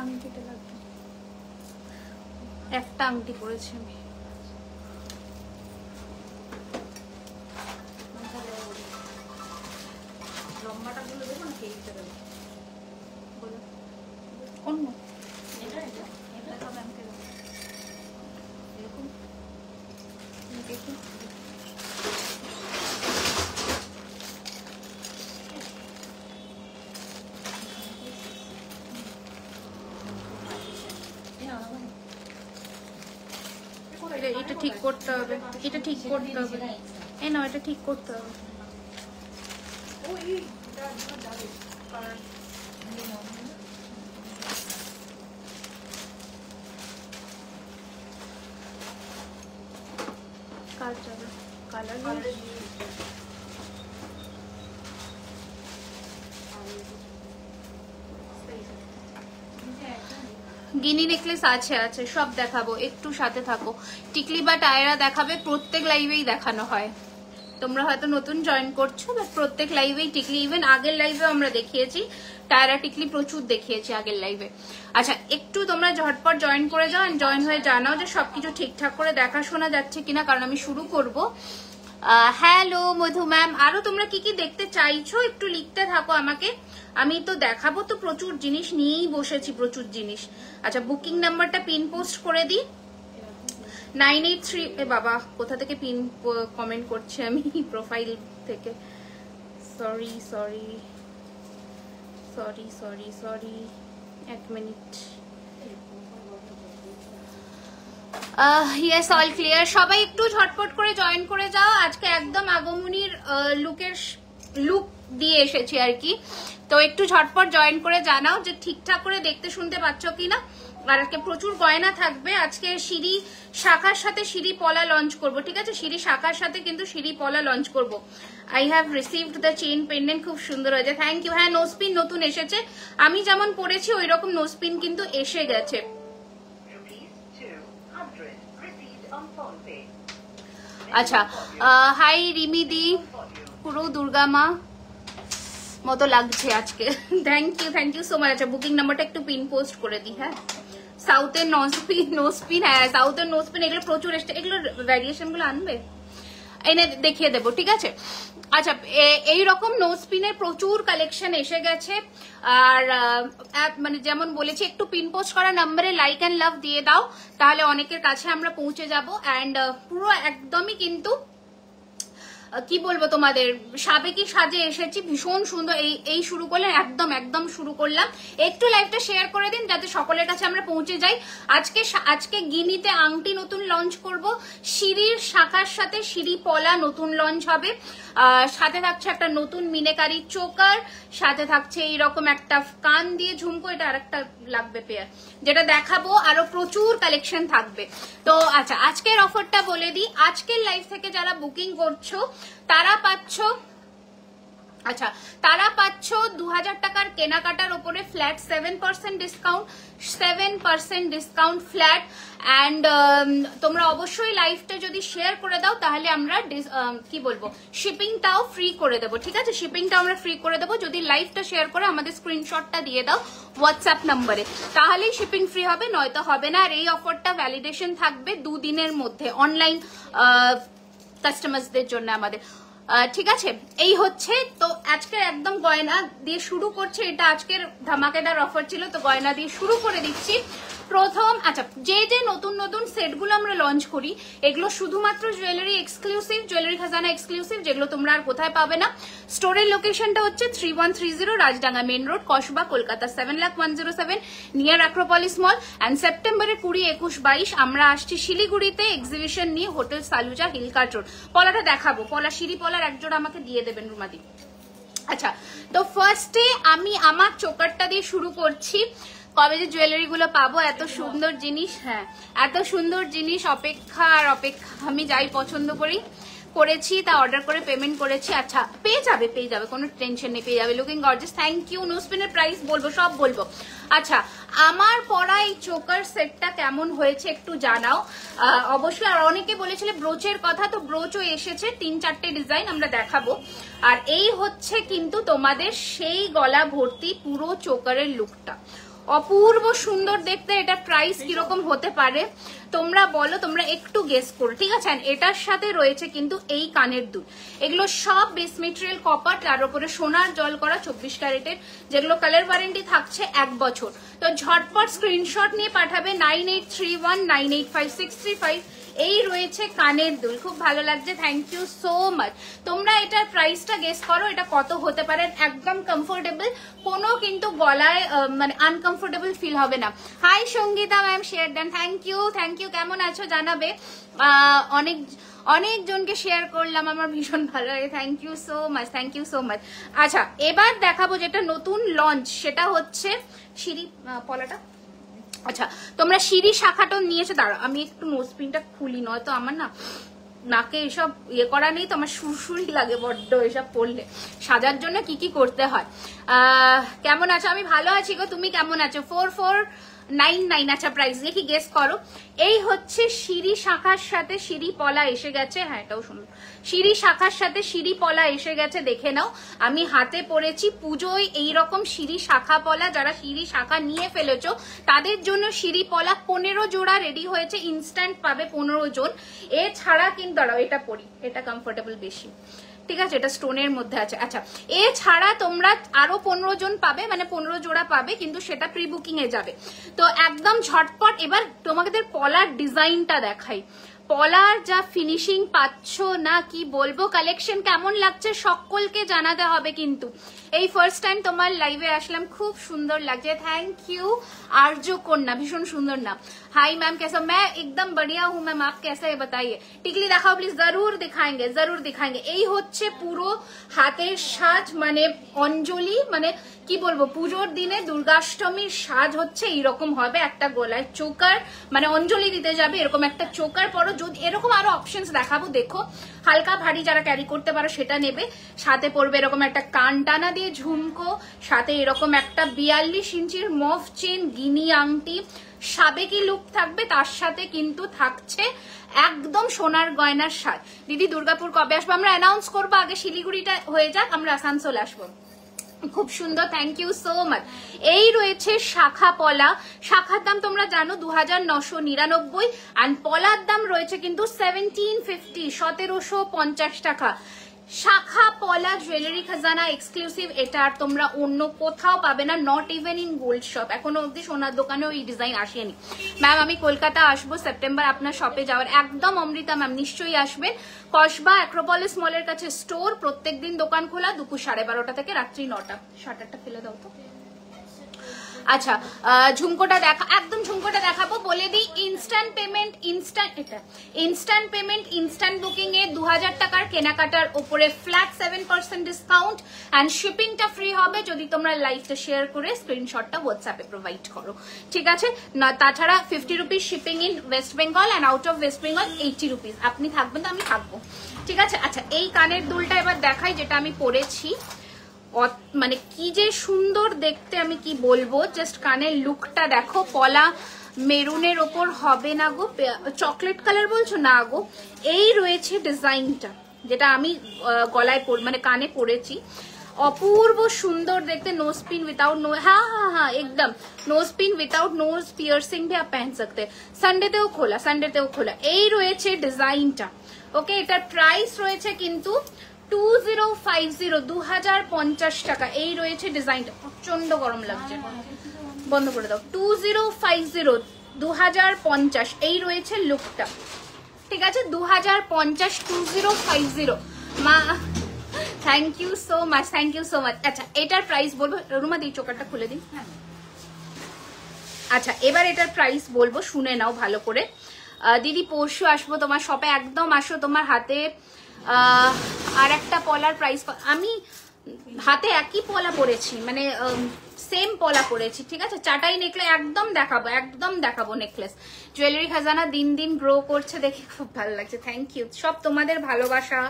আংটিটা লাগবে, একটা আংটি পরেছি আমি। লম্বাটা গুলো দেবো না কেটে দেবো, বলো অন্য এটা এটা এটা তো ব্যাংকে দেবো এরকম দেখি। এটা ঠিক করতে হবে, এটা ঠিক করতে হবে, এই না এটা ঠিক করতে হবে। গিনি নেকলেস আছে আছে, সব দেখাবো, একটু সাথে থাকো। টিকলি বা টায়রা দেখাবে, প্রত্যেক লাইভেই দেখানো হয়। তোমরা হয়তো নতুন জয়েন করছো, বাট প্রত্যেক লাইভেই টিকলি, ইভেন আগের লাইভে আমরা দেখিয়েছি টায়রা টিকলি প্রচুর দেখিয়েছি আগের লাইভে। আচ্ছা একটু তোমরা ঝটপট জয়েন করে যাও, জয়েন হয়ে জানাও যে সবকিছু ঠিকঠাক করে দেখাশোনা যাচ্ছে কিনা, কারণ আমি শুরু করব। হ্যালো মধু ম্যাম, আরো তোমরা কি কি দেখতে চাইছো একটু লিখতে থাকো আমাকে, আমি তো দেখাবো তো প্রচুর জিনিস নিয়েই বসেছি, প্রচুর জিনিস। আচ্ছা বুকিং নাম্বারটা পিন পোস্ট করে দিই 983। বাবা কোথা থেকে পিন কমেন্ট করছে আমি প্রোফাইল থেকে, sorry sorry sorry sorry sorry, এক মিনিট। ইয়েস অল ক্লিয়ার, সবাই একটু ঝটপট করে জয়েন করে যাও। আজকে একদম আগমনীর লুক দিয়ে এসেছি আর কি, তো একটু ঝটপট জয়েন করে জানাও যে ঠিকঠাক করে দেখতে শুনতে পাচ্ছ কিনা। আর আজকে প্রচুর গয়না থাকবে, আজকে সিঁড়ি শাখার সাথে সিঁড়ি পলা লঞ্চ করব, ঠিক আছে? সিঁড়ি শাখার সাথে কিন্তু সিঁড়ি পলা লঞ্চ করব। I have received the chain pendant, খুব সুন্দর হয়েছে, থ্যাংক ইউ। হ্যাঁ নোসপিন নতুন এসেছে, আমি যেমন পরেছি ওই রকম নোসপিন কিন্তু এসে গেছে। আচ্ছা হাই রিমিদি, পুরো দুর্গা মা মতো লাগছে আজকে, থ্যাংক ইউ সো মাচ। আচ্ছা বুকিং নাম্বারটা একটু পিন পোস্ট করে দিই। হ্যাঁ সাউথের নোসপিন, হ্যাঁ সাউথের নোসপিন এগুলো প্রচুর এসছে, এগুলো ভ্যারিয়েশন গুলো আনবে এনে দেখিয়ে দেবো, ঠিক আছে? আচ্ছা এইরকম নোসপিনের প্রচুর কালেকশন এসে গেছে। আর মানে যেমন বলেছি একটু পিন পোস্ট করা নাম্বারে লাইক অ্যান্ড লাভ দিয়ে দাও, তাহলে অনেকের কাছে আমরা পৌঁছে যাব। অ্যান্ড পুরো একদমই কিন্তু কি বলবো তোমাদের সাবেকি সাজে এসেছি, ভীষণ সুন্দর। এই শুরু করলে একদম শুরু করলাম, একটু লাইভটা শেয়ার করে দিন যাতে সকলের কাছে আমরা পৌঁছে যাই। আজকে গিনিতে আংটি নতুন লঞ্চ করব, সিঁড়ির শাখার সাথে সিঁড়ি পলা নতুন লঞ্চ হবে, সাথে থাকছে একটা নতুন মিনেকারি চোকার, সাথে থাকছে এইরকম একটা কান দিয়ে ঝুমকো, এটা আরেকটা লাগবে পেয়ার, যেটা দেখাবো। আরো প্রচুর কালেকশন থাকবে। তো আচ্ছা আজকের অফারটা বলে দিই, আজকের লাইভ থেকে যারা বুকিং করছো তারা পাচ্ছ, আচ্ছা তারা পাচ্ছ 2000 টাকার কেনাকাটার উপরে flat 7% discount, 7% discount flat. And তোমরা অবশ্যই লাইভটা যদি শেয়ার করে দাও তাহলে আমরা কি বলবো শিপিংটাও ফ্রি করে দেবো, ঠিক আছে? শিপিংটা আমরা ফ্রি করে দেবো যদি লাইভটা শেয়ার করে আমাদের স্ক্রিনশটটা দিয়ে দাও হোয়াটসঅ্যাপ নাম্বারে, তাহলেই শিপিং ফ্রি হবে, নয়তো হবে না। আর এই অফারটা ভ্যালিডেশন থাকবে 2 দিনের মধ্যে অনলাইন কাস্টমারদের জন্য আমাদের, ঠিক আছে? এই হচ্ছে তো আজকে একদম গয়না দিয়ে শুরু করছে, এটা আজকের ধামাকেদার অফার ছিল, তো গয়না দিয়ে শুরু করে দিচ্ছি। প্রথম আচ্ছা যে নতুন নতুন সেটগুলো আমরা লঞ্চ করি এগুলো শুধুমাত্র জুয়েলারি এক্সক্লুসিভ, জুয়েলারি খাজানা এক্সক্লুসিভ, যেগুলো তোমরা আর কোথায় পাবে না। স্টোরের লোকেশনটা হচ্ছে 3130 Rajdanga main road, Kasba, Kolkata 7,01,07 near Acropolis mall. And সেপ্টেম্বরের 20, 21, 22 আমরা আসছি শিলিগুড়িতে এক্সিবিশন নিয়ে, হোটেল সালুজা, হিলকার্ট রোড। পলাটা দেখাবো, পলা সিঁড়ি পলার একজোড়া আমাকে দিয়ে দেবেন রুমাদি। আচ্ছা তো ফার্স্টে আমি আমার চোকারটা দিয়ে শুরু করছি। কবে যে জুয়েলারি গুলো পাবো, এত সুন্দর জিনিস, হ্যাঁ এত সুন্দর জিনিস, অপেক্ষা আর অপেক্ষা, আমি যাই পছন্দ করেছি তা অর্ডার করে পেমেন্ট করেছি। আচ্ছা পেয়ে যাবে কোনো টেনশন নেই, পেয়ে যাবে। Looking gorgeous, thank you. নোসপিনের প্রাইস বলবো, সব বলবো। আচ্ছা আমার পরা এই চোকার সেটটা কেমন হয়েছে একটু জানাও অবশ্যই। আর অনেকে বলেছিল ব্রোচের কথা, তো ব্রোচও এসেছে, 3-4টে ডিজাইন আমরা দেখাবো। আর এই হচ্ছে কিন্তু তোমাদের সেই গলা ভর্তি পুরো চোকারের লুকটা, অপূর্ব সুন্দর দেখতে। এটা প্রাইস কিরকম হতে পারে তোমরা বলো, তোমরা একটু গেস করো, ঠিক আছে? এটার সাথে রয়েছে কিন্তু এই কানের দুল, এগুলো সব বেস মেটেরিয়াল কপার, তার উপরে সোনার জল করা 24 ক্যারেটের, যেগুলো কালার ওয়ারেন্টি থাকছে 1 বছর। তো ঝটপট স্ক্রিনশট নিয়ে পাঠাবে 9831985635। এই রয়েছে কানের দুল, খুব ভালো লাগছে, থ্যাংক ইউ সো মাচ। তোমরা এটার প্রাইসটা গেস করো এটা কত হতে পারে। একদম কমফোর্টেবল, কোনো কিন্তু গলায় মানে আনকমফোর্টেবল ফিল হবে না। হাই সঙ্গীতা ম্যাম, শেয়ার দেন, থ্যাংক ইউ থ্যাংক ইউ। কেমন আছো জানাবে, অনেকজনকে শেয়ার করলাম, আমার ভীষণ ভালো লাগে, thank you so much, thank you so much. আচ্ছা এবার দেখাবো যেটা নতুন লঞ্চ, সেটা হচ্ছে সিঁড়ি পলাটা। আচ্ছা তোমরা সিঁড়ি শাখাটা নিয়েছো, দাঁড়াও আমি একটু নোজপিনটা খুলি, নয়তো আমার না নাকে এসব ইয়ে করা নেই তো, আমার সুরসুরি লাগে বড্ড এসব পড়লে। সাজার জন্য কি কি করতে হয়। কেমন আছো? আমি ভালো আছি গো, তুমি কেমন আছো? 4499। আচ্ছা প্রাইস দেখি গেস করো। এই হচ্ছে সিঁড়ি শাখার সাথে সিঁড়ি পলা এসে গেছে, হ্যাঁ এটাও সুন্দর, সিঁড়ি শাখার সাথে সিঁড়ি পলা এসে গেছে, দেখে নাও। আমি হাতে পরেছি পুজোয় এইরকম সিঁড়ি শাখা পলা, যারা সিঁড়ি শাখা নিয়ে ফেলেছো তাদের জন্য সিঁড়ি পলা 15 জোড়া রেডি হয়েছে, ইনস্ট্যান্ট পাবে 15 জন। এছাড়া কিন্তু দাঁড়াও এটা পরি, এটা কমফোর্টেবল বেশি, ঠিক আছে, এটা স্টোনের মধ্যে আছে। আচ্ছা এছাড়া তোমরা আরো 15 জন পাবে, মানে 15 জোড়া পাবে, কিন্তু সেটা প্রি বুকিং এ যাবে। তো একদম ঝটপট এবার তোমাদের পলার ডিজাইনটা দেখাই। পলার যা ফিনিশিং পাচ্ছ না কি বলবো, কালেকশন কেমন লাগছে সকলকে জানাতে হবে কিন্তু। এই ফার্স্ট টাইম তোমার লাইভে আসলাম, খুব সুন্দর লাগছে, থ্যাংক ইউ। आरजू कन्या भीषण सुंदर नाम। हाय मैम कैसा? मैं एकदम बढ़िया हूँ मैम, आप कैसे है बताइए? टिकली देखाओ प्लीज। जरूर दिखाएंगे, जरूर दिखाएंगे। এই হচ্ছে পুরো হাতের সাজ, মানে অঞ্জলি, মানে কি বলবো, পুজোর দিনে দুর্গাষ্টমীর সাজ হচ্ছে এইরকম হবে। একটা গলায় চোকার, মানে অঞ্জলি দিতে যাবে এরকম একটা চোকার পরো। যদি এরকম আরো অপশনস দেখাবো, দেখো হালকা ভারী যারা ক্যারি করতে পারো সেটা নেবে। সাথে পড়বে এরকম একটা কান টানা দিয়ে ঝুমকো, সাথে এরকম একটা 42 ইঞ্চির মফ চেন, গিনি আংটি, সাবেকি লুক থাকবে, তার সাথে কিন্তু থাকছে একদম সোনার গয়নার সাজ। দিদি দুর্গাপুর কবে আসবো? আমরা অ্যানাউন্স করবো, আগে শিলিগুড়িটা হয়ে যাক, আমরা আসানসোল আসবো। খুব সুন্দর, থ্যাংক ইউ সো মাচ। এই রয়েছে শাখা পলা, শাখার দাম তোমরা জানো 2999, এন্ড পলার দাম রয়েছে কিন্তু 1750, 1750 টাকা। শাখা পলা জুয়েলারি খাজানা এক্সক্লুসিভ, এটা আর তোমরা অন্য কোথাও পাবে না, not even in gold shop. এখনো অব্দি সোনার দোকানেও এই ডিজাইন আসেনি। ম্যাম আমি কলকাতা আসবো সেপ্টেম্বর, আপনার শপে যাওয়ার একদম। অমৃতা ম্যাম নিশ্চয়ই আসবেন। কসবা অ্যাক্রোপলিস মলের কাছে স্টোর, প্রত্যেকদিন দোকান খোলা দুপুর 12:30 থেকে রাত্রি 9টা। শাটারটা ফেলে দাও তো। আচ্ছা ঝুমকোটা দেখা, একদম ঝুমকোটা দেখাবো, বলে দিই instant payment, instant payment, instant booking এ 2000 টাকার কেনাকাটার উপরে ফ্ল্যাট 7% ডিসকাউন্ট, এন্ড শিপিংটা ফ্রি হবে যদি তোমরা লাইভটা শেয়ার করে স্ক্রিনশটটা হোয়াটসঅ্যাপে প্রোভাইড করো, ঠিক আছে? না তাছাড়া 50 rupees shipping in West Bengal and out of West Bengal 80 rupees. আপনি থাকবেন তো আমি থাকবো, ঠিক আছে? আচ্ছা এই কানের দুলটা এবার দেখাই, যেটা আমি পরেছি, মানে কি যে সুন্দর দেখতে, আমি কি বলবো, জাস্ট কানের লুকটা দেখো। পলা মেরুনের ওপর হবে না গো, চকলেট কালার বলছো না গো। এই রয়েছে ডিজাইনটা, যেটা আমি গলায় মানে কানে পরেছি, অপূর্ব সুন্দর দেখতে। নোज पिन विदाउट नो, हाँ हाँ हाँ एकदम nose pin without nose piercing भी आप पहन सकते हैं। সানডেতেও খোলা, এই রয়েছে ডিজাইনটা। ওকে এটার প্রাইস রয়েছে কিন্তু 2050, 2050 টাকা। এই রয়েছে ডিজাইনটা, প্রচন্ড গরম লাগছে, বন্ধ করে দাও। 2050, 2050, এই রয়েছে লুকটা, ঠিক আছে? 2050, 2050 মা, thank you so much, thank you so much. আচ্ছা এটার প্রাইস বলবো, রুমা দি চোকারটা খুলে দিন। আচ্ছা এবার এটার প্রাইস বলবো, শুনে নাও ভালো করে। দিদি পরশু আসবো তোমার শপে, একদম আসো। তোমার হাতে আর একটা পলার প্রাইস, আমি হাতে একই পলা পরেছি, মানে সেম পলা পরেছি, ঠিক আছে? চাটাই নেকলেস একদম দেখাবো নেকলেস। জুয়েলারি খাজানা দিন দিন গ্রো করছে, দেখে খুব ভালো লাগছে, থ্যাংক ইউ। সব তোমাদের ভালোবাসা,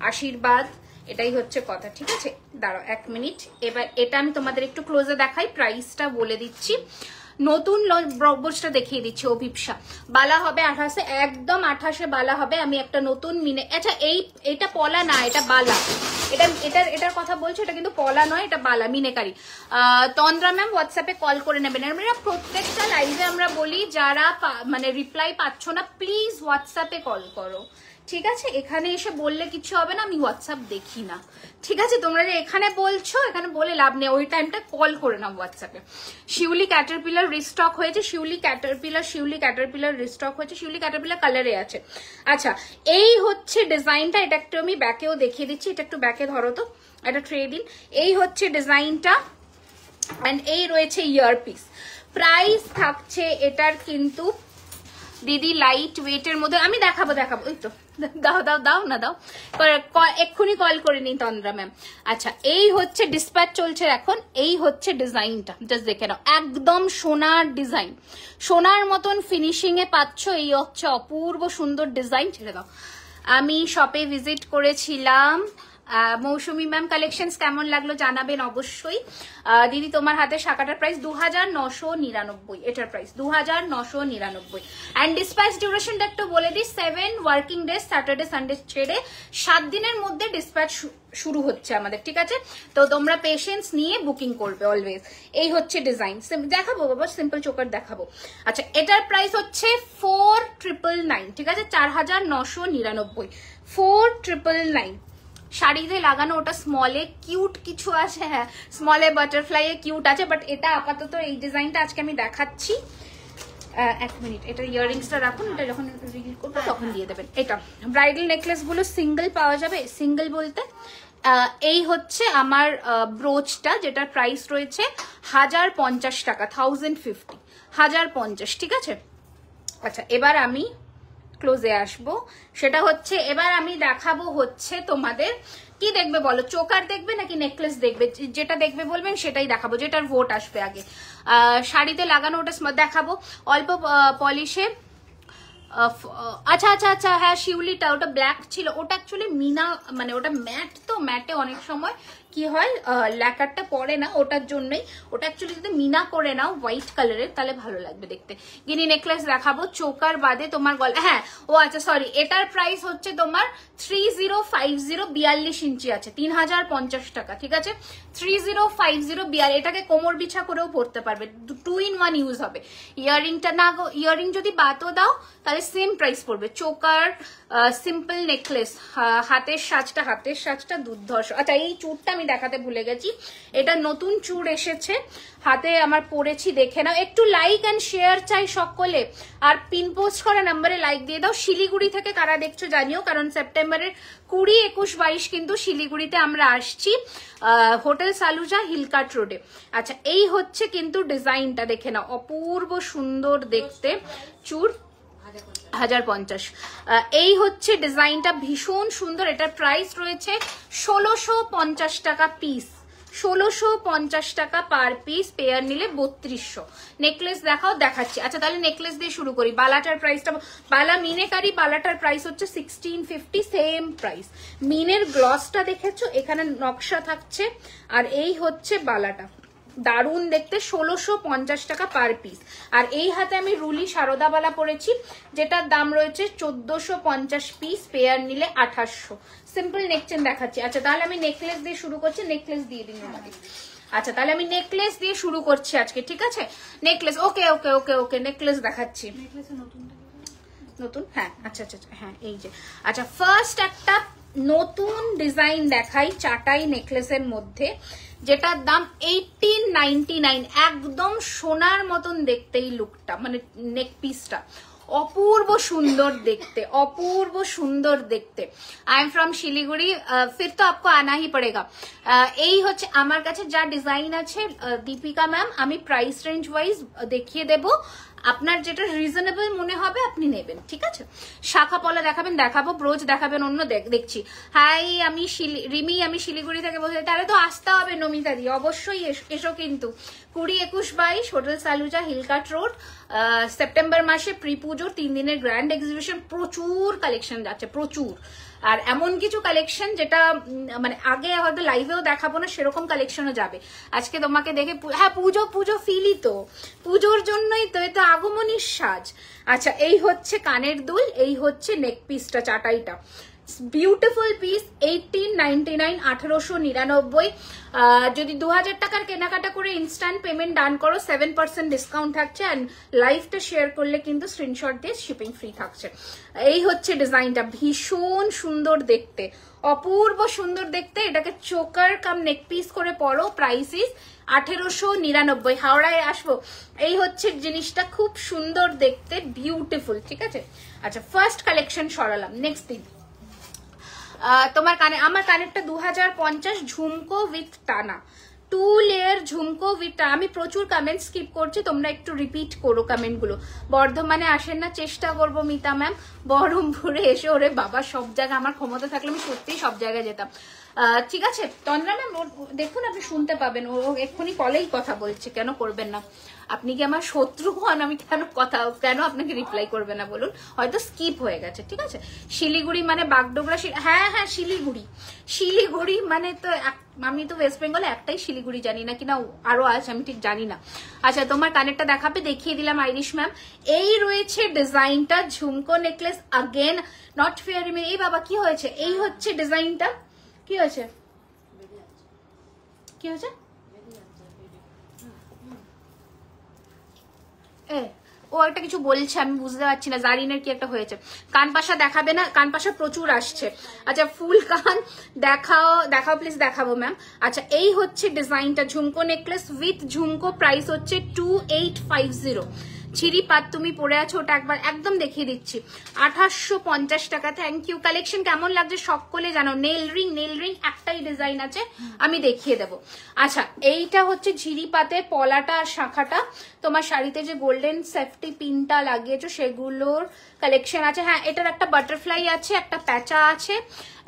আশীর্বাদ, এটাই হচ্ছে কথা, ঠিক আছে? দাঁড়াও 1 মিনিট। এবার এটা আমি তোমাদের একটু ক্লোজে দেখাই, প্রাইসটা বলে দিচ্ছি। নতুন ব্রোচটা দেখিয়ে দিচ্ছি অভিপসা। বালা হবে 28-এ, একদম 28-এ বালা হবে। আমি একটা নতুন মিনে, আচ্ছা এটা পলা না, এটা বালা। এটার কথা বলছো, এটা কিন্তু পলা নয়, এটা বালা মিনেকারি। তন্দ্রা ম্যাম হোয়াটসঅ্যাপে কল করে নেবেন। আমরা প্রত্যেকটা লাইভে আমরা বলি যারা মানে রিপ্লাই পাচ্ছ না প্লিজ হোয়াটসঅ্যাপে কল করো, ঠিক আছে? এখানে এসে বললে কিছু হবে না, আমি হোয়াটসঅ্যাপ দেখি না, ঠিক আছে? তোমরা যে এখানে বলছো, এখানে বলে লাভ নেই, ওই টাইমটা কল করে নাও হোয়াটসঅ্যাপে। শিউলি ক্যাটারপিলার রিস্টক হয়েছে, শিউলি ক্যাটারপিলার রিস্টক হয়েছে, শিউলি ক্যাটারপিলার কালারে আছে। আচ্ছা, এই হচ্ছে ডিজাইনটা, এটা একটু আমি ব্যাকেও দেখিয়ে দিচ্ছি, এটা একটু ব্যাকে ধরো তো, এটা ট্রে দিন। এই হচ্ছে ডিজাইনটা, অ্যান্ড এই রয়েছে ইয়ারপিস। প্রাইস থাকছে এটার কিন্তু দিদি লাইট ওয়েটের মধ্যে, আমি দেখাবো, ওই তো দাও না, এক্ষুনি কল করে নি তন্দ্রা ম্যাম। আচ্ছা, এই হচ্ছে ডিসপ্যাচ চলছে এখন, এই হচ্ছে ডিজাইনটা, জাস্ট দেখে নাও, একদম সোনার ডিজাইন, সোনার মতন ফিনিশিং এ পাচ্ছ। এই হচ্ছে অপূর্ব সুন্দর ডিজাইন। ছেড়ে দাও। আমি শপে ভিজিট করেছিলাম। মৌসুমী ম্যাম কালেকশনস কেমন লাগলো জানাবেন অবশ্যই। দিদি তোমার হাতে শাখাটার প্রাইস 2999, এটার প্রাইস 2999। অ্যান্ড ডিসপ্যাচ ডিউরেশনটা একটু বলে দিই, 7 ওয়ার্কিং ডেজ, স্যাটারডে সানডে ছেড়ে 7 দিনের মধ্যে ডিসপ্যাচ শুরু হচ্ছে আমাদের, ঠিক আছে? তো তোমরা পেশেন্স নিয়ে বুকিং করবে অলওয়েজ। এই হচ্ছে ডিজাইন, দেখাবো বাবা, সিম্পল চোকার দেখাবো। আচ্ছা, এটার প্রাইস হচ্ছে 4999, ঠিক আছে? 4999, 4999। শাড়িতে লাগানো ওটা স্মলে কিউট কিছু আছে, হ্যাঁ স্মলে বাটারফ্লাই এ কিউট আছে, বাট এটা আপাতত এই ডিজাইনটা আজকে আমি দেখাচ্ছি। এক মিনিট, এটা ইয়াররিংসটা রাখুন, এটা যখন রিল করবো তখন দিয়ে দেবেন। এটা ব্রাইডাল নেকলেস গুলো সিঙ্গেল পাওয়া যাবে, সিঙ্গেল বলতে এই হচ্ছে আমার ব্রোচটা, যেটার প্রাইস রয়েছে 1050 টাকা, 1050, 1050, ঠিক আছে? আচ্ছা, এবার আমি ক্লোজে আসবো, সেটা হচ্ছে এবার আমি দেখাবো হচ্ছে তোমাদের কি দেখবে বলো, চোকার দেখবে নাকি নেকলেস দেখবে? যেটা দেখবে বলবেন সেটাই দেখাবো, যেটার ভোট আসবে আগে। শাড়িতে লাগানো ওটা দেখাবো অল্প পলিশে। আচ্ছা, হ্যাঁ শিউলিটা, ওটা ব্ল্যাক ছিল, ওটা অ্যাকচুয়ালি মিনা, মানে ওটা ম্যাট, তো ম্যাটে অনেক সময় কি হয় ল্যাকারটা পড়ে না, ওটার জন্যই। ওটা অ্যাকচুয়ালি যদি মিনা করে নাও হোয়াইট কালারের তাহলে ভালো লাগবে দেখতে। গিনি নেকলেস দেখাবো চোকার বাদে তোমার গলা, হ্যাঁ ও আচ্ছা সরি, এটার প্রাইস হচ্ছে তোমার 3050, 42 ইঞ্চি আছে, 3050 টাকা, ঠিক আছে? 3050, এটাকে কোমর বিছা করেও পরতে পারবে, 2 in 1 ইউজ হবে। ইয়াররিংটা না গো, ইয়াররিং যদি বাতও দাও তাহলে সেম প্রাইস পড়বে। চোকার সিম্পল নেকলেস, হাতের সাজটা দুর্ধর্ষ। আচ্ছা, এই চুড়টা আমি দেখাতে ভুলে গেছি, এটা নতুন চুড় এসেছে হাতে, আমার পরেছি, দেখে নাও। একটু লাইক অ্যান্ড শেয়ার চাই সকলে, আর পিন পোস্ট করা নাম্বারে লাইক দিয়ে দাও। শিলিগুড়ি থেকে কারা দেখছো জানিও, কারণ সেপ্টেম্বরের 20, 21, 22 কিন্তু শিলিগুড়িতে আমরা আসছি, হোটেল সালুজা হিলকাট রোডে। আচ্ছা, এই হচ্ছে কিন্তু ডিজাইনটা, দেখে নাও, অপূর্ব সুন্দর দেখতে চুড়, 1050। এই হচ্ছে ডিজাইনটা, ভীষণ সুন্দর। এটার প্রাইস রয়েছে 1650 টাকা পিস, 1650 টাকা পার পিস, পেয়ার নিলে 3200। নেকলেস দেখাচ্ছি। আচ্ছা, তাহলে নেকলেস দিয়ে শুরু করি। বালাটার প্রাইসটা, বালা মিনেকারি বালাটার প্রাইস হচ্ছে 1650, সেম প্রাইস। মিনের গ্লসটা দেখেছো, এখানে নকশা থাকছে, আর এই হচ্ছে বালাটা, দারুণ দেখতে, 1650 টাকা পার পিস। আর এই হাতে আমি রুলি সারদাবালা পরেছি, যেটার দাম রয়েছে 1450 পিস, পেয়ার নিলে 2800। সিম্পল নেকচেন দেখাচ্ছি। আচ্ছা, তাহলে আমি নেকলেস দিয়ে শুরু করছি, নেকলেস দিয়ে দিন আমাকে। আচ্ছা, তাহলে আমি নেকলেস দিয়ে শুরু করছি আজকে, ঠিক আছে? নেকলেস, ওকে, নেকলেস দেখাচ্ছি। নতুন, হ্যাঁ আচ্ছা, হ্যাঁ এই যে। আচ্ছা, ফার্স্ট একটা নতুন ডিজাইন দেখাই চাটাই নেকলেসের মধ্যে, যেটার দাম 1899, একদম সোনার মতন দেখতে এই লুকটা, মানে নেক পিসটা অপূর্ব সুন্দর দেখতে, অপূর্ব সুন্দর দেখতে। আই এম ফ্রম শিলিগুড়ি, ফির তো আপকো আনা হি পড়েগা। এই হচ্ছে আমার কাছে যা ডিজাইন আছে দীপিকা ম্যাম, আমি প্রাইস রেঞ্জ ওয়াইজ দেখিয়ে দেব, আপনার যেটা রিজনেবল মনে হবে আপনি নেবেন, ঠিক আছে? শাখা পলা দেখাবো, ব্রোচ দেখাবেন, অন্য দেখছি। হাই, আমি রিমি, আমি শিলিগুড়ি থেকে বলছি। তাহলে তো আসতে হবে নমিতা দি, অবশ্যই এসো কিন্তু। 20, 21, 22 hotel Saluja Hill Cart road, September মাসে প্রি পুজোর 3 দিনের গ্র্যান্ড এক্সিবিশন, প্রচুর কালেকশন যাচ্ছে, প্রচুর। আর এমন কিছু কালেকশন যেটা মানে আগে হয়তো লাইভেও দেখাবো না, সেরকম কালেকশনও যাবে আজকে তোমাকে দেখে। হ্যাঁ পুজো পুজো ফিলই তো, পুজোর জন্যই তো, এটা আগমনীর সাজ। আচ্ছা এই হচ্ছে কানের দুল, এই হচ্ছে নেক পিসটা, চাটাইটা, বিউটিফুল পিস, 1899, 1899। যদি 2000 টাকার কেনাকাটা করে ইনস্ট্যান্ট পেমেন্ট ডান করো 7% ডিসকাউন্ট থাকছে, অ্যান্ড লাইভটা শেয়ার করলে কিন্তু স্ক্রিনশট দিয়ে শিপিং ফ্রি থাকছে। এই হচ্ছে ডিজাইনটা, ভীষণ সুন্দর দেখতে, অপূর্ব সুন্দর দেখতে। এটাকে চোকার কাম নেক পিস করে পরো, প্রাইস ইজ 1899। হাওড়ায় আসবো। এই হচ্ছে জিনিসটা, খুব সুন্দর দেখতে, বিউটিফুল, ঠিক আছে। আচ্ছা ফার্স্ট কালেকশন সরালাম, নেক্সট দিন তোমার কানে, আমার কানেরটা 2050, ঝুমকো উইথ টানা, 2 লেয়ার ঝুমকো উইথ টানা। আমি প্রচুর কমেন্ট স্কিপ করছি, তোমরা একটু রিপিট করো কমেন্টগুলো। বর্ধমানে আসেন না, চেষ্টা করবো মিতা ম্যাম। বহরমপুরে এসে, ওরে বাবা সব জায়গায় আমার ক্ষমতা থাকলে আমি সত্যিই সব জায়গায় যেতাম। ঠিক আছে তন্দ্রা ম্যাম, দেখুন আপনি শুনতে পাবেন, ও এক্ষুনি কলেই কথা বলছে, কেন করবেন না? আপনি কি আমার শত্রু হন? আমি কেন আপনাকে রিপ্লাই করবে না বলুন? হয়তো স্কিপ হয়ে গেছে, ঠিক আছে। শিলিগুড়ি মানে বাগডোগরা, হ্যাঁ হ্যাঁ শিলিগুড়ি মানে তো, আমি তো ওয়েস্ট বেঙ্গলে একটাই শিলিগুড়ি, জানি না কিনা আরো আছে, আমি ঠিক জানি না। আচ্ছা তোমার কানেরটা দেখাবে, দেখিয়ে দিলাম আইরিশ ম্যাম। এই রয়েছে ডিজাইনটা, ঝুমকো নেকলেস, আগেন নট ফেয়ার। এই বাবা কি হয়েছে? এই হচ্ছে ডিজাইনটা, কি হয়েছে? কি হয়েছে? ও একটা কিছু বলছে, আমি বুঝতে পারছি না, জারিনের কি একটা হয়েছে। কান পাশা দেখাবে না? কান পাশা প্রচুর আসছে। আচ্ছা ফুল কান দেখাও প্লিজ, দেখাবো ম্যাম। আচ্ছা এই হচ্ছে ডিজাইনটা, ঝুমকো নেকলেস উইথ ঝুমকো, প্রাইস হচ্ছে 2850। ছিরি পাত তুমি পরে আছো, ওটা একবার একদম দেখিয়ে দিচ্ছি, 2850 টাকা। Thank you. কালেকশন কেমন লাগছে সকলে জানো। নেল রিং একটাই ডিজাইন আছে, আমি দেখিয়ে দেবো। আচ্ছা এইটা হচ্ছে ঝিরি পাতের পলাটা আর শাখাটা, তোমার শাড়িতে যে গোল্ডেন সেফটি পিনটা লাগিয়েছো সেগুলোর কালেকশন আছে। হ্যাঁ এটার একটা বাটারফ্লাই আছে, একটা প্যাচা আছে,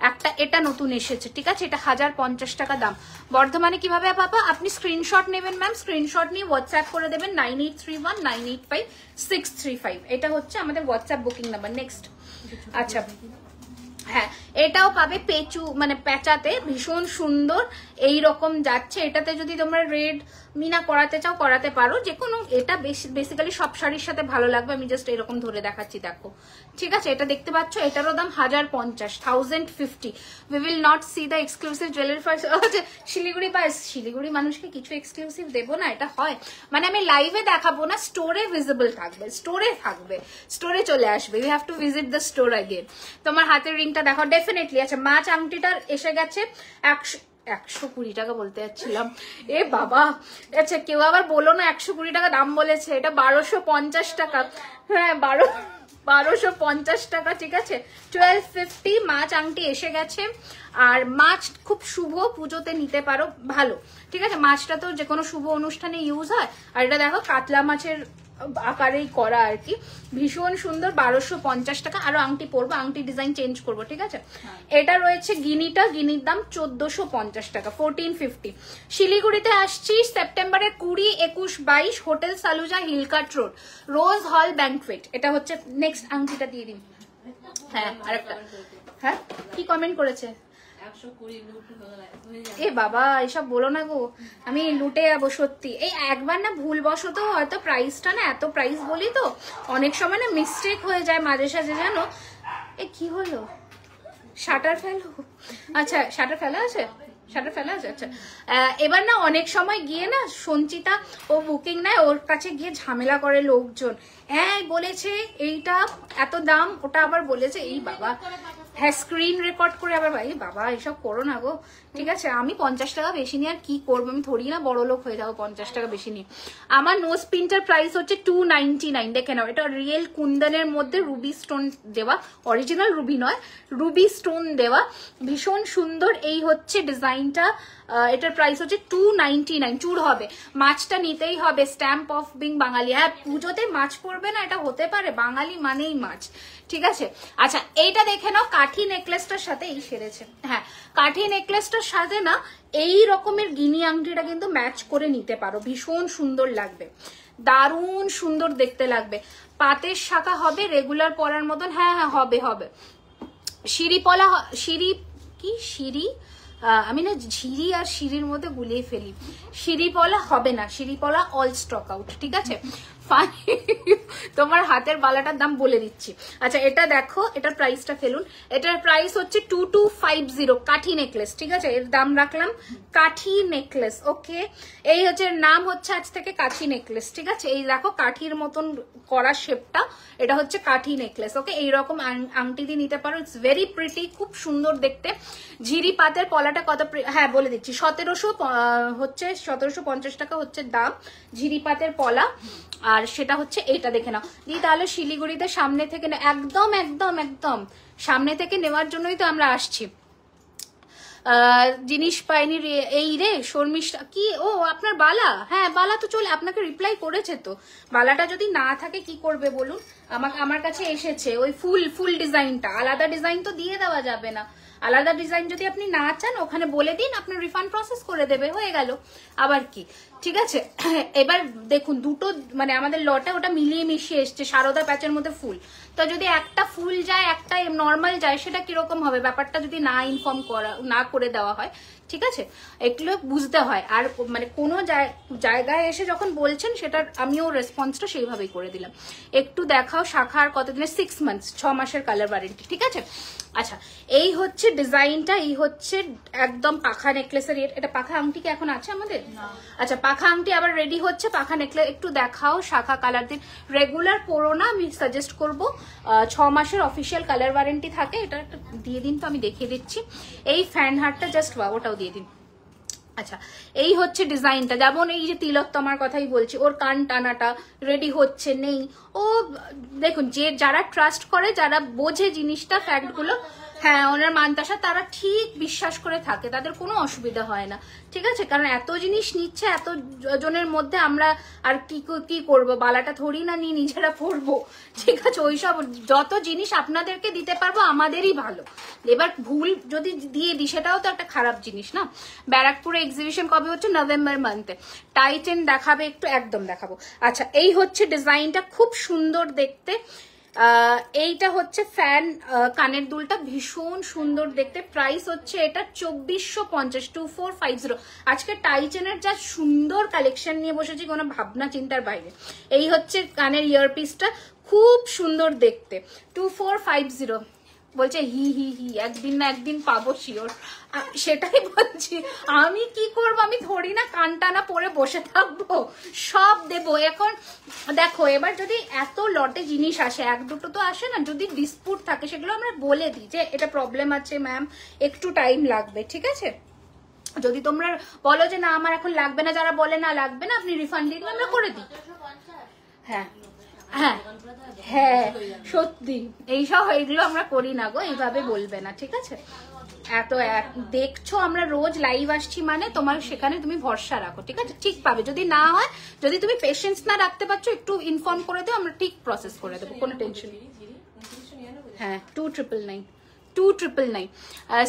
একটা এটা নতুন এসেছে, ঠিক আছে। এটা 1050 টাকা দাম। বর্ধমানে কিভাবে পাবা? আপনি স্ক্রিনশট নেবেন ম্যাম, স্ক্রিনশট নিয়ে হোয়াটসঅ্যাপ করে দেবেন 9831985635। এটা হচ্ছে আমাদের হোয়াটসঅ্যাপ বুকিং নাম্বার। নেক্সট আচ্ছা হ্যাঁ এটাও পাবে পেচু মানে প্যাচাতে, ভীষণ সুন্দর এই রকম যাচ্ছে। এটাতে যদি তোমরা রেড মিনা করাতে চাও করাতে পারো, যে কোনো, এটা বেসিক্যালি সব শাড়ির সাথে ভালো লাগবে। আমি জাস্ট এরকম ধরে দেখাচ্ছি, দেখো, ঠিক আছে। এটা দেখতে পাচ্ছ, এটারও দাম 1050, 1050। We will not C the exclusive jewellery first. Siliguri pass, Siliguri মানুষকে কিছু এক্সক্লুসিভ দেবো না, এটা হয় মানে আমি লাইভে দেখাবো না, স্টোরে ভিজিবল থাকবে, স্টোরে চলে আসবে। You have to visit the store again. তোমার হাতের রিংটা দেখো ডেফিনেটলি। আচ্ছা মাছ আংটিটার এসে গেছে 120 টাকা বলতে যাচ্ছিলাম, এ বাবা। আচ্ছা কেউ আবার বলো না 120 টাকা দাম বলেছে, এটা 1250 টাকা। হ্যাঁ 1250 টাকা, ঠিক আছে। 1250 মাছ আংটি এসে গেছে। আর মাছ খুব শুভ, পুজোতে নিতে পারো, ভালো, ঠিক আছে। মাছটা তো যে কোনো শুভ অনুষ্ঠানে ইউজ হয়। আর এটা দেখো কাতলা মাছের আকারেই করা আর কি, ভীষণ সুন্দর, 1250 টাকা। আরো আংটি পরবো, আংটি ডিজাইন চেঞ্জ করবো, ঠিক আছে। এটা রয়েছে গিনিটা, গিনির দাম 1450 টাকা, 1450। শিলিগুড়িতে আসছি সেপ্টেম্বরে 20, 21, 22, হোটেল সালুজা, হিলকাট রোড, রোজ হল ব্যাংকুয়েট। এটা হচ্ছে নেক্সট আংটিটা দিয়ে দিন। হ্যাঁ আরেকটা, হ্যাঁ কি কমেন্ট করেছে? এ বাবা এসব বলো না গো, আমি লুটে যাবো সত্যি। এই একবার না ভুলবশত হয়তো প্রাইসটা না এত প্রাইস বলি তো অনেক সময় না মিস্টেক হয়ে যায় মাঝে সাঝে, জানো। এ কি হলো? শাটার ফেলো? আচ্ছা শাটার ফেলা আছে, শাটার ফেলা আছে। আচ্ছা এবার না অনেক সময় গিয়ে না সঞ্চিতা ও বুকিং নেয়, ওর কাছে গিয়ে ঝামেলা করে লোকজন। হ্যাঁ বলেছে এইটা এত দাম, ওটা আবার বলেছে এই বাবা, হ্যাঁ স্ক্রিন রেকর্ড করে আবার, ভাই বাবা এসব করো না গো, ঠিক আছে। আমি 50 টাকা বেশি নিয়ে আর কি করবো, আমি থোড়ি না বড় লোক হয়ে যাবো 50 টাকা বেশি নিয়ে। আমার নোজ পিনটার প্রাইস হচ্ছে 299, দেখে নাও। এটা রিয়েল কুন্দনের মধ্যে রুবি স্টোন দেওয়া, অরিজিনাল রুবি নয়, রুবি স্টোন দেওয়া, ভীষণ সুন্দর। এই হচ্ছে ডিজাইনটা, এটার প্রাইস হচ্ছে 299। চুর হবে, মাছটা নিতেই হবে, স্ট্যাম্প অফ বিং বাঙালি। হ্যাঁ পুজোতে মাছ পড়বে না এটা হতে পারে, বাঙালি মানেই মাছ, ঠিক আছে। আচ্ছা এইটা দেখে নাও, কাঠি নেকলেসটার সাথে এই সেরেছে। হ্যাঁ কাঠি নেকলেসটার সাথে না এই রকমের গিনি আংটিটা কিন্তু ম্যাচ করে নিতে পারো, ভীষণ সুন্দর লাগবে, দারুণ সুন্দর দেখতে লাগবে। পাতের শাখা হবে রেগুলার পরার মতন, হ্যাঁ হ্যাঁ হবে হবে। সিঁড়িপলা সিঁড়ি আমি না ঝিরি আর সিঁড়ির মধ্যে গুলিয়ে ফেলি। সিঁড়িপলা হবে না, সিঁড়িপলা অল স্টক আউট, ঠিক আছে? তোমার হাতের বালাটার দাম বলে দিচ্ছি। আচ্ছা এটা দেখো, এটার প্রাইসটা ফেলুন। এটার প্রাইস হচ্ছে 2250 কাঠি নেকলেস, ঠিক আছে? এর দাম রাখলাম কাঠি নেকলেস। ওকে, এই হচ্ছে নাম হচ্ছে আজ থেকে কাঠি নেকলেস, ঠিক আছে? এই দেখো কাঠির মতন করা শেপটা, এটা হচ্ছে কাঠি নেকলেস। ওকে, এইরকম আংটি দিয়ে নিতে পারো, ইটস ভেরি প্রিটি, খুব সুন্দর দেখতে। ঝিরি পাতের পলাটা কত? হ্যাঁ বলে দিচ্ছি, 1750 টাকা হচ্ছে দাম ঝিরি পাতের পলা। আর সেটা হচ্ছে এইটা দেখে নাও দি। তাহলে শিলিগুড়িতে সামনে থেকে একদম একদম একদম সামনে থেকে নেওয়ার জন্যই তো আমরা আসছি। জিনিস পাইনি এই রে শর্মিষ্ঠা কি? ও আপনার বালা? হ্যাঁ বালা তো চলে, আপনাকে রিপ্লাই করেছে তো। বালাটা যদি না থাকে কি করবে বলুন? আমার কাছে এসেছে ওই ফুল ডিজাইনটা, আলাদা ডিজাইন তো দিয়ে দেওয়া যাবে না। আলাদা ডিজাইন যদি আপনি না চান ওখানে বলে দিন, আপনার রিফান্ড প্রসেস করে দেবে, হয়ে গেল। আবার কি, ঠিক আছে? এবার দেখুন দুটো মানে আমাদের লটে ওটা মিলিয়ে মিশিয়ে এসছে, সারদা প্যাচের মধ্যে ফুল। তো যদি একটা ফুল যায় একটা নর্মাল যায়, সেটা কিরকম হবে? ব্যাপারটা যদি না ইনফর্ম করা না করে দেওয়া হয়, ঠিক আছে? এগুলো বুঝতে হয়। আর মানে কোনো জায়গায় এসে যখন বলছেন সেটার আমিও রেসপন্সটা সেইভাবেই করে দিলাম। একটু দেখাও শাখা আর কতদিনের? 6 মান্থস, 6 মাসের কালার ওয়ারেন্টি, ঠিক আছে? আচ্ছা এই হচ্ছে ডিজাইনটা, এই হচ্ছে একদম পাখা নেকলেসের। এটা পাখা আংটি কি এখন আছে আমাদের? আচ্ছা পাখা আংটি আবার রেডি হচ্ছে, পাখা নেকলেস একটু দেখাও। শাখা কালার দিন, রেগুলার পরো না, আমি সাজেস্ট করবো। 6 মাসের অফিসিয়াল কালার ওয়ারেন্টি থাকে। এটা একটা দিয়ে দিন তো, আমি দেখিয়ে দিচ্ছি। এই ফ্যান হারটা জাস্ট ওটাও দিয়ে দিন। আচ্ছা এই হচ্ছে ডিজাইনটা, যেমন এই যে তিলোত্তমার কথাই বলছি, ওর কান টানাটা রেডি হচ্ছে নেই। ও দেখুন, যারা ট্রাস্ট করে, যারা বোঝে জিনিসটা, ফ্যাক্টগুলো, হ্যাঁ ওনার মানতাসা, তারা ঠিক বিশ্বাস করে থাকে, তাদের কোনো অসুবিধা হয় না, ঠিক আছে? কারণ এত জিনিস নিচ্ছে এত জনের মধ্যে, আমরা আর কি করবো? বালাটা থরি না নিয়ে নিজেরা পরবো, ঠিক আছে? ওইসব যত জিনিস আপনাদেরকে দিতে পারবো আমাদেরই ভালো। এবার ভুল যদি দিয়ে দিই সেটাও তো একটা খারাপ জিনিস না। ব্যারাকপুরে এক্সিবিশন কবে হচ্ছে? নভেম্বর মান্থে। টাইটেন দেখাবে একটু? একদম দেখাবো। আচ্ছা এই হচ্ছে ডিজাইনটা, খুব সুন্দর দেখতে। এইটা হচ্ছে ফ্যান কানের দুলটা, ভীষণ সুন্দর দেখতে। প্রাইস হচ্ছে এটা 2450, 2450। আজকে টাইটেনের যা সুন্দর কালেকশন নিয়ে বসেছি, কোনো ভাবনা চিন্তার বাইরে। এই হচ্ছে কানের ইয়ারপিসটা, খুব সুন্দর দেখতে, 2450। বলছে হি হি হি, একদিন না একদিন পাবো শিওর। সেটাই বলছি, আমি কি করবো? আমি থোড়ি না কানটানা পরে বসে থাকবো, সব দেবো। এখন দেখো, এবার যদি এত লটে জিনিস আসে, এক দুটো তো আসে না, যদি ডিসপুট থাকে সেগুলো আমরা বলে দিই যে এটা প্রবলেম আছে ম্যাম, একটু টাইম লাগবে, ঠিক আছে? যদি তোমরা বলো যে না আমার এখন লাগবে না, যারা বলে না লাগবে না, আপনি রিফান্ড দিন, আমরা করে দিই। হ্যাঁ হ্যাঁ হ্যাঁ সত্যি, এইসব এইগুলো আমরা করি না গো, এইভাবে বলবে না, ঠিক আছে? এত দেখছো আমরা রোজ লাইভ আসছি মানে তোমার সেখানে তুমি ভরসা রাখো, ঠিক আছে? ঠিক পাবে। যদি না হয়, যদি তুমি পেশেন্স না রাখতে পারছো, একটু ইনফর্ম করে দাও, আমরা ঠিক প্রসেস করে দেবো, কোনো টেনশন নেই। হ্যাঁ 2999।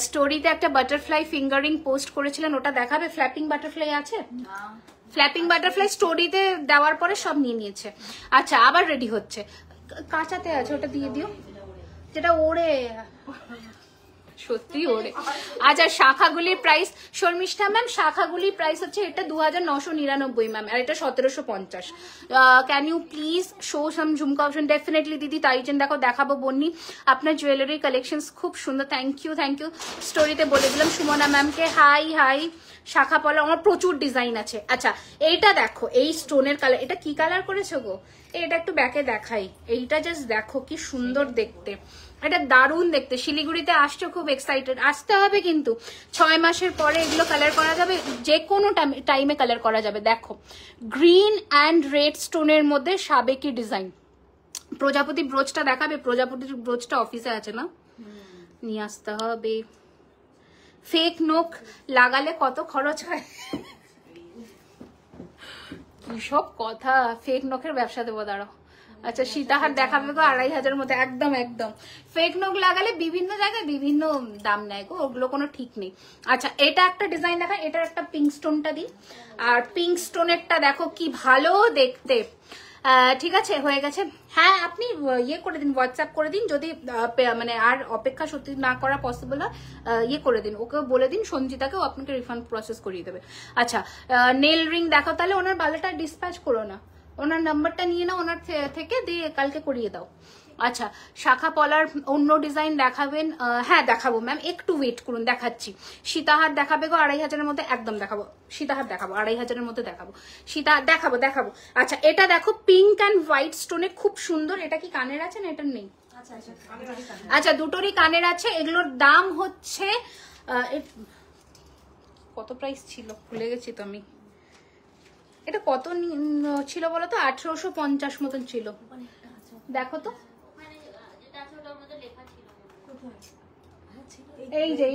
স্টোরিতে একটা বাটারফ্লাই ফিঙ্গারিং পোস্ট করেছিলেন, ওটা দেখাবে? ফ্ল্যাপিং বাটারফ্লাই আছে? ফ্ল্যাপিং বাটারফ্লাই স্টোরিতে দেওয়ার পরে সব নিয়ে নিয়েছে। আচ্ছা আবার রেডি হচ্ছে, কাঁচাতে আছে, ওটা দিয়ে দিও, যেটা ওড়ে, সত্যি ওড়ে। আচ্ছা শাখাগুলির প্রাইস, শর্মিষ্ঠা ম্যাম শাখাগুলির প্রাইস হচ্ছে এটা 2999 ম্যাম, আর এটা 1750। Can you please show some jhumka option? Definitely দিদি। তাইজেন দেখো, দেখাবো বন্নি, আপনার জুয়েলারি কালেকশন খুব সুন্দর, থ্যাংক ইউ থ্যাংক ইউ। স্টোরিতে বলে দিলাম সুমনা ম্যামকে হাই হাই। শাখা পলা আমার প্রচুর ডিজাইন আছে। আচ্ছা এইটা দেখো, এই স্টোনের কালার, এটা কি কালার করেছো গো? এটা একটু ব্যাকে দেখাই, এইটা জাস্ট দেখো কি সুন্দর দেখতে, এটা দারুণ দেখতে। শিলিগুড়িতে আসছো, খুব এক্সাইটেড, আসতে হবে কিন্তু 6 মাসের পরে এগুলো কালার করা যাবে, যে কোনো টাইমে কালার করা যাবে। দেখো গ্রিন অ্যান্ড রেড স্টোনের মধ্যে সাবেকি ডিজাইন। প্রজাপতি ব্রোচটা দেখাবে? প্রজাপতির ব্রোচটা অফিসে আছে না, নিয়ে আসতে হবে। ফেক নোক লাগালে কত খরচ হয়? কি সব কথা, ফেক নোকের ব্যবসা দেবো, দাঁড়াও। আচ্ছা সীতাহার দেখাবে গো 2500 মধ্যে, একদম একদম। ফেক নোক লাগালে বিভিন্ন জায়গায় বিভিন্ন দাম নেয় গো, ওগুলো কোনো ঠিক নেই। আচ্ছা এটা একটা ডিজাইন দেখা, এটার একটা পিঙ্ক স্টোনটা দিই, আর পিঙ্ক স্টোনেরটা দেখো কি ভালো দেখতে। ঠিক আছে, হয়ে গেছে। হ্যাঁ, আপনি ইয়ে করে দিন, হোয়াটসঅ্যাপ করে দিন, যদি মানে আর অপেক্ষা সত্যি না করা পসিবল হয় ইয়ে করে দিন, ওকে বলে দিন সঞ্জিতাকেও আপনাকে রিফান্ড প্রসেস করিয়ে দেবে। আচ্ছা, নেল রিং দেখো, তাহলে ওনার বালাটা ডিসপ্যাচ করো না, ওনার নাম্বারটা নিয়ে নাও ওনার থেকে, দিয়ে কালকে করিয়ে দাও। আচ্ছা, শাখা পলার অন্য ডিজাইন দেখাবেন? হ্যাঁ দেখাবো ম্যাম, একটু ওয়েট করুন, দেখাচ্ছি। সীতাহার দেখাবে গো 2500-এর মধ্যে, একদম দেখাবো। সীতাহার দেখাবো 2500-এর মধ্যে দেখাবো, সীতাহার দেখাবো। আচ্ছা, এটা দেখো পিঙ্ক অ্যান্ড হোয়াইট স্টোনে, খুব সুন্দর। এটা কি কানের আছে না এটার নেই? আচ্ছা, দুটোরই কানের আছে। এগুলোর দাম হচ্ছে কত প্রাইস ছিল ভুলে গেছি তো আমি, এটা কত ছিল বলো তো? 1850 মতন ছিল, দেখো তো। এই যে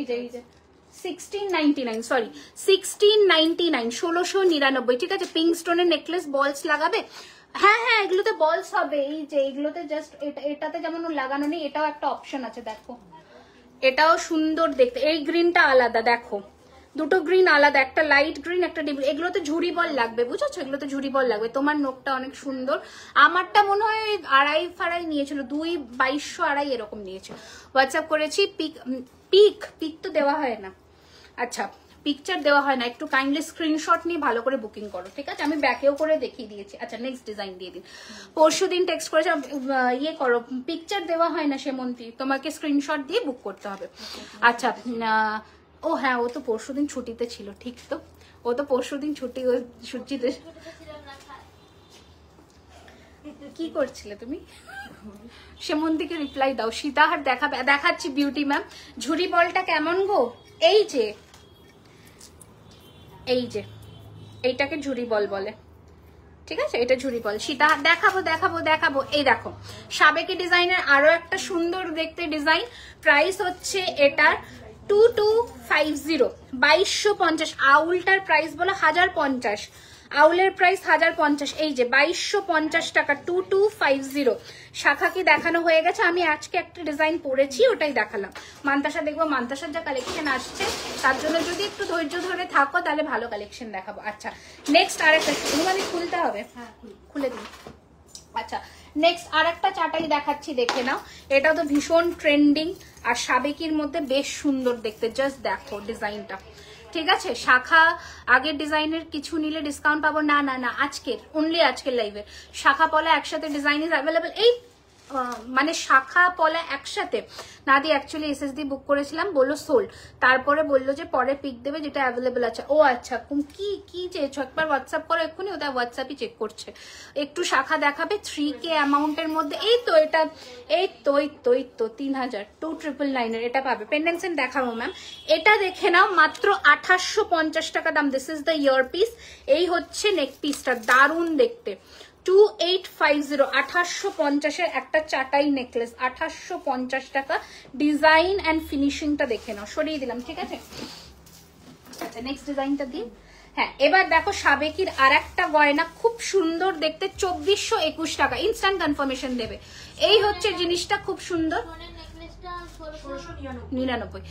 1699, সরি 1699, 1699, ঠিক আছে। পিঙ্ক স্টোনের নেকলেস, বলস লাগাবে? হ্যাঁ হ্যাঁ, এগুলোতে বলস হবে। এই যে এগুলোতে জাস্ট এটাতে যেমন লাগানো নেই, এটাও একটা অপশন আছে, দেখো। এটাও সুন্দর দেখতে। এই গ্রিনটা আলাদা, দেখো দুটো গ্রিন আলাদা, একটা লাইট গ্রিন, একটা ডিপ। এগুলোতে ঝুড়ি বল লাগবে, বুঝেছো? এগুলোতে ঝুড়ি বল লাগবে। তোমার নোকটা অনেক সুন্দর, আমারটা মনে হয় 2.5 নিয়েছিল, 2200 এরকম নিয়েছিল। হোয়াটসঅ্যাপ করেছি। পিক তো দেওয়া হয় না। আচ্ছা, পিকচার দেওয়া হয় না, একটু কাইন্ডলি স্ক্রিনশট নিয়ে ভালো করে বুকিং করো, ঠিক আছে? আমি ব্যাকেও করে দেখিয়ে দিয়েছি। আচ্ছা, নেক্সট ডিজাইন দিয়ে দিন। পরশুদিন টেক্সট করেছে, ইয়ে করো, পিকচার দেওয়া হয় না সেমন্তী, তোমাকে স্ক্রিনশট দিয়ে বুক করতে হবে। আচ্ছা, ও হ্যাঁ, ও তো পরশুদিন ছুটিতে ছিল, ঠিক তো, ও তো পরশুদিন ছুটিতে। কি করছিলে তুমি? সেমন্তীকে রিপ্লাই দাও। সীতাহার দেখাচ্ছি বিউটি ম্যাম। ঝুড়ি বলটা কেমন গো? এই যে এইটাকে ঝুড়ি বল বলে, ঠিক আছে? এটা ঝুড়ি বল। সীতাহার দেখাবো। এই দেখো, সাবেকি ডিজাইনের আরো একটা সুন্দর দেখতে ডিজাইন। প্রাইস হচ্ছে এটার 2250, 2250। আউলটার প্রাইস বলো 1050, আউলের প্রাইস 1050। এই যে 2250 টাকা, 2250। শাখা কি দেখানো হয়ে গেছে? আমি আজকে একটা ডিজাইন পরেছি, ওটাই দেখালাম। মান্তাসা দেখবো, মান্তাসার যা কালেকশন আসছে, তার জন্য যদি একটু ধৈর্য ধরে থাকো তাহলে ভালো কালেকশন দেখাবো। আচ্ছা, নেক্সট আরেকটা মানে খুলতে হবে, খুলে দিন। আচ্ছা, নেক্সট আরেকটা চাটাই দেখাচ্ছি, দেখে নাও। এটা তো ভীষণ ট্রেন্ডিং আর সাবেকির মধ্যে বেশ সুন্দর দেখতে, জাস্ট দেখো ডিজাইনটা, ঠিক আছে? শাখা আগের ডিজাইনের কিছু নিলে ডিসকাউন্ট পাবো? না, আজকের অনলি, আজকের লাইভের শাখা পলা একসাথে ডিজাইন ইজ অ্যাভেলেবল। এই মানে শাখা পলা একসাথে না দিয়ে অ্যাকচুয়ালি এসএসডি বুক করেছিলাম, বললো সোল্ড, তারপরে বললো যে পরে পিক দেবে যেটা অ্যাভেলেবল আছে। ও আচ্ছা, কি চেয়েছো? একবার হোয়াটসঅ্যাপ করো এক্ষুনি, ওটা হোয়াটসঅ্যাপই চেক করছে। একটু শাখা দেখাবে 3K অ্যামাউন্টের মধ্যে। এই তো এটা, এই তো 3000, 2999 এটা পাবে। পেন্ডেন্ট দেখাবো ম্যাম, এটা দেখে নাও, মাত্র 2850 টাকা দাম। This is the year piece. এই হচ্ছে নেক পিসটা, দারুণ দেখতে। 2850, 2850-এর একটা চাটাই নেকলেস, 2850 টাকা। ডিজাইন অ্যান্ড ফিনিশিংটা দেখে নাও, সরিয়ে দিলাম, ঠিক আছে? আচ্ছা, নেক্সট ডিজাইনটা দিই। হ্যাঁ, এবার দেখো সাবেকির আর একটা গয়না, খুব সুন্দর দেখতে, 2421 টাকা। ইনস্ট্যান্ট কনফার্মেশন দেবে। এই হচ্ছে জিনিসটা, খুব সুন্দর, 99।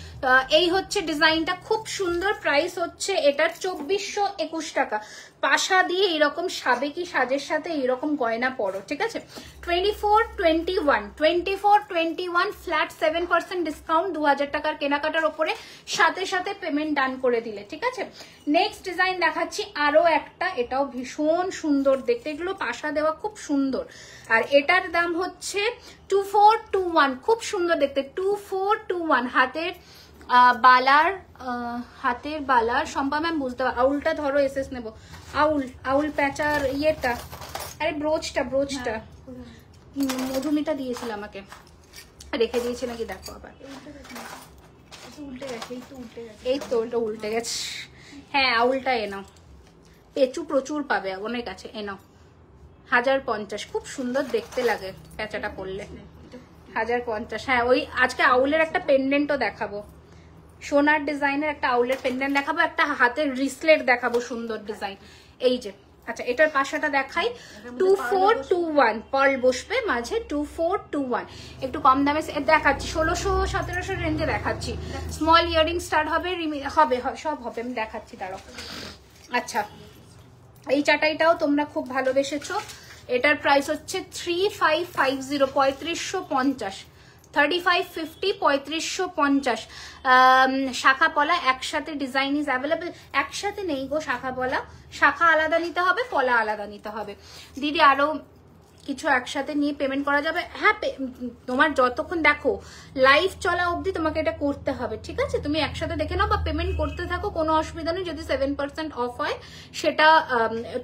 এই হচ্ছে ডিজাইনটা, খুব সুন্দর। প্রাইস হচ্ছে এটার 2421 টাকা। পাশা দিয়ে এরকম সাবেকি সাজের সাথে এরকম গয়না পরো, ঠিক আছে? 2421 ফ্ল্যাট 7% ডিসকাউন্ট, 2000 টাকার কেনাকাটার ওপরে, সাথে সাথে পেমেন্ট ডান করে দিলে, ঠিক আছে? নেক্সট ডিজাইন দেখাচ্ছি আরো একটা, এটাও ভীষণ সুন্দর দেখতে। এগুলো পাশা দেওয়া, খুব সুন্দর। আর এটার দাম হচ্ছে 2421, খুব সুন্দর দেখতে, 2421। হাতের বালার সম্পা ম্যাম বুঝতে পারো। আউলটা ধরো, এসএস নেবো। আউল প্যাচার ইয়েটা, আরে ব্রোচটা মধুমিতা দিয়েছিল আমাকে, রেখে দিয়েছে নাকি দেখো আবার। এই তো ওটা উল্টে গেছে। হ্যাঁ, আউলটা এনাও, পেঁচু প্রচুর পাবে অনেক আছে, এনাও 1050। খুব সুন্দর দেখতে লাগে প্যাচাটা পরলে, 1050। হ্যাঁ, ওই আজকে আউলের একটা পেন্ডেন্টও দেখাবো, সোনার ডিজাইনের একটা আউলের পেন্ডেন্ট দেখাবো, একটা হাতের রিসলেট দেখাবো, সুন্দর ডিজাইন। এই যে, আচ্ছা, এটার পাশাটা দেখাই। 2421 পার্ল বসবে মাঝে, 2421। একটু কম দামে দেখাচ্ছি, 1600-1700 রেঞ্জে দেখাচ্ছি। স্মল ইয়ারিং স্টার্ট হবে, সব হবে, আমি দেখাচ্ছি, দাঁড়াও। আচ্ছা, এই চাটাইটাও তোমরা খুব ভালোবেসেছো, এটার প্রাইস হচ্ছে 3550, 3550, 3550, 3550। শাখা পলা একসাথে, ডিজাইন ইজ অ্যাভেলেবেল। একসাথে নেই গো শাখা পলা, শাখা আলাদা নিতে হবে, পলা আলাদা নিতে হবে দিদি। আরো কিছু একসাথে নিয়ে পেমেন্ট করা যাবে। হ্যাঁ, তোমার যতক্ষণ দেখো লাইভ চলা অবধি তোমাকে এটা করতে হবে, ঠিক আছে? তুমি একসাথে দেখে নাও বা পেমেন্ট করতে থাকো, কোনো অসুবিধা নেই। যদি 7% অফ হয় সেটা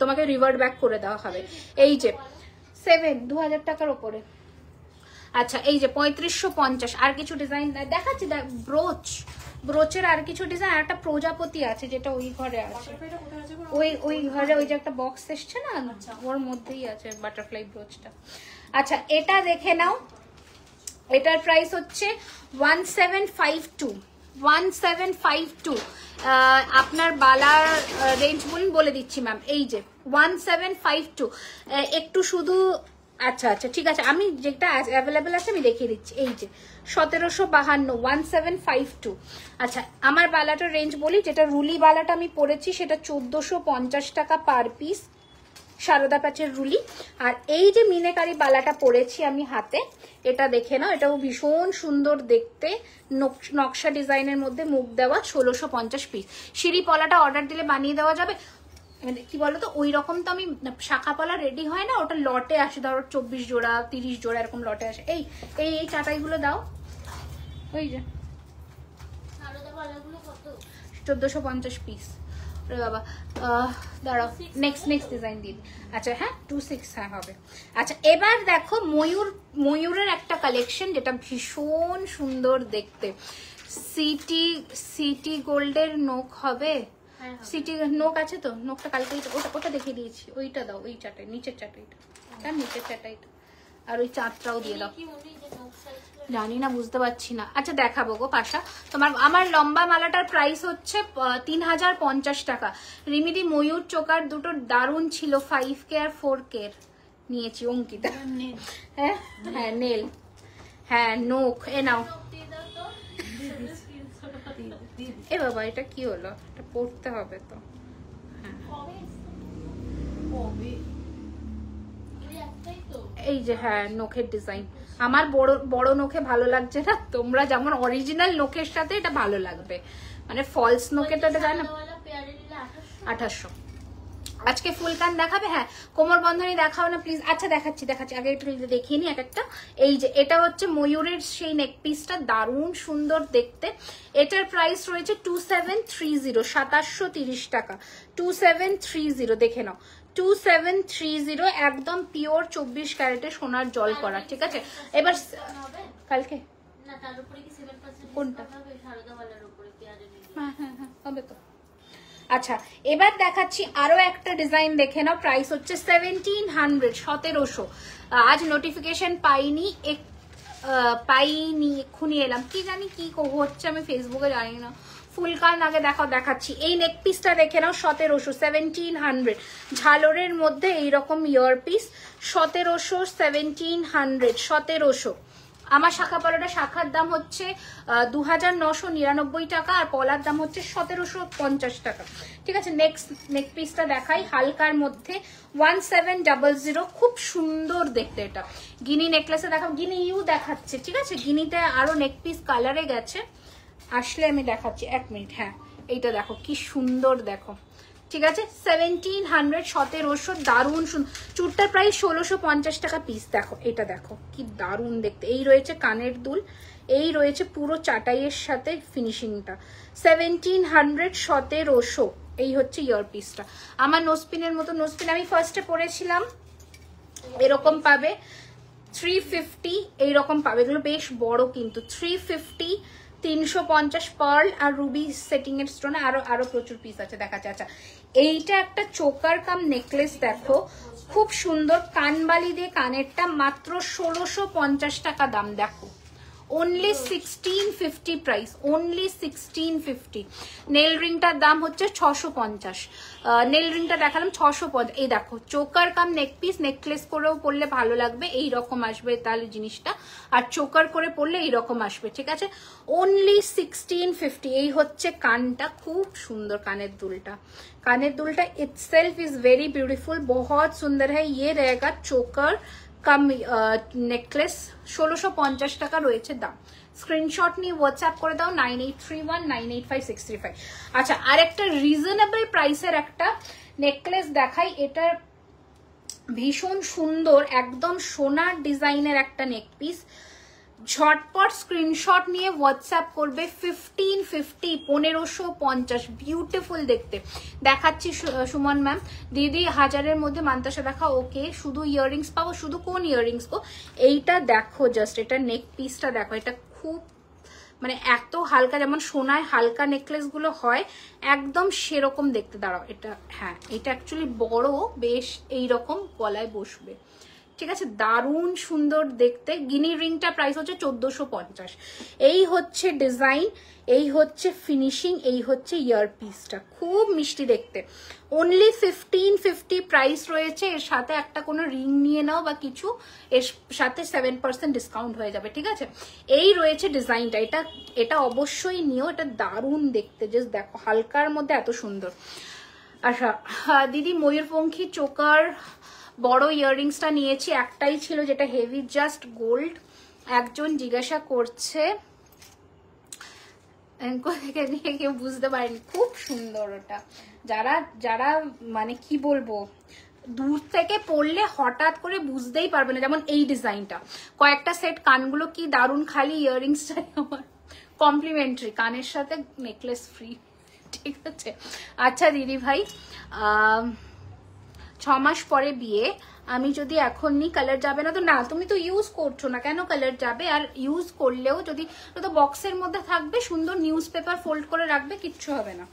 তোমাকে রিভার্ট ব্যাক করে দেওয়া হবে। এই যে 2000 টাকার উপরে। আচ্ছা, এই যে 3550। আর কিছু ডিজাইন দেখাচ্ছি, ব্রোচের আর কিছু ডিজাইন। একটা প্রজাপতি আছে যেটা ওই ঘরে আছে, ওই ঘরে ওই যে একটা বক্স এসছে না, ওর মধ্যেই আছে বাটারফ্লাই ব্রোচটা। আচ্ছা, এটা দেখে নাও। এটার প্রাইস হচ্ছে 1752, 1752। আপনার বালার রেঞ্জ বলে দিচ্ছি ম্যাম। এই যে 1752। একটু শুধু আচ্ছা আচ্ছা ঠিক আছে, আমি যেটা অ্যাভেলেবেল আছে আমি দেখিয়ে দিচ্ছি। এই যে 1752, 1752। আচ্ছা, আমার বালাটার রেঞ্জ বলি। যেটা রুলি বালাটা আমি পরেছি সেটা 1450 টাকা পার পিস, সারদা প্যাচের রুলি। আর এই যে মিনেকারি বালাটা পরেছি আমি হাতে, এটা দেখে নাও। এটাও ভীষণ সুন্দর দেখতে, নকশা ডিজাইনের মধ্যে মুখ দেওয়া, 1650 পিস। সিঁড়ি পলাটা অর্ডার দিলে বানিয়ে দেওয়া যাবে। কি বলতো, ওই রকম তো আমি শাখা পলা রেডি হয় না, ওটা লটে আসে, ধরো 24 জোড়া 30 জোড়া এরকম লটে আসে। এই এই এই চাটাইগুলো দাও। ওই যে 1450 পিস। বাবা দাঁড়াও, নেক্সট ডিজাইন দিন। আচ্ছা হ্যাঁ, 26 হ্যাঁ হবে। আচ্ছা, এবার দেখো ময়ূরের একটা কালেকশন যেটা ভীষণ সুন্দর দেখতে। সিটি গোল্ডের নোক হবে। সিটি নোক আছে তো, নোকটা কালকে ওটা দেখিয়ে দিয়েছি। ওইটা দাও, ওই চাটাই, নিচের চাটাইটা, তার নিচের চাটাইটা, আর ওই চাঁদটাও দিয়ে দাও। জানি না, বুঝতে পারছি না। আচ্ছা দেখাবো গো পাশা। আমার লম্বা মালাটার প্রাইস হচ্ছে 3050 টাকা। রিমিদি ময়ূর চোকার দুটো দারুণ ছিল, 5K আর 4K নিয়েছি। অঙ্কিতা হ্যাঁ হ্যাঁ নেল, হ্যাঁ নোক। এ নাও। এ বাবা, এটা কি হলো? এটা পড়তে হবে তো। এই যে হ্যাঁ, নখের ডিজাইন। আমার বড় নখে ভালো লাগছে না, তোমরা যেমন অরিজিনাল নখের সাথে এটা ভালো লাগবে, মানে ফলস নখেরটা জানো 2800। আজকে ফুল কান দেখাবে? হ্যাঁ, কোমর বন্ধনী দেখাও না প্লিজ। আচ্ছা দেখাচ্ছি আগে একটু দেখিয়ে নি এক একটা। এই যে এটা হচ্ছে ময়ূরের সেই নেক পিসটা, দারুণ সুন্দর দেখতে। এটার প্রাইস রয়েছে 2730, 2730 টাকা, 2730। দেখে নাও, 2730, একদম পিওর 24 ক্যারেটে সোনার জল করা, ঠিক আছে? এবার কালকে কোনটা? হ্যাঁ হ্যাঁ হ্যাঁ হবে তো। আচ্ছা, এবার দেখাচ্ছি আরো একটা ডিজাইন, দেখে নাও। প্রাইস হচ্ছে 1700, 1700। আজ নোটিফিকেশন পাইনি, এক্ষুনি এলাম। কি জানি কি হচ্ছে, আমি ফেসবুকে জানি না। ফুল কান আগে দেখাচ্ছি। এই নেক পিসটা দেখে নাও, 1700, 1700। ঝালরের মধ্যে এইরকম ইয়ার পিস, 1700, 1700, 1700। আমার শাখা পলাটা শাখার দাম হচ্ছে 2999 টাকা, আর পলার দাম হচ্ছে 1750 টাকা, ঠিক আছে? নেক পিসটা দেখাই, হালকার মধ্যে 1700। খুব সুন্দর দেখতে এটা। গিনি নেকলেসে দেখাও, গিনি ইউ দেখাচ্ছে, ঠিক আছে? গিনিতে আরো নেক পিস কালারে গেছে, আসলে আমি দেখাচ্ছি। 1 মিনিট। হ্যাঁ, এইটা দেখো কি সুন্দর, দেখো, ঠিক আছে? 1700, 1700, দারুণ সুন্দর। চুড়টার প্রাইস 1650 টাকা পিস। দেখো এটা, দেখো কি দারুণ দেখতে। এই রয়েছে কানের দুল, এই রয়েছে পুরো চাটাইয়ের সাথে ফিনিশিংটা। 1700, 1700। এই হচ্ছে ইয়ার পিসটা। আমার নোসপিনের মতো নোসপিন আমি ফার্স্টে পরেছিলাম, এরকম পাবে। 350 এইরকম পাবে, এগুলো বেশ বড় কিন্তু। 350, 350 পার্ল আর রুবি সেটিং এর স্টোনে আরো প্রচুর পিস আছে, দেখাচ্ছে। আচ্ছা, এইটা একটা চোকার কাম নেকলেস, দেখো খুব সুন্দর, কানবালি দিয়ে কানেরটা, মাত্র 1650 টাকা দাম। দেখো অনলি 1650 প্রাইস, অনলি 1650। নেল রিংটার দাম হচ্ছে 650। নেল রিংটা দেখালাম 650। এই দেখো চোকার কাম নেক পিস, নেকলেস করেও পরলে ভালো লাগবে, এই রকম আসবে তাহলে জিনিসটা, আর চোকার করে পরলে এইরকম আসবে, ঠিক আছে। অনলি 1650। এই হচ্ছে কানটা, খুব সুন্দর কানের দুলটা, কানের দুলটা itself is very beautiful, बहुत सुंदर है। ये रहेगा चोकर का नेकलेस, 1650 টাকা রয়েছে দাম। স্ক্রিনশট নিয়ে হোয়াটসঅ্যাপ করে দাও 9831985635। আচ্ছা, আর একটা রিজনেবল প্রাইসের একটা নেকলেস দেখাই, এটা ভীষণ সুন্দর, একদম সোনার ডিজাইনের একটা নেক পিস। ঝটপট স্ক্রিনশট নিয়ে হোয়াটসঅ্যাপ করবে 1550, 1550, বিউটিফুল দেখতে। দেখাচ্ছি সুমন ম্যাম। দিদি 1000-এর মধ্যে মান্তাসা দেখা, ওকে। শুধু ইয়াররিংস পাবো, শুধু কোন ইয়াররিংস গো? এইটা দেখো জাস্ট, এটা নেক পিসটা দেখো, এটা খুব মানে এত হালকা, যেমন সোনায় হালকা নেকলেস গুলো হয় একদম সেরকম দেখতে। দাঁড়াও, এটা হ্যাঁ, এটা অ্যাকচুয়ালি বড়, বেশ এইরকম গলায় বসবে, ঠিক আছে, দারুণ সুন্দর দেখতে। গিনি রিংটা প্রাইস হচ্ছে 1450। এই হচ্ছে ডিজাইন, এই হচ্ছে ফিনিশিং, এই হচ্ছে ইয়ার পিসটা, খুব মিষ্টি দেখতে। অনলি 1550 প্রাইস রয়েছে। এর সাথে একটা কোনো রিং নিয়ে নাও বা কিছু, এর সাথে 7% ডিসকাউন্ট হয়ে যাবে, ঠিক আছে। এই রয়েছে ডিজাইনটা, এটা অবশ্যই নিও, এটা দারুণ দেখতে, জাস্ট দেখো হালকার মধ্যে এত সুন্দর। আচ্ছা দিদি, ময়ূরপঙ্খী চোকার বড় ইয়াররিংসটা নিয়েছি, একটাই ছিল যেটা হেভি, জাস্ট গোল্ড। একজন জিজ্ঞাসা করছে থেকে নিয়ে, কেউ বুঝতে পারেনি, খুব সুন্দর ওটা। যারা যারা মানে কি বলবো, দূর থেকে পড়লে হঠাৎ করে বুঝতেই পারবে না। যেমন এই ডিজাইনটা, কয়েকটা সেট, কানগুলো কি দারুণ, খালি ইয়াররিংস চাই আমার, কমপ্লিমেন্টারি, কানের সাথে নেকলেস ফ্রি, ঠিক আছে। আচ্ছা দিদি ভাই, 6 মাস পরে বিয়ে, আমি যদি এখন নি কালার যাবে না? তো না, তুমি তো ইউজ করছো না, কেন কালার যাবে? আর ইউজ করলেও যদি তো বক্সের মধ্যে থাকবে, সুন্দর নিউজ পেপার ফোল্ড করে রাখবে, কিচ্ছু হবে না।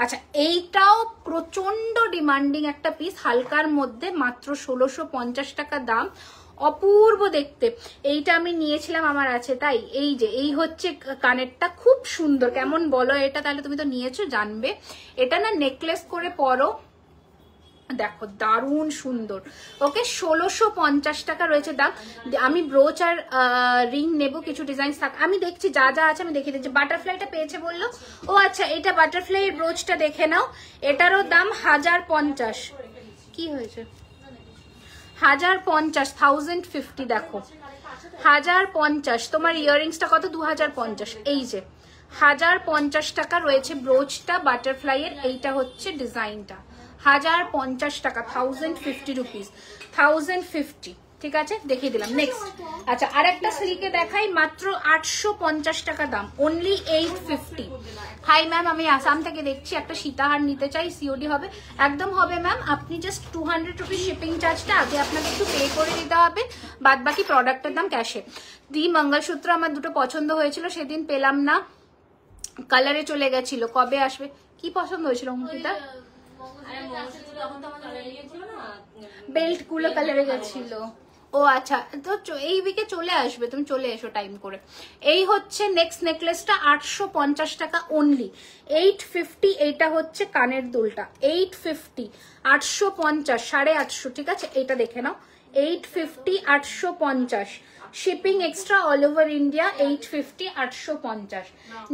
আচ্ছা, এইটাও প্রচন্ড ডিমান্ডিং একটা পিস, হালকার মধ্যে, মাত্র 1650 টাকা দাম, অপূর্ব দেখতে। এইটা আমি নিয়েছিলাম, আমার আছে তাই। এই যে এই হচ্ছে কানেরটা, খুব সুন্দর, কেমন বলো এটা? তাহলে তুমি তো নিয়েছো, জানবে। এটা না নেকলেস করে পরো, দেখো দারুণ সুন্দর। ওকে, 1650 টাকা রয়েছে দাম। আমি ব্রোচ আর রিং নেব, কিছু ডিজাইন থাক, আমি দেখছি যা যা আছে আমি দেখিয়ে দিচ্ছি। বাটারফ্লাইটা পেয়েছে বললো, ও আচ্ছা, এটা বাটারফ্লাই ব্রোচটা দেখে নাও, এটারও দাম 1050। কি হয়েছে? 1050, 1050, দেখো 1050। তোমার ইয়াররিংসটা কত? 2050। এই যে 1050 টাকা রয়েছে ব্রোচটা বাটারফ্লাইয়ের, এইটা হচ্ছে ডিজাইনটা, 1050 টাকা, 1050 রুপিস, 1050, ঠিক আছে, দেখিয়ে দিলাম। নেক্সট, আচ্ছা আরেকটা সিল্কে দেখাই, মাত্র 850 টাকা দাম, অনলি 850। হাই ম্যাম, আমি আসাম থেকে দেখছি, একটা সীতাহার নিতে চাই, সিওডি হবে? একদম হবে ম্যাম, আপনি জাস্ট 200 রুপিস শিপিং চার্জটা আগে আপনাকে একটু পে করে দিতে হবে, বাদ বাকি প্রোডাক্টের দাম ক্যাশে। দি মঙ্গলসূত্র আমার দুটো পছন্দ হয়েছিল, সেদিন পেলাম না, কালারে চলে গেছিল, কবে আসবে? কি পছন্দ হয়েছিল অঙ্কিতা? বেল্ট গুলো কালারে গেছিল। ও আচ্ছা, তো এই উইকে চলে আসবে, তুমি চলে এসো টাইম করে। এই হচ্ছে নেক্সট নেকলেসটা, 850 টাকা অনলি, 850। এইটা হচ্ছে কানের দুলটা, 850, 850, 850, ঠিক আছে। এইটা দেখে নাও, 850, 850, shipping extra all over India, 850, 850।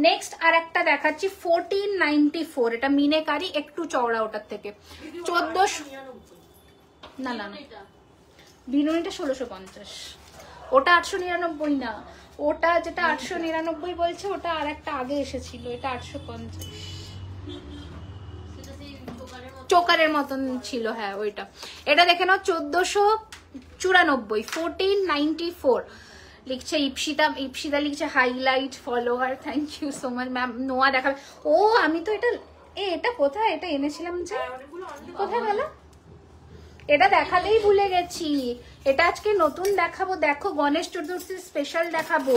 Next আর একটা দেখাচ্ছি, 1494, এটা মিনেকারি, একটু চওড়া ওটার থেকে, 1400, না না বিনুনিটা 1650, ওটা 899 না, ওটা যেটা 899 বলছে ওটা আর একটা আগে এসেছিল, এটা 850, চোকারের মতন ছিল, হ্যাঁ ওইটা। এটা দেখে নাও 1494, 1494 লিখছে ইপসিতা, ইপসিতা লিখছে highlight follower, thank you so much ma'am. নোয়া দেখাবে, ও আমি তো এটা, এটা কোথায়, এটা এনেছিলাম যে, কোথায় গেল? এটা দেখাতেই ভুলে গেছি, এটা আজকে নতুন দেখাবো, দেখো গণেশ চতুর্থী স্পেশাল দেখাবো।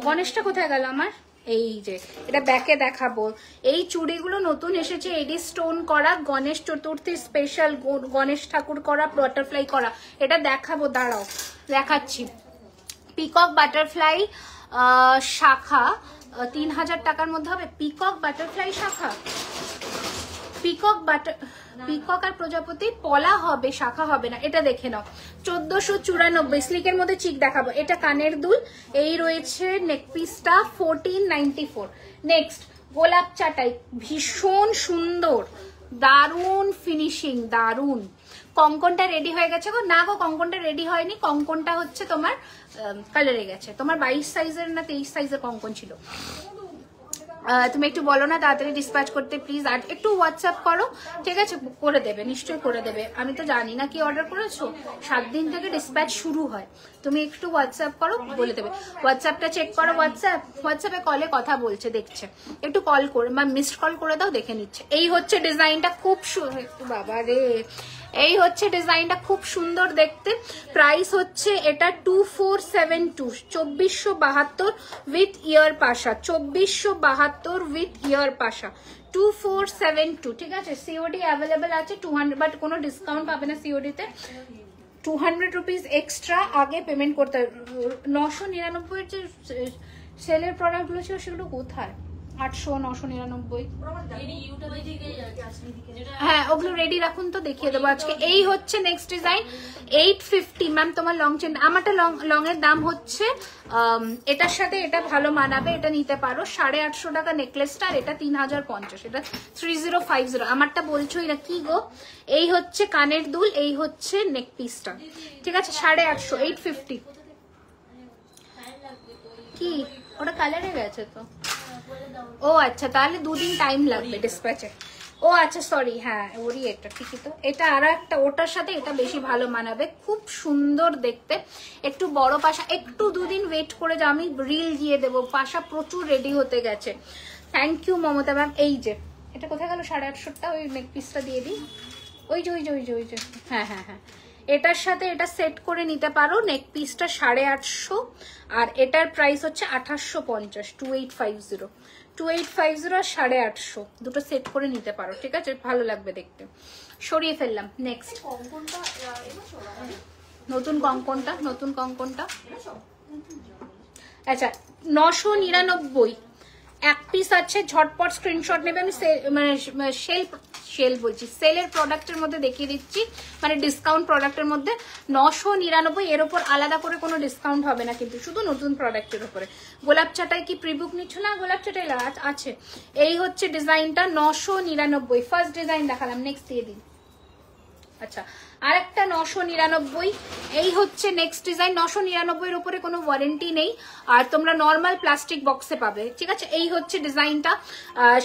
গণেশটা কোথায় গেল আমার? এই যে এটা ব্যাকে দেখাবো। এই চুড়িগুলো নতুন এসেছে, এডি স্টোন করা, গণেশ চতুর্থী স্পেশাল, গণেশ ঠাকুর করা, বাটারফ্লাই করা, এটা দেখাবো, দাঁড়াও দেখাচ্ছি। পিকক বাটারফ্লাই শাখা 3000 টাকার মধ্যে হবে। পিকক বাটারফ্লাই শাখা, পিকক আর প্রজাপতি পলা হবে, শাখা হবে না। এটা দেখে নাও 1494 স্লিকের মধ্যে চিক দেখাবো। এটা কানের দুল, এই রয়েছে নেক পিসটা 1494। নেক্সট গোলাপ চাটাই, ভীষণ সুন্দর, দারুন ফিনিশিং, দারুন। কঙ্কনটা রেডি হয়ে গেছে গো? না গো, কঙ্কনটা রেডি হয়নি, কঙ্কনটা হচ্ছে তোমার কালারে গেছে। তোমার 22 সাইজের না 23 সাইজের কঙ্কন ছিল। তুমি একটু বলো না তাড়াতাড়ি ডিসপ্যাচ করতে প্লিজ, আর একটু হোয়াটসঅ্যাপ করো, ঠিক আছে? করে দেবে, নিশ্চয়ই করে দেবে। আমি তো জানি না কি অর্ডার করেছো, 7 দিন থেকে ডিসপ্যাচ শুরু হয়। তুমি একটু হোয়াটসঅ্যাপ করো, বলে দেবে। হোয়াটসঅ্যাপটা চেক করো, হোয়াটসঅ্যাপে কলে কথা বলছে দেখছে, একটু কল করে বা মিসড কল করে দাও, দেখে নিচ্ছে। এই হচ্ছে ডিজাইনটা, খুব বাবা রে, এই হচ্ছে ডিজাইনটা, খুব সুন্দর দেখতে। প্রাইস হচ্ছে এটা 2472, 2472 উইথ ইয়ার পাশা, 2472 উইথ ইয়ার পাশা, 2472, ঠিক আছে? সিওডি অ্যাভেলেবেল আছে 200, বাট কোনো ডিসকাউন্ট পাবে না সিওডিতে। 200 রুপিস এক্সট্রা আগে পেমেন্ট করতে হবে। 999 যে সেলের প্রোডাক্টগুলো ছিল সেগুলো কোথায়? 800, 999। হ্যাঁ, ওগুলো রেডি রাখুন তো, দেখিয়ে দেবো আজকে। এই হচ্ছে নেক্সট ডিজাইন 850। ম্যাম তোমার লং চেন, আমারটা লং এর দাম হচ্ছে, এটার সাথে এটা ভালো মানাবে, এটা নিতে পারো। 850 টাকা নেকলেসটা, আর এটা 3050, এটা 3050। আমারটা বলছোই না কি গো। এই হচ্ছে কানের দুল, এই হচ্ছে নেক পিসটা, ঠিক আছে? 850, 850। কি ওটা কালারে গেছে তো? ও আচ্ছা, তাহলে 2 দিন টাইম লাগবে ডিসপ্যাচে। ও আচ্ছা, সরি, হ্যাঁ ওরই এটা, ঠিকই তো। এটা আরো একটা, ওটার সাথে এটা বেশি ভালো মানাবে, খুব সুন্দর দেখতে। একটু বড় পাশা, একটু 2 দিন ওয়েট করে যাও, আমি রিল দিয়ে দেবো। পাশা প্রচুর রেডি হতে গেছে। Thank you Mamata ma'am. এই যে এটা কোথায় গেল 850টা? ওই নেক পিসটা দিয়ে দিই, ওই যে হ্যাঁ হ্যাঁ হ্যাঁ, এটার সাথে এটা সেট করে নিতে পারো। নেক পিসটা 850, আর এটার প্রাইস হচ্ছে 2850, 2850, 2850 আর 850, দুটো সেট করে নিতে পারো, ঠিক আছে? ভালো লাগবে দেখতে। সরিয়ে ফেললাম। নেক্সট নতুন কঙ্কনটা, আচ্ছা 999 এক পিস আছে, ঝটপট স্ক্রিনশট নেবে। আমি মানে সেলের প্রোডাক্টের মধ্যে দেখিয়ে দিচ্ছি, মানে ডিসকাউন্ট প্রোডাক্টের মধ্যে 999। এর উপর আলাদা করে কোনো ডিসকাউন্ট হবে না কিন্তু, শুধু নতুন প্রোডাক্টের উপরে। গোলাপ চাটাই কি প্রিবুক নিচ্ছ না? গোলাপ চাটাই আছে। এই হচ্ছে ডিজাইনটা 999। ফার্স্ট ডিজাইন দেখালাম, নেক্সট দিয়ে দিন। আচ্ছা, আরেকটা 999। এই হচ্ছে নেক্সট ডিজাইন। 999 এর উপরে কোনো ওয়ারেন্টি নেই, আর তোমরা নর্মাল প্লাস্টিক বক্সে পাবে, ঠিক আছে? এই হচ্ছে ডিজাইনটা,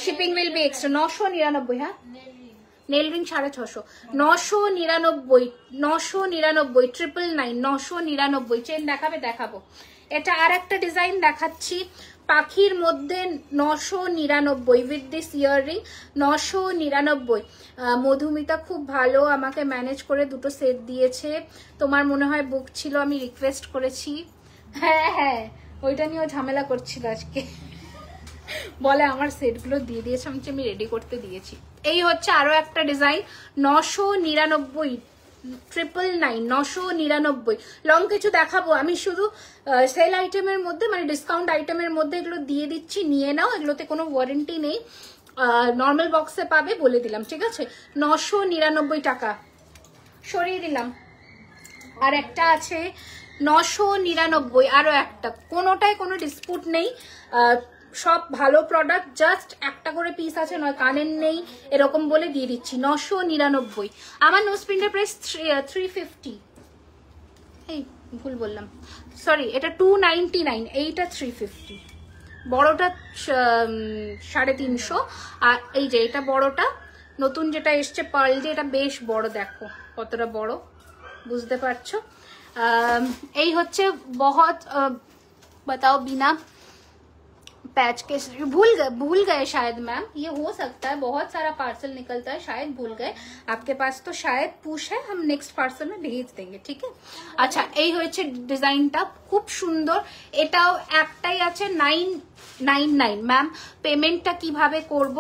শিপিং উইল বি এক্সট্রা। 999, হ্যাঁ নেল রিং 650, 999, 999, 999। চেন দেখাবো। এটা আর একটা ডিজাইন দেখাচ্ছি, পাখির মধ্যে 999 উইথ দিস ইয়াররিং, 999। মধুমিতা খুব ভালো, আমাকে ম্যানেজ করে দুটো সেট দিয়েছে। তোমার মনে হয় বুক ছিল, আমি রিকোয়েস্ট করেছি। হ্যাঁ, ওইটা নিয়েও ঝামেলা করছিল আজকে। বলে আমার সেটগুলো দিয়ে দিয়েছে, আমি রেডি করতে দিয়েছি। এই হচ্ছে আরো একটা ডিজাইন 999, 999, 999। লং কিছু দেখাবো আমি, শুধু সেল আইটেমের মধ্যে, মানে ডিসকাউন্ট আইটেমের মধ্যে এগুলো দিয়ে দিচ্ছি, নিয়ে নাও। এগুলোতে কোনো ওয়ারেন্টি নেই, নর্মাল বক্সে পাবে, বলে দিলাম, ঠিক আছে? 999 টাকা। সরিয়ে দিলাম। আর একটা আছে 999, আরো একটা, কোনোটাই কোনো ডিসপুট নেই, সব ভালো প্রোডাক্ট, জাস্ট একটা করে পিস আছে, নয় কানের নেই, এরকম বলে দিয়ে দিচ্ছি। 999। আমার নোজ প্রিন্টের প্রাইস 350। এই ভুল বললাম, সরি, এটা 299, এইটা 350। বড়টা 350, আর এই যে এটা বড়টা, নতুন যেটা এসছে পার্ল দিয়ে, এটা বেশ বড়, দেখো কতটা বড়, বুঝতে পারছো? এই হচ্ছে বহুত, बताओ बिना पैच के, भूल गए शायद मैम, ये हो सकता है, बहुत सारा पार्सल निकलता है, शायद भूल गए। आपके पास तो शायद पुश है, हम नेक्स्ट पार्सल में भेज देंगे, ठीक है? अच्छा, এই হয়েছে ডিজাইনটা, খুব সুন্দর। এটাও একটাই আছে 999। ম্যাম পেমেন্টটা কিভাবে করব?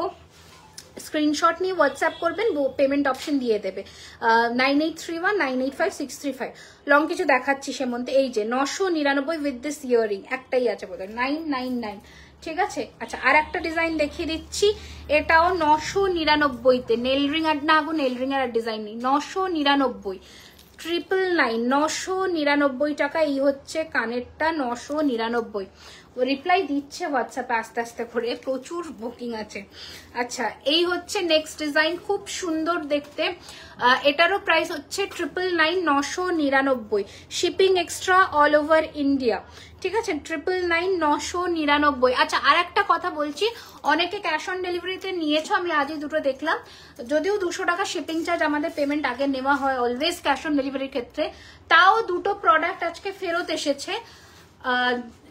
স্ক্রিনশট নিয়ে হোয়াটসঅ্যাপ করবেন, পেমেন্ট অপশন দিয়ে দেবে। 9831985635। লং কিছু দেখাচ্ছি সেমন্তে। এই যে 999 উইথ দিস ইয়ারিং, একটাই আছে বোধহয় 999, ঠিক আছে। আচ্ছা, আর একটা ডিজাইন দেখিয়ে দিচ্ছি, এটাও 999-তে। নেল রিং আর না গো, নেল রিং আর ডিজাইন নেই, 999, 999, 999 টাকা। এই হচ্ছে কানেরটা, 999। রিপ্লাই দিচ্ছে হোয়াটসঅ্যাপে আস্তে আস্তে করে, প্রচুর বুকিং আছে। আচ্ছা, এই হচ্ছে নেক্সট ডিজাইন, খুব সুন্দর দেখতে। এটারও প্রাইস হচ্ছে 999, 999, shipping extra all over India, ঠিক আছে। 999, 999। আচ্ছা, আর একটা কথা বলছি, অনেকে ক্যাশ অন ডেলিভারিতে নিয়েছো, আমি আজই দুটো দেখলাম। যদিও 200 টাকা শিপিং চার্জ আমাদের পেমেন্ট আগে নেওয়া হয় অলওয়েজ ক্যাশ অন ডেলিভারির ক্ষেত্রে, তাও দুটো প্রোডাক্ট আজকে ফেরত এসেছে।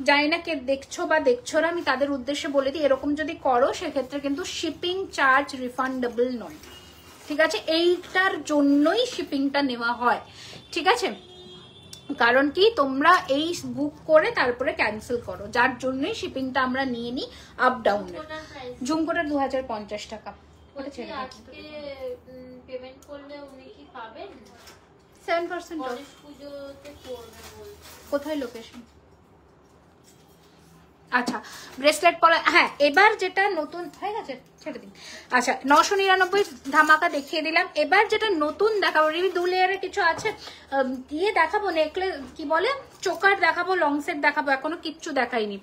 জানি না কে দেখছো বা দেখছো না, আমি তাদের উদ্দেশ্যে বলে দিই, এরকম যদি করো সেক্ষেত্রে কিন্তু শিপিং চার্জ রিফান্ডেবল নয়, ঠিক আছে। এইটার জন্যই শিপিংটা নেওয়া হয়, ঠিক আছে। কারণ কি, তোমরা এই বুক করে তারপরে ক্যান্সেল করো, যার জন্যই শিপিংটা আমরা নিয়ে নিই আপ ডাউন। ঝুমকোটার 2050 টাকা। পেমেন্ট করলে উনি কি পাবেন? 7% কোথায় লোকেশন? আচ্ছা, ব্রেসলেট পরা, হ্যাঁ। এবার যেটা নতুন হয়ে গেছে ছেড়ে দিন। আচ্ছা, 999 ধামাকা দেখিয়ে দিলাম। এবার যেটা নতুন দেখাবো, রিবি 2 লেয়ারের কিছু আছে, দিয়ে দেখাবো, নেকলেস কি বলে, চোকার দেখাবো, লং সেট দেখাবো, এখনো কিচ্ছু দেখাইনি।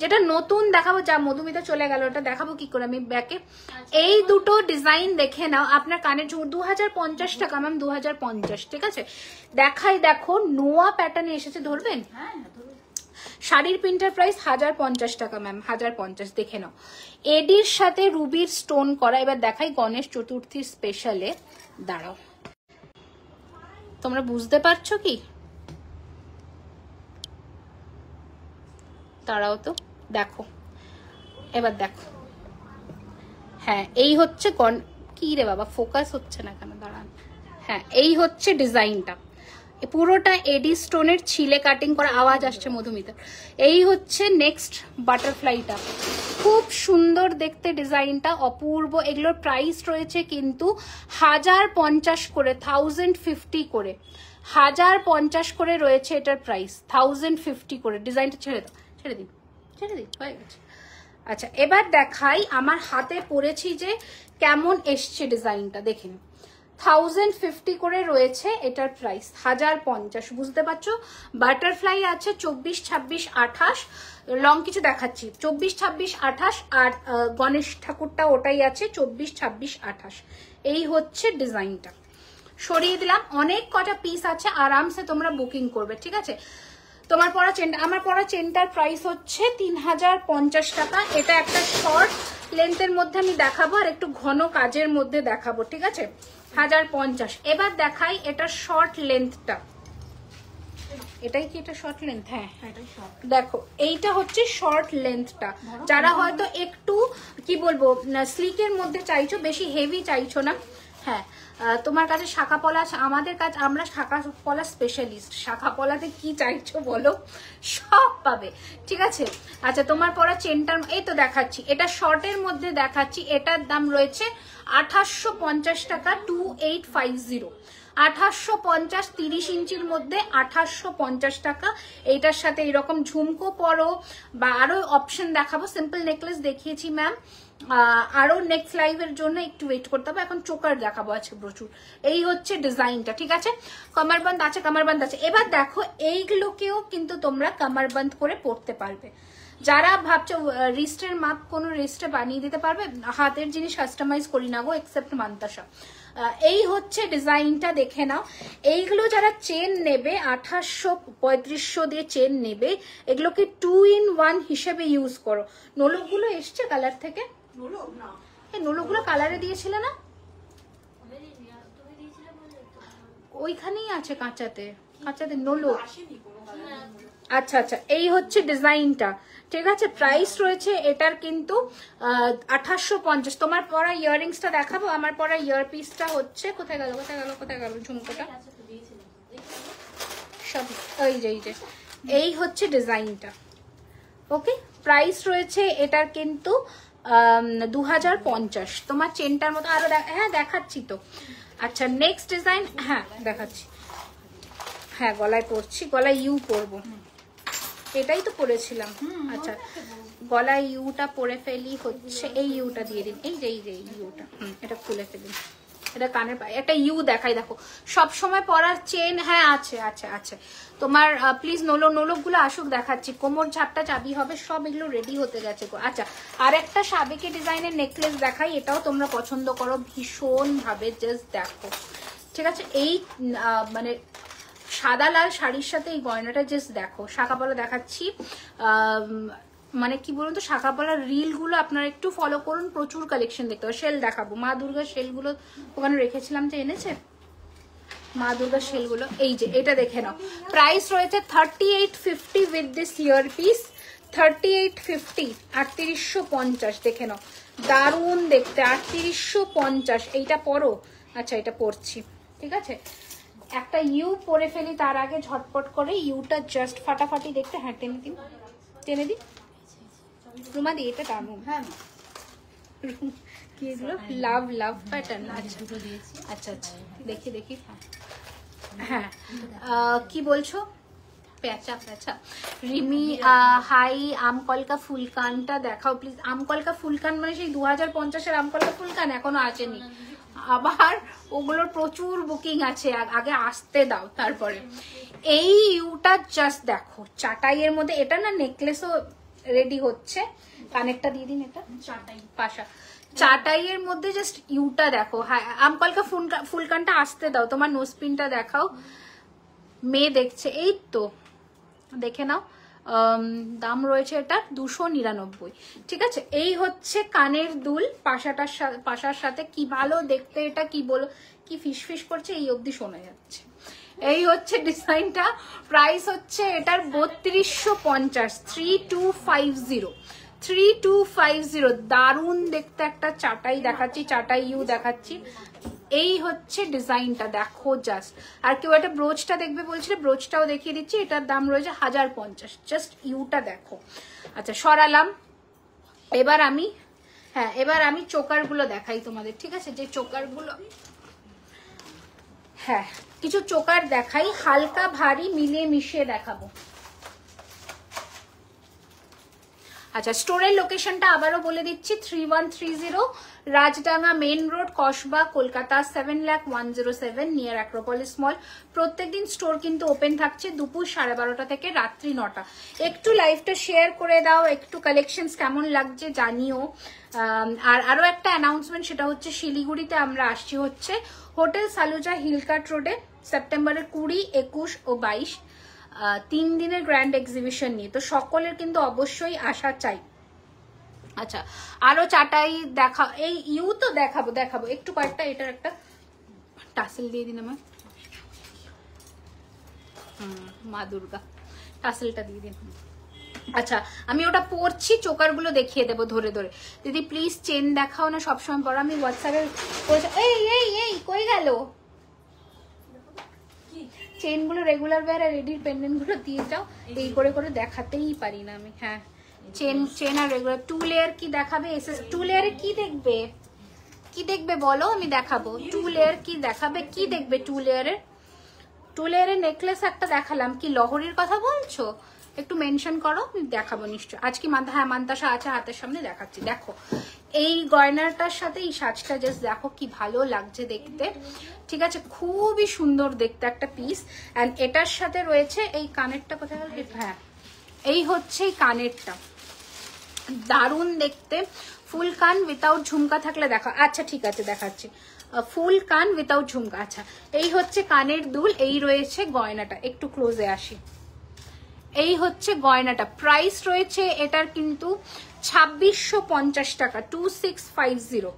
যেটা নতুন দেখাবো, যা মধুমিতা চলে গেল, ওটা দেখাবো কি করে আমি ব্যাকে। এই দুটো ডিজাইন দেখে নাও, আপনার কানের ঝুমুর 2050 টাকা ম্যাম, 2050, ঠিক আছে। দেখাই, দেখো নোয়া প্যাটার্নে এসেছে, ধরবেন? শাড়ির প্রিন্টার প্রাইস 1050 টাকা ম্যাম, 1050, দেখে নাও। এডির সাথে রুবির স্টোন করা। এবার দেখাই গণেশ চতুর্থীর স্পেশালে, দাঁড়াও, তোমরা বুঝতে পারছো কি? দাঁড়াও তো, দেখো, এবার দেখো, হ্যাঁ এই হচ্ছে কি রে বাবা, ফোকাস হচ্ছে না কেন, দাঁড়ান। হ্যাঁ, এই হচ্ছে ডিজাইনটা, পুরোটা এডি স্টোনের ছিলে কাটিং করা। আওয়াজ আসছে মধুমিতা। এই হচ্ছে নেক্সট বাটারফ্লাইটা, খুব সুন্দর দেখতে ডিজাইনটা, অপূর্ব। এগুলোর প্রাইস রয়েছে কিন্তু 1050 করে, 1050 করে, 1050 করে রয়েছে এটার প্রাইস, 1050 করে। ডিজাইনটা ছেড়ে দাও, ছেড়ে দিন, ছেড়ে দিন, হয়ে গেছে। আচ্ছা, এবার দেখাই আমার হাতে পরেছি যে কেমন এসছে ডিজাইনটা, দেখেন। 1050 করে রয়েছে এটার প্রাইস, 1050, বুঝতে পারছো। বাটারফ্লাই আছে 24, 26, 28, লং কিছু দেখাচ্ছি, 24, 26, 28, আর গণেশ ঠাকুরটা ওটাই আছে 24, 26, 28। এই হচ্ছে ডিজাইনটা, সরিয়ে দিলাম। অনেক কটা পিস আছে, আরামসে তোমরা বুকিং করবে, ঠিক আছে। তোমার পরা চেনটা, আমার পরা চেনটার প্রাইস হচ্ছে 3050 টাকা। এটা একটা শর্ট লেন্থের মধ্যে আমি দেখাবো, আর একটু ঘন কাজের মধ্যে দেখাবো, ঠিক আছে। 1050। এবার দেখাই এটা শর্ট লেন্থটা, এটাই কি, এটা শর্ট লেন্থ? হ্যাঁ, দেখো এইটা হচ্ছে শর্ট লেন্থটা। যারা হয়তো একটু কি বলবো স্লিকের মধ্যে চাইছো, বেশি হেভি চাইছো না, হ্যাঁ, তোমার কাছে শাখা পলা আছে, আমাদের কাছে, আমরা শাখা পলা স্পেশালিস্ট। শাখা পলাতে কি চাইছো বলো, সব পাবে, ঠিক আছে। আচ্ছা, তোমার পরা চেনটার এই তো দেখাচ্ছি, এটা শর্টের মধ্যে দেখাচ্ছি। এটার দাম রয়েছে 2850 টাকা, 2850, 2850, 30 ইঞ্চির মধ্যে 2850 টাকা। এইটার সাথে এরকম ঝুমকো পরো, বা আরো অপশন দেখাবো। সিম্পল নেকলেস দেখিয়েছি ম্যাম, আরো নেক্সট লাইভের জন্য একটু ওয়েট করতে হবে, এখন চোকার দেখাবো আছে প্রচুর। এই হচ্ছে ডিজাইনটা, ঠিক আছে। কামারবন্ধ আছে, কামারবন্ধ আছে। এবার দেখো, এইগুলোকেও কিন্তু তোমরা কামারবন্ধ করে পড়তে পারবে। যারা ভাবছো রিস্টের মাপ কোনো রিস্টে বানিয়ে দিতে পারবে, হাতের জিনিস কাস্টমাইজ করি না গো, এক্সেপ্ট মান্তাসা। এই হচ্ছে ডিজাইনটা, দেখে নাও। এইগুলো যারা চেন নেবে, 2800-3500 দিয়ে চেন নেবে, এগুলোকে 2 in 1 হিসেবে ইউজ করো। নোলকগুলো এসছে কালার থেকে, এই নোলকগুলো কালারে দিয়েছিলে না, ওইখানেই আছে কাঁচাতে, কাঁচাতে নোলক। আচ্ছা আচ্ছা, এই হচ্ছে ডিজাইনটা, ঠিক আছে। প্রাইস রয়েছে এটার কিন্তু 2850। তোমার পরা ইয়াররিংসটা দেখাবো, আমার পরা ইয়ার পিসটা হচ্ছে, কোথায় গেল, কোথায় গেল, কোথায় গেল ঝুমকোটা, সব এই যে, এই হচ্ছে ডিজাইনটা, ওকে। প্রাইস রয়েছে এটার কিন্তু 2050 তোমার চেনটার মতো আরো হ্যাঁ দেখাচ্ছি তো। আচ্ছা নেক্সট ডিজাইন, হ্যাঁ দেখাচ্ছি, হ্যাঁ গলায় পরছি, গলায় ইউ পরবো, এটাই তো পরেছিলাম। আচ্ছা গলায় ইউটা পরে ফেলি, হচ্ছে এই ইউটা দিয়ে দিন, এই যে ইউটা, এটা খুলে ফেলি, এটা কানের একটা ইউ দেখাই, দেখো সব সময় পরার চেন, হ্যাঁ আছে আছে আছে তোমার। প্লিজ নোলক গুলো আসুক, দেখাচ্ছি, কোমর ঝাপটা চাবি হবে, সব এগুলো রেডি হতে গেছে। আচ্ছা আর একটা সাবেকি ডিজাইনের নেকলেস দেখাই, এটাও তোমরা পছন্দ করো ভীষণ ভাবে, জাস্ট দেখো ঠিক আছে। এই মানে সাদা লাল শাড়ির সাথে এই গয়নাটা জাস্ট দেখো, শাঁখাপলা দেখাচ্ছি, মানে কি বলুন তো, শাঁখাপলার রিল গুলো আপনারা একটু ফলো করুন, প্রচুর কালেকশন দেখতে হবে। শেল দেখাবো, মা দুর্গার শেল গুলো ওখানে রেখেছিলাম, যে এনেছে মা দুর্গার শেল গুলো, এই যে এটা দেখে নাও। প্রাইস রয়েছে 3850 উইথ দিস ইয়ার পিস, 3850, 3850 দেখে নাও, দারুণ দেখতে, 3850। এইটা পরো, আচ্ছা এটা পরছি ঠিক আছে। একটা ইউ পরে ফেলি তার আগে ঝটপট করে, ইউটা জাস্ট ফাটাফাটি দেখতে, হ্যাঁ টেনে দিন, টেনে দিন রুমা দি, এটা টানো, হ্যাঁ কি এগুলো লাভ প্যাটার্ন, আচ্ছা আচ্ছা আচ্ছা দেখি দেখি, হ্যাঁ কি বলছো, প্যাচা প্যাচা। রিমি হাই, আমকলকা ফুলকানটা দেখাও প্লিজ। আমকলকা ফুলকান মানে সেই 2050-এর আমকলকা ফুলকান এখনো আসেনি, আবার ওগুলোর প্রচুর বুকিং আছে, আগে আসতে দাও তারপরে। এই ইউটা জাস্ট দেখো, চাটাইয়ের মধ্যে, এটা না নেকলেসও রেডি হচ্ছে, কানেরটা দিয়ে দিন, এটা চাটাই পাশা, চাটাইয়ের মধ্যে জাস্ট ইউটা দেখো। হ্যাঁ আমকলকা ফুলকানটা আসতে দাও, তোমার নোজপিনটা দেখাও, মেয়ে দেখছে, এই তো দেখে নাও। দাম রয়েছে এটা 299, ঠিক আছে। এই হচ্ছে কানের দুল, পাশার সাথে, কি ভালো দেখতে এটা, কি বলো, কি ফিস করছে এই অবধি শোনা যাচ্ছে। এই হচ্ছে ডিজাইনটা, প্রাইস হচ্ছে এটার 3250, 3250, দারুণ দেখতে একটা চাটাই দেখাচ্ছি, চাটাই ইউ দেখাচ্ছি। এই হচ্ছে ডিজাইনটা দেখো জাস্ট। আর কেউ একটা ব্রোচটা দেখবে বলছিলে, ব্রোচটাও দেখিয়ে দিচ্ছি, এটার দাম রয়েছে 1050, জাস্ট ইউটা দেখো। আচ্ছা সরালাম, এবার আমি চোকারগুলো দেখাই তোমাদের, ঠিক আছে, যে চোকারগুলো, হ্যাঁ কিছু চোকার দেখাই, হালকা ভারী মিলিয়ে মিশিয়ে দেখাবো। আচ্ছা স্টোরের লোকেশনটা আবারও বলে দিচ্ছি, 3130 Rajdanga main road, Kasba, Kolkata 7,01,07 near Acropolis mall. প্রত্যেকদিন স্টোর কিন্তু ওপেন থাকছে দুপুর 12:30 থেকে রাত্রি 9টা। একটু লাইভটা শেয়ার করে দাও, একটু কালেকশনস কেমন লাগছে জানিও। আর আরো একটা অ্যানাউন্সমেন্ট, সেটা হচ্ছে শিলিগুড়িতে আমরা আসছি হচ্ছে হোটেল সালুজা হিলকাট রোডে সেপ্টেম্বরের 20, 21 ও 22, 3 দিনের গ্র্যান্ড এক্সিবিশন নিয়ে, তো সকলের কিন্তু অবশ্যই আসা চাই। আচ্ছা আরো চাটাই দেখা, এই ইউ তো দেখাবো একটু কয়েকটা, এটার একটা টাসেল দিয়ে দিন আমার, মা দুর্গা টাসেলটা দিয়ে দিন। আচ্ছা আমি ওটা পরছি, চোকারগুলো দেখিয়ে দেবো ধরে ধরে। দিদি প্লিজ চেন দেখাও না, সবসময় পর আমি হোয়াটসঅ্যাপে, এই কই গেল চেনগুলো, রেগুলার ওয়্যার আর রেডির পেন্ডেন্ট গুলো দিয়ে যাও, এই করে করে দেখাতেই পারি না আমি। হ্যাঁ চেন আর রেগুলার। 2 লেয়ার কি দেখাবে, এসএস 2 লেয়ারে কি দেখবে বলো, আমি দেখাবো। 2 লেয়ার কি দেখাবে, কি দেখবে 2 লেয়ারের নেকলেস একটা দেখালাম, কি লহরির কথা বলছো, একটু মেনশন করো, দেখাবো নিশ্চয়। আজকে মান্তাসা আছে হাতের সামনে, দেখাচ্ছি। দেখো এই গয়নাটার সাথে এই সাজটা জাস্ট দেখো কি ভালো লাগছে দেখতে, ঠিক আছে, খুবই সুন্দর দেখতে একটা পিস। অ্যান্ড এটার সাথে রয়েছে এই কানেরটা, কোথায় গেল, হ্যাঁ এই হচ্ছে এই কানেরটা, দারুণ দেখতে। ফুল কান উইথাউট ঝুমকা থাকলে দেখা, আচ্ছা ঠিক আছে দেখাচ্ছি, ফুল কান উইথাউট ঝুমকা। আচ্ছা এই হচ্ছে কানের দুল, এই রয়েছে গয়নাটা, একটু ক্লোজে আসি। এই হচ্ছে গয়নাটা, প্রাইস রয়েছে এটার কিন্তু 2650 টাকা, 2650,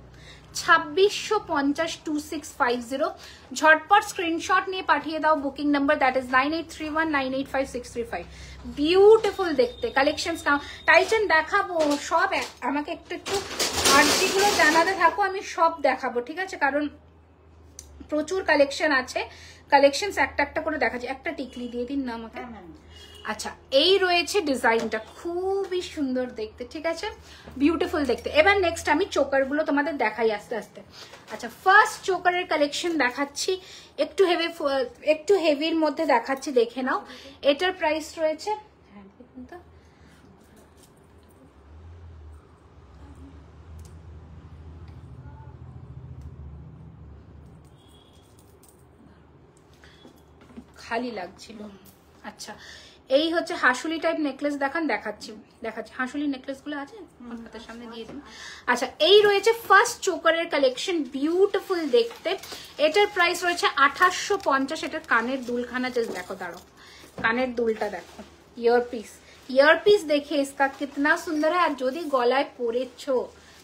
2650, 2650। ঝটপট স্ক্রিনশট নিয়ে পাঠিয়ে দাও, booking number that is 9831985635। Beautiful দেখতে কালেকশন, টাইটেন দেখাবো সব, আমাকে একটু আর্জিগুলো জানাতে থাকো, আমি সব দেখাবো, ঠিক আছে, কারণ প্রচুর কালেকশন আছে, কালেকশন একটা একটা করে দেখাচ্ছি। একটা টিকলি দিয়ে দিন না আমাকে। আচ্ছা, এই রয়েছে ডিজাইনটা, খুবই সুন্দর দেখতে, ঠিক আছে, বিউটিফুল দেখতে। এবার নেক্সট আমি চোকারগুলো তোমাদের দেখাই আস্তে আস্তে। আচ্ছা, ফার্স্ট চোকারের কালেকশন দেখাচ্ছি, একটু হেভির মধ্যে দেখাচ্ছি, দেখে নাও। এটার প্রাইস রয়েছে, হ্যাঁ দেখুন তো, খালি লাগছিল। আচ্ছা, এই হচ্ছে হাসুলি টাইপ নেকলেস, দেখাচ্ছি হাসুলি নেকলেস গুলো আছে হাতের সামনে দিয়ে দিন। আচ্ছা, এই রয়েছে ফার্স্ট চোকারের কালেকশন, বিউটিফুল দেখতে। এটার প্রাইস রয়েছে 2850। এটার কানের দুলখানা জাস্ট দেখো, দাঁড়ো, কানের দুলটা দেখো, ইয়ারপিস দেখে ইসকা কিতনা সুন্দর হয়। আর যদি গলায় পরেছো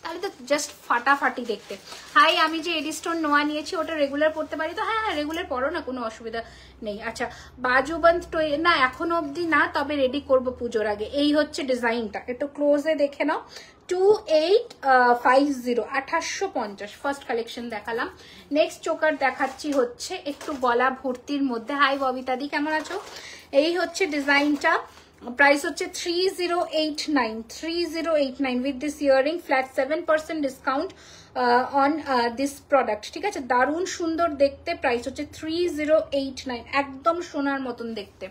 তাহলে তো জাস্ট ফাটাফাটি দেখতে। হাই, আমি যে এডি স্টোন নোয়া নিয়েছি ওটা রেগুলার পড়তে পারি তো? হ্যাঁ, রেগুলার পড়ো না, কোনো অসুবিধা নেই। আচ্ছা, বাজুবন্ধ না এখনো অবধি না, তবে রেডি করব পুজোর আগে। এই হচ্ছে ডিজাইনটা, একটু ক্লোজে দেখে নাও। 2850, 2850 ফার্স্ট কালেকশন দেখালাম। নেক্সট চোকার দেখাচ্ছি হচ্ছে একটু গলা ভর্তির মধ্যে। হাই ববিতাদি, কেমন আছো? এই হচ্ছে ডিজাইনটা, প্রাইস হচ্ছে 3089 with this earring, flat 7% discount on this product, ঠিক আছে, দারুণ সুন্দর দেখতে। প্রাইস হচ্ছে 3089, একদম সোনার মতন দেখতে।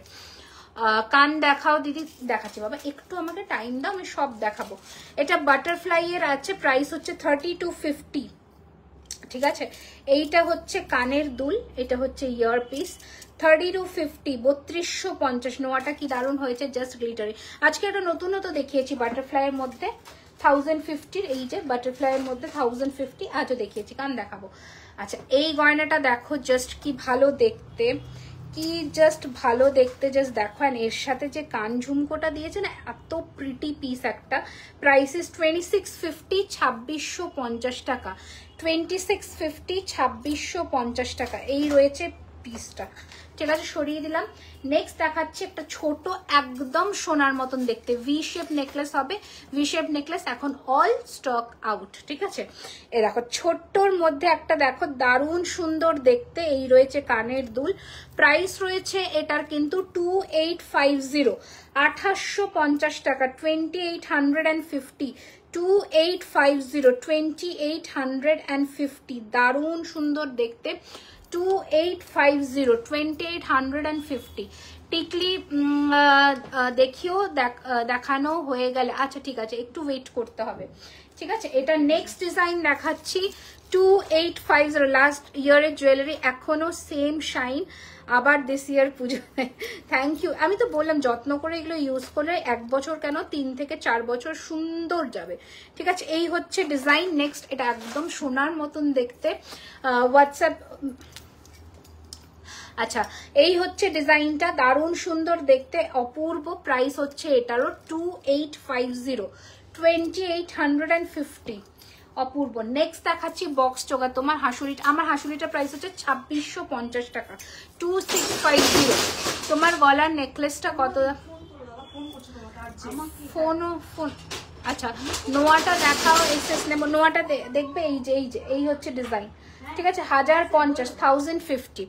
কান দেখাও দিদি। দেখাচ্ছি বাবা, একটু আমাকে টাইম দাও, আমি সব দেখাবো। এটা বাটারফ্লাই এর আছে, প্রাইস হচ্ছে 3250, ঠিক আছে। এইটা হচ্ছে কানের দুল, এটা হচ্ছে ইয়ারপিস, 3250, 3250। নোয়াটা কি দারুণ হয়েছে, জাস্ট গ্লিটারি। আজকে একটা নতুনত্ব দেখিয়েছি বাটারফ্লাই এর মধ্যে 1050, এই যে বাটারফ্লাই এর মধ্যে 1050 আজও দেখিয়েছি। কান দেখাবো। আচ্ছা, এই গয়নাটা দেখো, জাস্ট কি ভালো দেখতে, কি জাস্ট ভালো দেখতে, জাস্ট দেখো। এন্ড এর সাথে যে কান ঝুমকোটা দিয়েছে না, এত প্রিটি পিস একটা। প্রাইস ইস 2650, 2650 টাকা, 2650, 2650 টাকা। এই রয়েছে পিসটা, ঠিক আছে, সরিয়ে দিলাম। নেক্সট দেখাচ্ছি একটা ছোট একদম সোনার মতন দেখতে ভি শেপ নেকলেস হবে। ভি শেপ নেকলেস এখন অল স্টক আউট, ঠিক আছে। এ দেখো, ছোট্টর মধ্যে একটা দেখো, দারুণ সুন্দর দেখতে। এই রয়েছে কানের দুল, প্রাইস রয়েছে এটার কিন্তু 2850, 2850 টাকা, 2850, 2850, 2850, দারুণ সুন্দর দেখতে। 2850, 2850। টিকলি দেখিও, দেখানো হয়ে গেলে, আচ্ছা ঠিক আছে, একটু ওয়েট করতে হবে, ঠিক আছে। এটা নেক্সট ডিজাইন দেখাচ্ছি, 2850, লাস্ট ইয়ারের জুয়েলারি, এখনো সেম শাইন, আবার this year Pujo. Thank you. আমি তো বললাম যত্ন করে এগুলো ইউজ করলে 1 বছর কেন 3 থেকে 4 বছর সুন্দর যাবে, ঠিক আছে। এই হচ্ছে ডিজাইন। নেক্সট, এটা একদম সোনার মতন দেখতে, হোয়াটসঅ্যাপ। আচ্ছা, এই হচ্ছে ডিজাইনটা, দারুণ সুন্দর দেখতে, অপূর্ব। প্রাইস হচ্ছে এটারও 2850, 2850, অপূর্ব। নেক্সট দেখাচ্ছি বক্স চোকা, তোমার হাসুলিটা, আমার হাসুলিটা প্রাইস হচ্ছে 2650 টাকা, 2650। তোমার গলার নেকলেসটা কত? ফোন। আচ্ছা, নোয়াটা দেখাও, এক্সেস নেবো। নোয়াটা দেখবে, এই হচ্ছে ডিজাইন, ঠিক আছে। 1050, 1050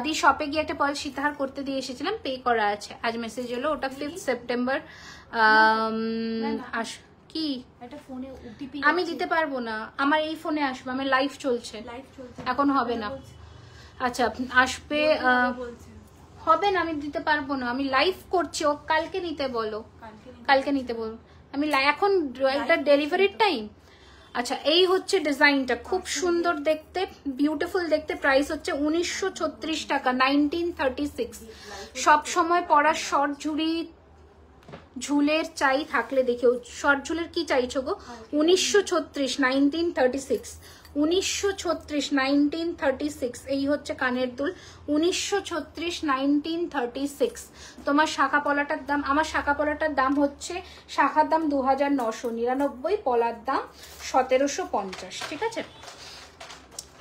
দি শপে গিয়ে একটা পয়সা সীতাহার করতে দিয়ে এসেছিলাম, পে করা আছে, আজ মেসেজ এলো। ওটা 5 সেপ্টেম্বর। কি আমি দিতে পারবো না, আমার এই ফোনে আসবে, আমার লাইভ চলছে, এখন হবে না। আচ্ছা, আসবে, হবে না, আমি দিতে পারবো না, আমি লাইভ করছি। ও কালকে নিতে বলো, কালকে নিতে বলো, আমি এখন এটা ডেলিভারির টাইম। আচ্ছা, এই হচ্ছে ডিজাইনটা, খুব সুন্দর দেখতে, বিউটিফুল দেখতে। প্রাইস হচ্ছে 1936 টাকা, 1936। সব সময় পরা শর্ট ঝুলের চাই থাকলে দেখেও, শর্ট ঝুলের কি চাইছো গো? 1936, 1936, 1936, 1936। এই হচ্ছে কানের দুল, 1936, 1936। তোমার শাখা পলাটার দাম, আমার শাখা পলাটার দাম হচ্ছে, শাখার দাম 2999, পলার দাম 1750, ঠিক আছে।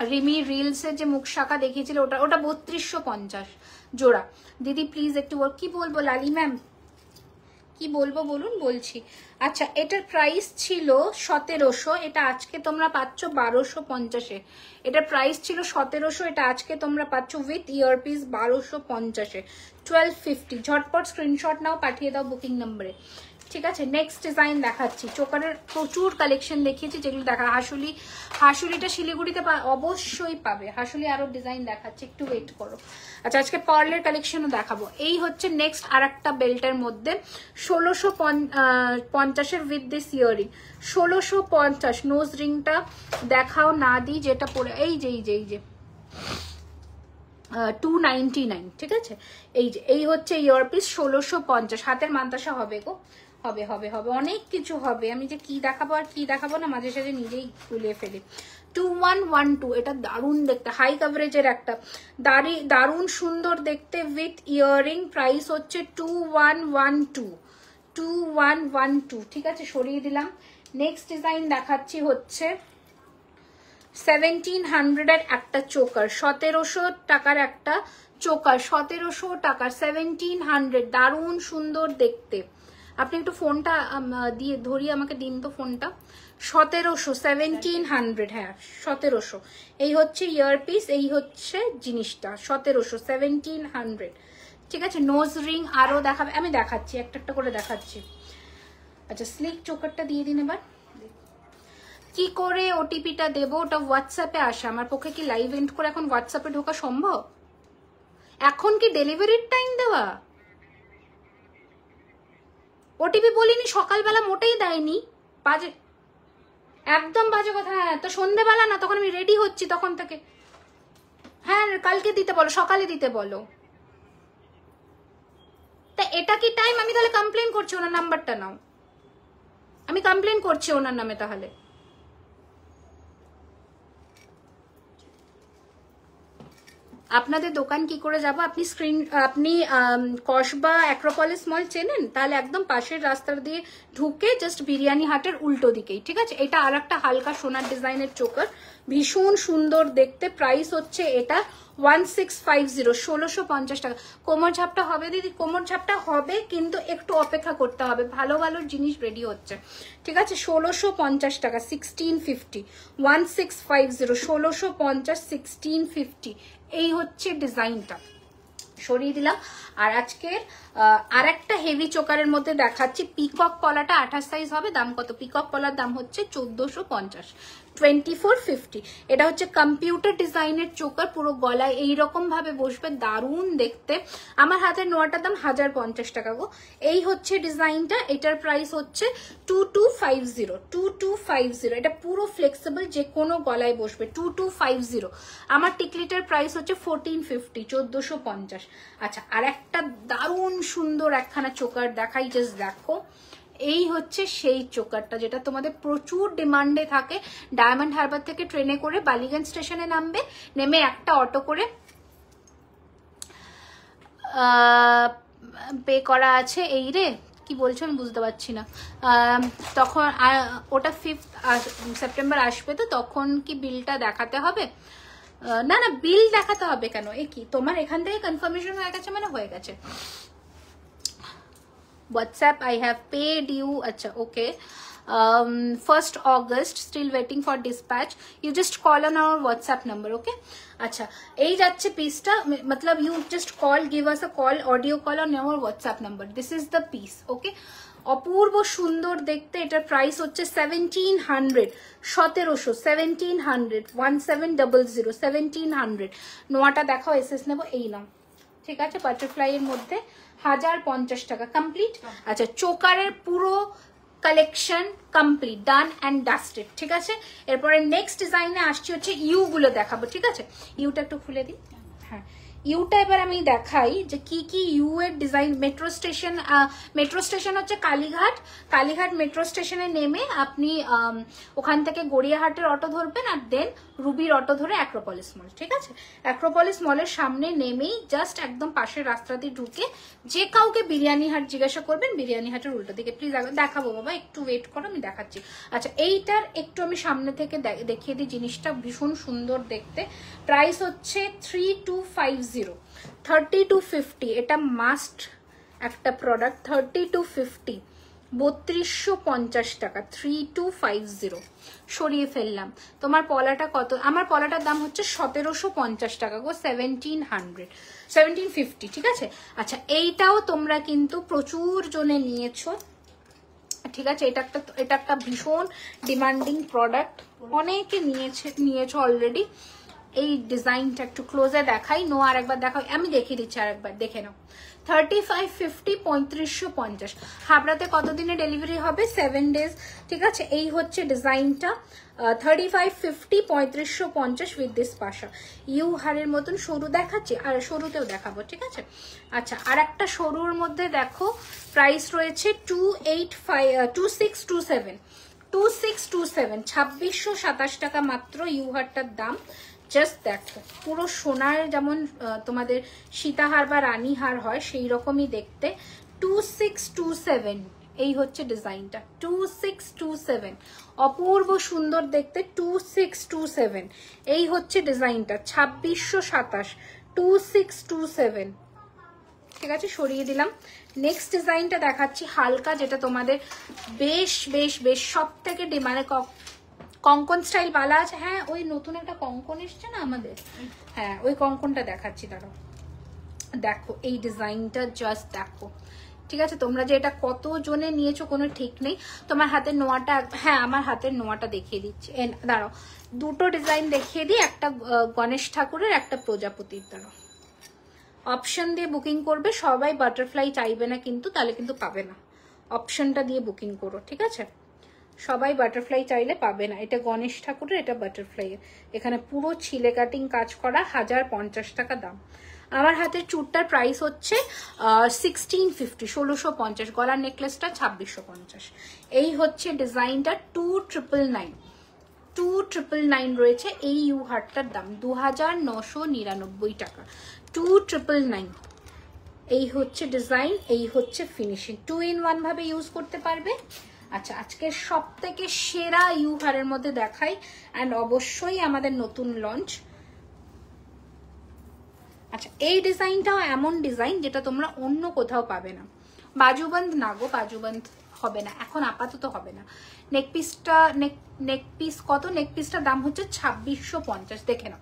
রিমি রিলসের যে মুখ শাখা দেখিয়েছিল ওটা 3250 জোড়া। দিদি প্লিজ একটু কি বলবো, লালি ম্যাম কি বলবো বলুন, বলছি। আচ্ছা, এটার প্রাইস ছিল 1700, এটা আজকে তোমরা পাচ্ছ 1250-এ। এটার প্রাইস ছিল 1700, এটা আজকে তোমরা পাচ্ছ উইথ ইয়ারপিস 1250-এ, 1250। ঝটপট স্ক্রিনশট নাও, পাঠিয়ে দাও বুকিং নাম্বারে, ঠিক আছে। নেক্সট ডিজাইন দেখাচ্ছি। চোকারের প্রচুর কালেকশন দেখিয়েছি, যেগুলো দেখা হাসুলিটা শিলিগুড়িতে অবশ্যই পাবে। হাসুলি আরো ডিজাইন দেখাচ্ছি, একটু ওয়েট করো। আচ্ছা, আজকে পার্লের কালেকশনও দেখাবো। এই হচ্ছে নেক্সট আর একটা বেল্টের মধ্যে 1650-এর উইথ দিস ইয়ারিং, 1650। নোজ রিংটা দেখাও না দি, যেটা পরে এই যে 299, ঠিক আছে। এই হচ্ছে ইয়ারপিস 1650। হাতের মান্তাসা হবে গো, হবে হবে হবে, অনেক কিছু হবে। আমি যে কি দেখাবো আর কি দেখাবো না, মাঝে সাঝে নিজেই গুলিয়ে ফেলি। 2112, এটা দারুণ দেখতে, হাই কভারেজের একটা দারুণ সুন্দর দেখতে উইথ ইয়ারিং। প্রাইস হচ্ছে 2112, ঠিক আছে, সরিয়ে দিলাম। নেক্সট ডিজাইন দেখাচ্ছি হচ্ছে 1700-এর একটা চোকার, 1700 টাকার একটা চোকার, 1700 টাকার 1700, দারুণ সুন্দর দেখতে। আপনি একটু ফোনটা দিয়ে ধরিয়ে আমাকে দিন তো ফোনটা। 1700, 1700, হ্যাঁ 1700। এই হচ্ছে ইয়ারপিস, এই হচ্ছে জিনিসটা 1700, 1700, ঠিক আছে। নোজ রিং আরো দেখাবে, আমি দেখাচ্ছি একটা একটা করে দেখাচ্ছি। আচ্ছা, স্লিক চোকারটা দিয়ে দিন এবার। কি করে ওটিপিটা দেবো? ওটা হোয়াটসঅ্যাপে আসে। আমার পক্ষে কি লাইভ এন্ড করে এখন হোয়াটসঅ্যাপে ঢোকা সম্ভব? এখন কি ডেলিভারির টাইম দেওয়া? ওটিপি বলিনি, সকালবেলা মোটেই দেয়নি, বাজে, একদম বাজে কথা। হ্যাঁ, তো সন্ধ্যেবেলা না, তখন আমি রেডি হচ্ছি তখন থেকে। হ্যাঁ, কালকে দিতে বলো, সকালে দিতে বলো। তা এটা কি টাইম? আমি তাহলে কমপ্লেন করছি, ওনার নাম্বারটা নাও, আমি কমপ্লেন করছি ওনার নামে। তাহলে আপনাদের দোকান কি করে যাব? আপনি কসবা অ্যাক্রোপলিস মল চেনেন? তাহলে একদম পাশের রাস্তা দিয়ে ঢুকে জাস্ট বিরিয়ানি হাটের উল্টো দিকেই, ঠিক আছে। এটা আর একটা হালকা সোনার ডিজাইনের চোকার, ভীষণ সুন্দর দেখতে। প্রাইস হচ্ছে এটা 1650, 1650 টাকা। কোমর ঝাপটা হবে দিদি? কোমর ঝাপটা হবে, কিন্তু একটু অপেক্ষা করতে হবে, ভালো ভালো জিনিস রেডি হচ্ছে, ঠিক আছে। 1650 টাকা, 1650, 1650, 1650, 1650। এই হচ্ছে ডিজাইনটা, সরিয়ে দিলাম। আর আজকের আর একটা হেভি চোকারের মধ্যে দেখাচ্ছি। পিকক কলাটা 28 সাইজ হবে। দাম কত? পিকক কলার দাম হচ্ছে 1450, 2450। এটা হচ্ছে কম্পিউটার ডিজাইনের চোকার, পুরো গলায় এইরকম ভাবে বসবে, দারুণ দেখতে। আমার হাতের নোয়াটার দাম 1050 টাকা গো। এই হচ্ছে ডিজাইনটা, এটার প্রাইস হচ্ছে 2250, 2250। এটা পুরো ফ্লেক্সিবল, যে কোনো গলায় বসবে, 2250। আমার টিকলিটার প্রাইস হচ্ছে 1450, 1450। আচ্ছা, আর একটা দারুণ সুন্দর একখানা চোকার দেখাই, জাস্ট দেখো। এই হচ্ছে সেই চোকারটা যেটা তোমাদের প্রচুর ডিমান্ডে থাকে। ডায়মন্ড হারবার থেকে ট্রেনে করে বালিগঞ্জ স্টেশনে নামবে, নেমে একটা অটো করে পে করা আছে। এই রে, কি বলছো আমি বুঝতে পারছি না। তখন ওটা 5 সেপ্টেম্বর আসবে, তো তখন কি বিলটা দেখাতে হবে? না না, বিল দেখাতে হবে কেন? এ কি, তোমার এখান থেকে কনফার্মেশন হয়ে গেছে মানে হয়ে গেছে। WhatsApp, I have paid you. Acha, okay. 1st August, still waiting for dispatch. You just call on our WhatsApp number, okay? Acha, ei jacche piece ta, matlab you just call, give us a call, audio call on our WhatsApp number. This is the piece, okay? অপূর্ব সুন্দর দেখতে। এটার price হচ্ছে 1700, 1700, 1700, 1700, 1700। নোয়াটা দেখাও, SS নেবো, এই নাও, ঠিক আছে। Butterfly এর মধ্যে 1050 টাকা কমপ্লিট। আচ্ছা, চোকারের পুরো collection complete, done and dusted, ঠিক আছে। এরপরে নেক্সট ডিজাইনে আসছি হচ্ছে ইউ গুলো দেখাবো, ঠিক আছে। ইউটা একটু খুলে দিই, হ্যাঁ। ইউটা এবার আমি দেখাই যে কি কি ইউ এর ডিজাইন। মেট্রো স্টেশন হচ্ছে কালীঘাট মেট্রো স্টেশনে নেমে আপনি ওখান থেকে গড়িয়াহাটের অটো ধরবেন, আর দেন রুবির অটো ধরে অ্যাক্রোপলিস মল, ঠিক আছে। অ্যাক্রোপলিস মলের সামনে নেমেই জাস্ট একদম পাশের রাস্তা দিয়ে ঢুকে যে কাউকে বিরিয়ানি হাট জিজ্ঞাসা করবেন, বিরিয়ানি হাটের উল্টো দিকে। প্লিজ দেখাবো বাবা, একটু ওয়েট করো, আমি দেখাচ্ছি। আচ্ছা, এইটার একটু আমি সামনে থেকে দেখিয়ে দিই, জিনিসটা ভীষণ সুন্দর দেখতে। প্রাইস হচ্ছে 3250, 3250। এটা মাস্ট একটা প্রোডাক্ট 30 to 50, 3250 টাকা, 3250 সরিয়ে ফেললাম। তোমার পলাটা কত? আমার পলাটার দাম হচ্ছে 1750 টাকা গো, 1750, ঠিক আছে। আচ্ছা এইটাও তোমরা কিন্তু প্রচুর জনে নিয়েছো, ঠিক আছে। এটা একটা ভীষণ ডিমান্ডিং প্রোডাক্ট, অনেকে নিয়েছো অলরেডি। এই ডিজাইনটা একটু ক্লোজে দেখাই, নো আর একবার দেখাও, আমি দেখিয়ে দিচ্ছি আর একবার, দেখে নাও। 3550, 3550। হাবড়াতে কতদিনে ডেলিভারি হবে? 7 days, ঠিক আছে। এই হচ্ছে ডিজাইনটা, 3550, 3550 উইথ দিস পাশা। ইউ হারের মতন সরু দেখাচ্ছি, আর সরুতেও দেখাবো, ঠিক আছে। আচ্ছা আর একটা সরুর মধ্যে দেখো প্রাইস রয়েছে 2627, 2627 টাকা মাত্র ইউ হারটার দাম। জাস্ট দেখো পুরো সোনার যেমন তোমাদের সীতাহার বা রানীহার হয় সেই রকমই দেখতে। 2627, এই হচ্ছে ডিজাইনটা, 2627, অপূর্ব সুন্দর দেখতে, 2627। এই হচ্ছে ডিজাইনটা, 2627, 2627, ঠিক আছে। সরিয়ে দিলাম। নেক্সট ডিজাইনটা দেখাচ্ছি হালকা, যেটা তোমাদের বেশ বেশ বেশ সব থেকে মানে কঙ্কন স্টাইল বালা আছে। হ্যাঁ ওই নতুন একটা কঙ্কন এসছে না আমাদের, হ্যাঁ ওই কঙ্কনটা দেখাচ্ছি দাঁড়াও। দেখো এই ডিজাইনটা জাস্ট দেখো, ঠিক আছে। তোমরা যে এটা কত জনে নিয়েছো কোনো ঠিক নেই। তোমার হাতের নোয়াটা, হ্যাঁ আমার হাতের নোয়াটা দেখিয়ে দিচ্ছি, দাঁড়াও দুটো ডিজাইন দেখিয়ে দিই, একটা গণেশ ঠাকুরের, একটা প্রজাপতির। দাঁড়াও অপশন দিয়ে বুকিং করবে, সবাই বাটারফ্লাই চাইবে না কিন্তু, তাহলে কিন্তু পাবে না। অপশনটা দিয়ে বুকিং করো, ঠিক আছে। সবাই বাটারফ্লাই চাইলে পাবে না। এটা গণেশ ঠাকুরের, এটা বাটারফ্লাই। এখানে পুরো ছিলে কাটিং কাজ করা, 1050 টাকা দাম। আমার হাতের চুড়টার প্রাইস হচ্ছে 1650, 1650। গলার নেকলেসটা 2650। এই হচ্ছে ডিজাইনটা, 2999 রয়েছে। এই ইউ হারটার দাম 2999 টাকা, 2999। এই হচ্ছে ডিজাইন, এই হচ্ছে ফিনিশিং, 2 in 1 ভাবে ইউজ করতে পারবে। আচ্ছা আজকে সব থেকে সেরা ইউ হারের মধ্যে দেখাই, অ্যান্ড অবশ্যই আমাদের নতুন লঞ্চ। আচ্ছা এই ডিজাইনটাও এমন ডিজাইন যেটা তোমরা অন্য কোথাও পাবে না। বাজুবন্ধ না গো, বাজুবন্ধ হবে না এখন, আপাতত হবে না। নেক পিসটা নেক পিস কত? নেক পিসটার দাম হচ্ছে 2650, দেখে নাও।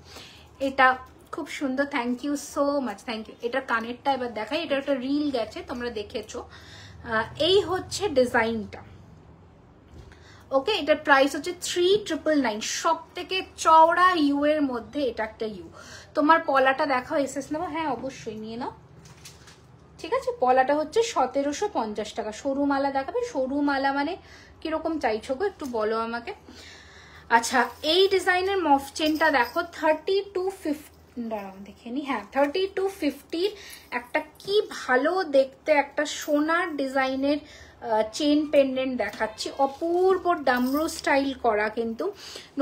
এটা খুব সুন্দর, thank you so much, thank you. এটা কানেরটা এবার দেখাই, এটা একটা রিল গেছে তোমরা দেখেছো। এই হচ্ছে ডিজাইনটা, ওকে। এটার প্রাইস হচ্ছে 3999। সব থেকে চওড়া ইউ এর মধ্যে এটা একটা ইউ। তোমার পলাটা দেখাও, এসএস নেবো, হ্যাঁ অবশ্যই নিয়ে নাও, ঠিক আছে। পলাটা হচ্ছে 1750 টাকা। সরু মালা দেখাবে? সরু মালা মানে কিরকম চাইছো গো একটু বলো আমাকে। আচ্ছা এই ডিজাইনের মফ চেনটা দেখো, 3250, দাঁড়াও দেখে নি, হ্যাঁ 3250 একটা কি ভালো দেখতে একটা সোনার ডিজাইনের চেন পেন্ডেন্ট দেখাচ্ছি, অপূর্ব ডামরু স্টাইল করা কিন্তু।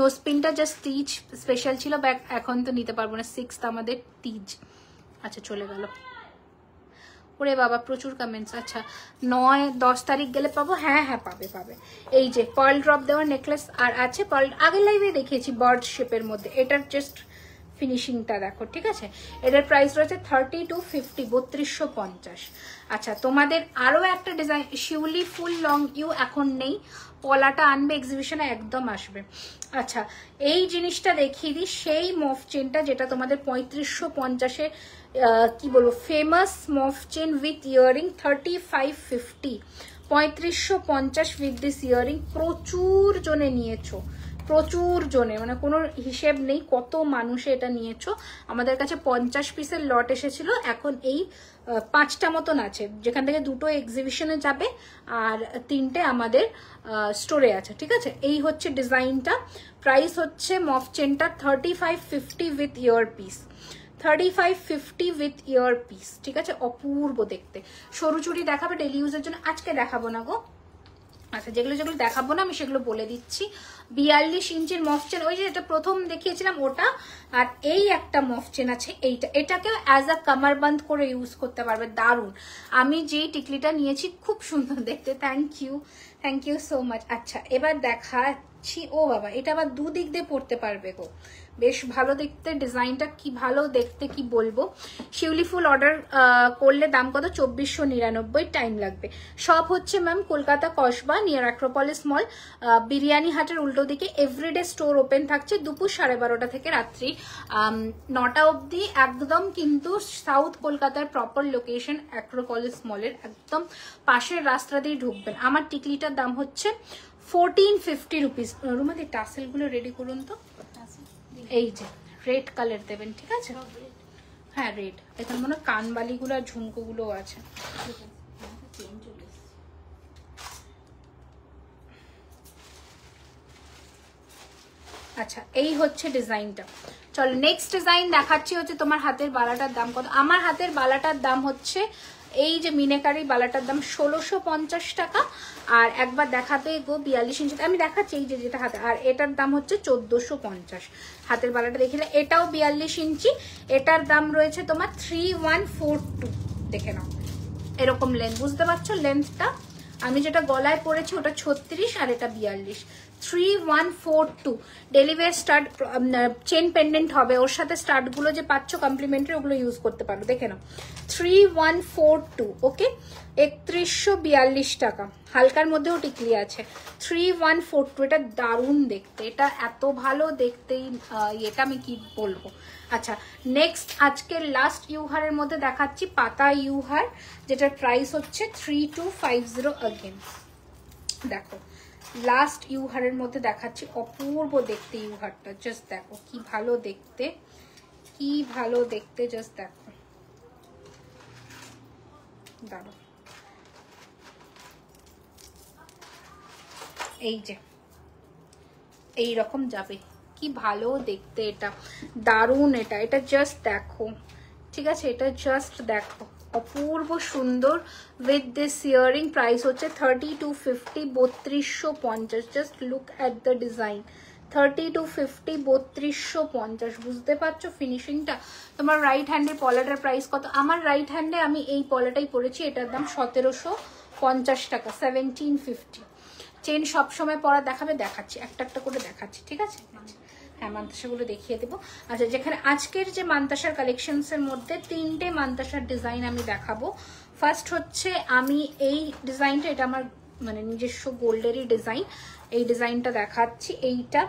নোসপিনটা জাস্ট তিজ স্পেশাল ছিল, এখন তো নিতে পারবো না, 6th আমাদের তিজ। আচ্ছা চলে গেল, ওরে বাবা প্রচুর কমেন্টস। আচ্ছা 9-10 তারিখ গেলে পাবো? হ্যাঁ হ্যাঁ পাবে পাবে। এই যে পার্ল ড্রপ দেওয়ার নেকলেস আর আছে, পার্ল আগের লাইভে দেখিয়েছি বার্ড শেপের মধ্যে। এটার জাস্ট ফিনিশিংটা দেখো, ঠিক আছে। এটার প্রাইস রয়েছে 3250, 3250। আচ্ছা তোমাদের আরো একটা ডিজাইন, শিউলি ফুল লং ইউ এখন নেই, পলাটা আনবে এক্সিবিশনে, একদম আসবে। আচ্ছা এই জিনিসটা দেখিয়ে দিই, সেই মফ চেনটা যেটা তোমাদের 3550-এ কি বলবো ফেমাস মফ chain with earring, 3550, 3550 with this earring. প্রচুর জনে নিয়েছো, প্রচুর জনে, মানে কোনো হিসেব নেই কত মানুষে এটা নিয়েছো। আমাদের কাছে 50 পিসের লট এসেছিল, এখন এই 5টা মতন আছে, যেখান থেকে 2টো এক্সিবিশনে যাবে আর 3টে আমাদের স্টোরে আছে, ঠিক আছে। এই হচ্ছে ডিজাইনটা, প্রাইস হচ্ছে মফ চেনটা 3550 with year piece, 3550 with year piece, ঠিক আছে। অপূর্ব দেখতে। সরু চুড়ি দেখাবে ডেলি ইউজের জন্য? আজকে দেখাবো না গো। আচ্ছা যেগুলো যেগুলো দেখাবো না আমি সেগুলো বলে দিচ্ছি, 42 ইঞ্চির মফ চেন, ওই যে এটা প্রথম দেখিয়েছিলাম ওটা, আর এই একটা মফ চেন আছে এইটা, এটাকেও অ্যাজ আ কামারবান্ধ করে ইউজ করতে পারবে, দারুণ। আমি যেই টিকলিটা নিয়েছি খুব সুন্দর দেখতে, থ্যাংক ইউ সো মাচ। আচ্ছা এবার দেখাচ্ছি, ও বাবা এটা আবার দুদিক দিয়ে পড়তে পারবে গো, বেশ ভালো দেখতে, ডিজাইনটা কি ভালো দেখতে কি বলবো। শিউলি ফুল অর্ডার করলে দাম কত? 2499, টাইম লাগবে। সব হচ্ছে ma'am Kolkata Kasba near Acropolis মল, বিরিয়ানি হাটের উল্টো দিকে। এভরিডে স্টোর ওপেন থাকছে দুপুর 12:30 থেকে রাত্রি 9টা অবধি, একদম কিন্তু সাউথ কলকাতার প্রপার লোকেশন অ্যাক্রোপলিস মলের একদম পাশের রাস্তা দিয়ে ঢুকবেন। আমার টিকলিটার দাম হচ্ছে 1450 রুপিস। রুমাদি টাসেলগুলো রেডি করুন তো, এই যে রেড কালার দেবেন, ঠিক আছে? হ্যাঁ রেড, এখানে মনে হয় কানবালিগুলো আর ঝুমকোগুলো আছে। আচ্ছা এই হচ্ছে ডিজাইনটা। চলো নেক্সট ডিজাইন দেখাচ্ছি, হচ্ছে তোমার হাতের বালাটার দাম কত? আমার হাতের বালাটার দাম হচ্ছে এই যে মিনেকারি বালাটার দাম 1650 টাকা। আর একবার দেখাতে গো 42 ইঞ্চি আমি দেখাচ্ছি, এই যে যেটা হাতে, আর এটার দাম হচ্ছে 1450। হাতের বালাটা দেখিলে, এটাও 42 ইঞ্চি, এটার দাম রয়েছে তোমার 3142। দেখে নাও এরকম লেন্থ, বুঝতে পারছো লেন্থটা? আমি যেটা গলায় পরেছি ওটা 36 আর এটা 42, 3142। ডেলিভারি স্টার্ট চেন পেন্ডেন্ট হবে, ওর সাথে স্টার্টগুলো যে পাচ্ছ কমপ্লিমেন্টারি ওগুলো ইউজ করতে পারো। দেখে নাও 3142, ওকে 3142 টাকা। হালকার মধ্যেও টিকলি আছে, 3142। এটা দারুণ দেখতে, এটা এত ভালো দেখতে, এটা আমি কি বলবো। আচ্ছা নেক্সট আজকের লাস্ট ইউহারের মধ্যে দেখাচ্ছি পাতা ইউহার, যেটার প্রাইস হচ্ছে 3250 अगेन। দেখো লাস্ট ইউহারের মধ্যে দেখাচ্ছি, অপূর্ব দেখতে ইউহারটা, জাস্ট দেখো কি ভালো দেখতে, কি ভালো দেখতে, জাস্ট দেখো, দাঁড়ো এই যে এইরকম যাবে, কি ভালো দেখতে, এটা দারুণ, এটা জাস্ট দেখো, ঠিক আছে? এটা জাস্ট দেখো, অপূর্ব সুন্দর উইথ দিস ইয়ারিং। প্রাইস হচ্ছে 3250, 3250। Just look at the design, 3250, 3250। বুঝতে পারছো ফিনিশিংটা? তোমার রাইট হ্যান্ডের পলাটার প্রাইস কত? আমার রাইট হ্যান্ডে আমি এই পলাটাই পরেছি, এটার দাম 1750 টাকা, 1750। চেন সবসময় পরা দেখাবে, দেখাচ্ছি একটা একটা করে দেখাচ্ছি, ঠিক আছে? হ্যাঁ মান্তাসাগুলো দেখিয়ে দেবো। আচ্ছা যেখানে আজকের যে মান্তাসার কালেকশনসের মধ্যে 3টে মান্তাসার ডিজাইন আমি দেখাবো। ফার্স্ট হচ্ছে আমি এই ডিজাইনটা, এটা আমার মানে নিজস্ব গোল্ডেরই ডিজাইন, এই ডিজাইনটা দেখাচ্ছি। এইটা,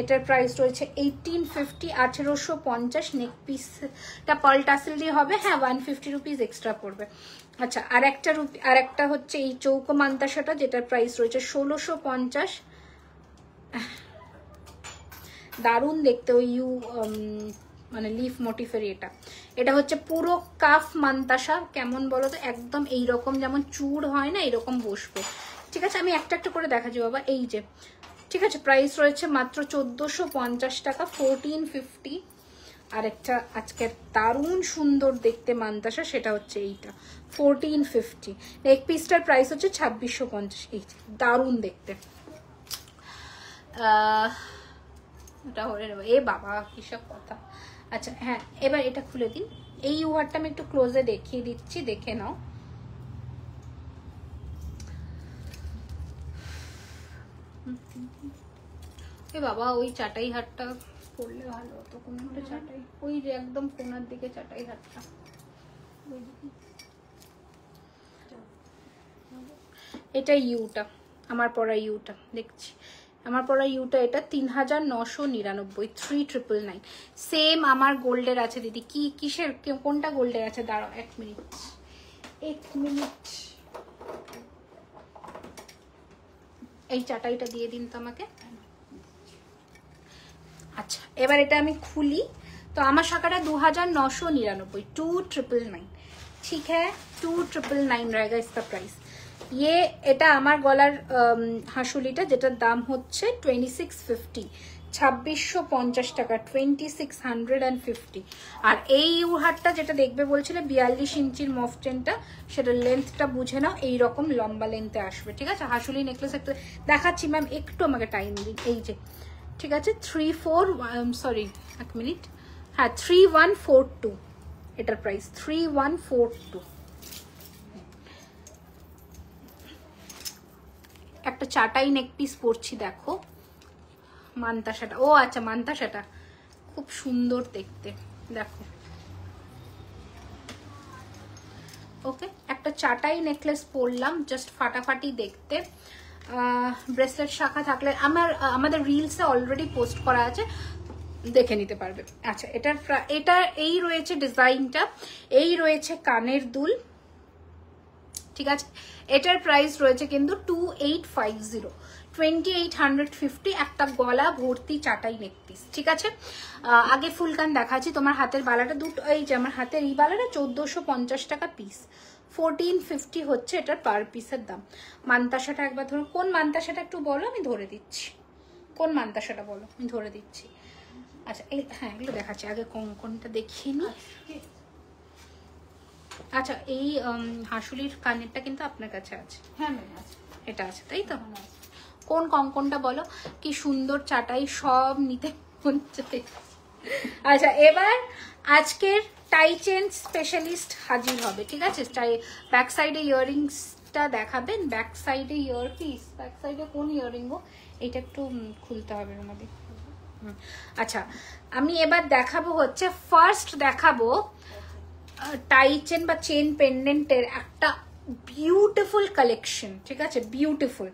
এটার প্রাইস রয়েছে 1850, 1850। নেক পিসটা পার্ল টাসেল দিয়ে হবে, হ্যাঁ 150 রুপিস এক্সট্রা পড়বে। আচ্ছা আর একটা হচ্ছে এই চৌকো মান্তাসাটা, যেটার প্রাইস রয়েছে 1650। দারুণ দেখতে, ওই মানে লিফ মোটিফের। এটা হচ্ছে পুরো কাফ মান্তাসা, কেমন বলো তো, একদম এইরকম যেমন চূড় হয় না এরকম বসবে, ঠিক আছে? আমি একটা একটা করে দেখাচ্ছি বাবা, এই যে, ঠিক আছে? প্রাইস রয়েছে মাত্র 1450 টাকা, 1450। আর একটা আজকের দারুণ সুন্দর দেখতে মান্তাসা, সেটা হচ্ছে এইটা 1450। নেক পিসটার প্রাইস হচ্ছে 2650। এই দারুণ দেখতে, ওটা হয়ে নেবো। এ বাবা কিসব কথা। আচ্ছা হ্যাঁ এবার এটা খুলে দিন, এই ইউহারটা আমি একটু ক্লোজে দেখিয়ে দিচ্ছি, দেখে নাও। এ বাবা ওই চাটাই হাটটা পড়লে ভালো হতো, কোনো একটা চাটাই, ওই যে একদম কোনার দিকে চাটাই হাটটা, এটা ইউটা, আমার পরা ইউটা দেখছি, আমার পরা ইউটা, এটা 3999, 3999। সেম আমার গোল্ডের আছে দিদি। কি কিসের, কোনটা গোল্ডের আছে? দাঁড়াও 1 মিনিট, 1 মিনিট। এই চাটাইটা দিয়ে দিন তো আমাকে। আচ্ছা এবার এটা আমি খুলি, তো আমার শাখাটা 2999, 2999, ঠিক হ্যাঁ 2999 रहेगा इसका प्राइस। এটা আমার গলার হাসুলিটা, যেটার দাম হচ্ছে 2650, 2650 টাকা, 2650। আর এই হারটা যেটা দেখবে বলছিলে 42 ইঞ্চির মফ চেনটা, সেটা লেন্থটা বুঝে নাও, এইরকম লম্বা লেন্থে আসবে, ঠিক আছে। হাসুলি নেকলেস একটু দেখাচ্ছি ম্যাম, একটু আমাকে টাইম দিন। এই যে, ঠিক আছে, 3142, এটার প্রাইস 3142। একটা চাটাই নেক পিস পরছি, দেখো মান্তাসাটা। ও আচ্ছা, মান্তাসাটা খুব সুন্দর দেখতে, দেখো। ওকে, একটা চাটাই নেকলেস পরলাম, জাস্ট ফাটাফাটি দেখতে। ব্রেসলেট শাখা থাকলে আমাদের রিলসে অলরেডি পোস্ট করা আছে, দেখে নিতে পারবে। আচ্ছা, এটা এই রয়েছে ডিজাইনটা, এই রয়েছে কানের দুল, ঠিক আছে। এটার প্রাইস রয়েছে কিন্তু 2850, 2850, একটা গলা ভর্তি চাটাই নেক পিস, ঠিক আছে। আগে ফুল কান দেখাচ্ছি। তোমার হাতের বালাটা দুটো, এই যে আমার হাতের এই বালাটা 1450 টাকা পিস, 1450 হচ্ছে এটার পার পিসের দাম। মান্তাসাটা একবার ধরো, কোন মান্তাসাটা একটু বলো, আমি ধরে দিচ্ছি। কোন মান্তাসাটা বলো, আমি ধরে দিচ্ছি। আচ্ছা, হ্যাঁ, এগুলো দেখাচ্ছি, আগে কোনটা দেখিয়ে নি। আচ্ছা, এই হাসুলির কানেরটা কিন্তু আপনার কাছে আছে? হ্যাঁ ম্যাম আছে, এটা আছে, তাই তো? কোন কঙ্কনটা বলো, কি সুন্দর চাটাই, সব নিতে হচ্ছে। আচ্ছা, এবার আজকের টাই চেন স্পেশালিস্ট হাজির হবে, ঠিক আছে। ব্যাক সাইডে ইয়াররিংসটা দেখাবেন, ব্যাক সাইডে ইয়ার পিস, ব্যাক সাইডে কোন ইয়াররিং গো, এটা একটু খুলতে হবে আমাদের। আচ্ছা, আমি এবার দেখাবো হচ্ছে, ফার্স্ট দেখাবো টাই চেন বা চেন পেন্ডেন্টের একটা বিউটিফুল কালেকশন, ঠিক আছে, বিউটিফুল।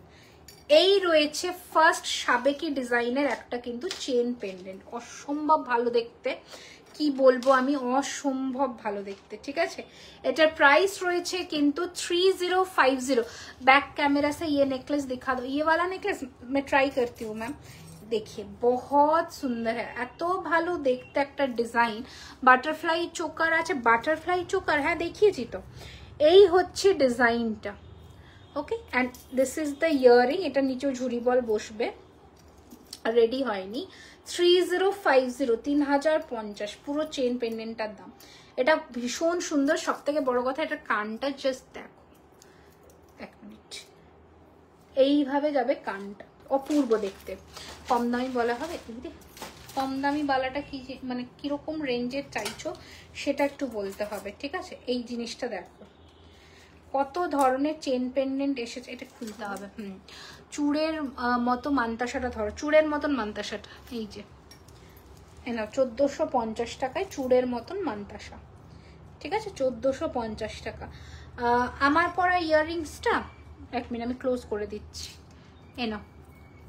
এই রয়েছে ফার্স্ট সাবেকি ডিজাইনের একটা কিন্তু চেন পেন্ডেন্ট, অসম্ভব ভালো দেখতে, কি বলবো আমি, অসম্ভব ভালো দেখতে, ঠিক আছে। এটার প্রাইস রয়েছে কিন্তু 3050। बैक कैमरा से ये नेकलेस दिखा दो, ये वाला नेकलेस मैं ट्राई करती हूँ मैम, देखिए बहुत सुंदर है, এত ভালো দেখতে একটা ডিজাইন। বাটারফ্লাই চোকার আছে, বাটারফ্লাই চোকার, হ্যাঁ দেখিয়েছি তো। এই হচ্ছে ডিজাইনটা, okay. And this is the earring, এটা নিচেও ঝুড়ি বল বসবে, রেডি হয়নি। 3050, 3050 পুরো চেন পেন্ডেন্টটার দাম। এটা ভীষণ সুন্দর, সব থেকে বড় কথা এটা কানটা জাস্ট দেখো, এক মিনিট, এইভাবে যাবে কানটা, অপূর্ব দেখতে। কম দামি বলা হবে, কম দামি বালাটা কি, মানে কিরকম রেঞ্জের চাইছো সেটা একটু বলতে হবে, ঠিক আছে। এই জিনিসটা দেখো, কত ধরনের চেন পেন্ডেন্ট এসেছে, এটা খুলতে হবে। চূড়ের মতো মান্তাসাটা ধরো, চূড়ের মতন মান্তাসাটা, এই যে না, 1450 টাকায় চূড়ের মতন মান্তাসা, ঠিক আছে, 1450 টাকা। আমার পরা ইয়াররিংসটা, এক মিনিট আমি ক্লোজ করে দিচ্ছি, এনা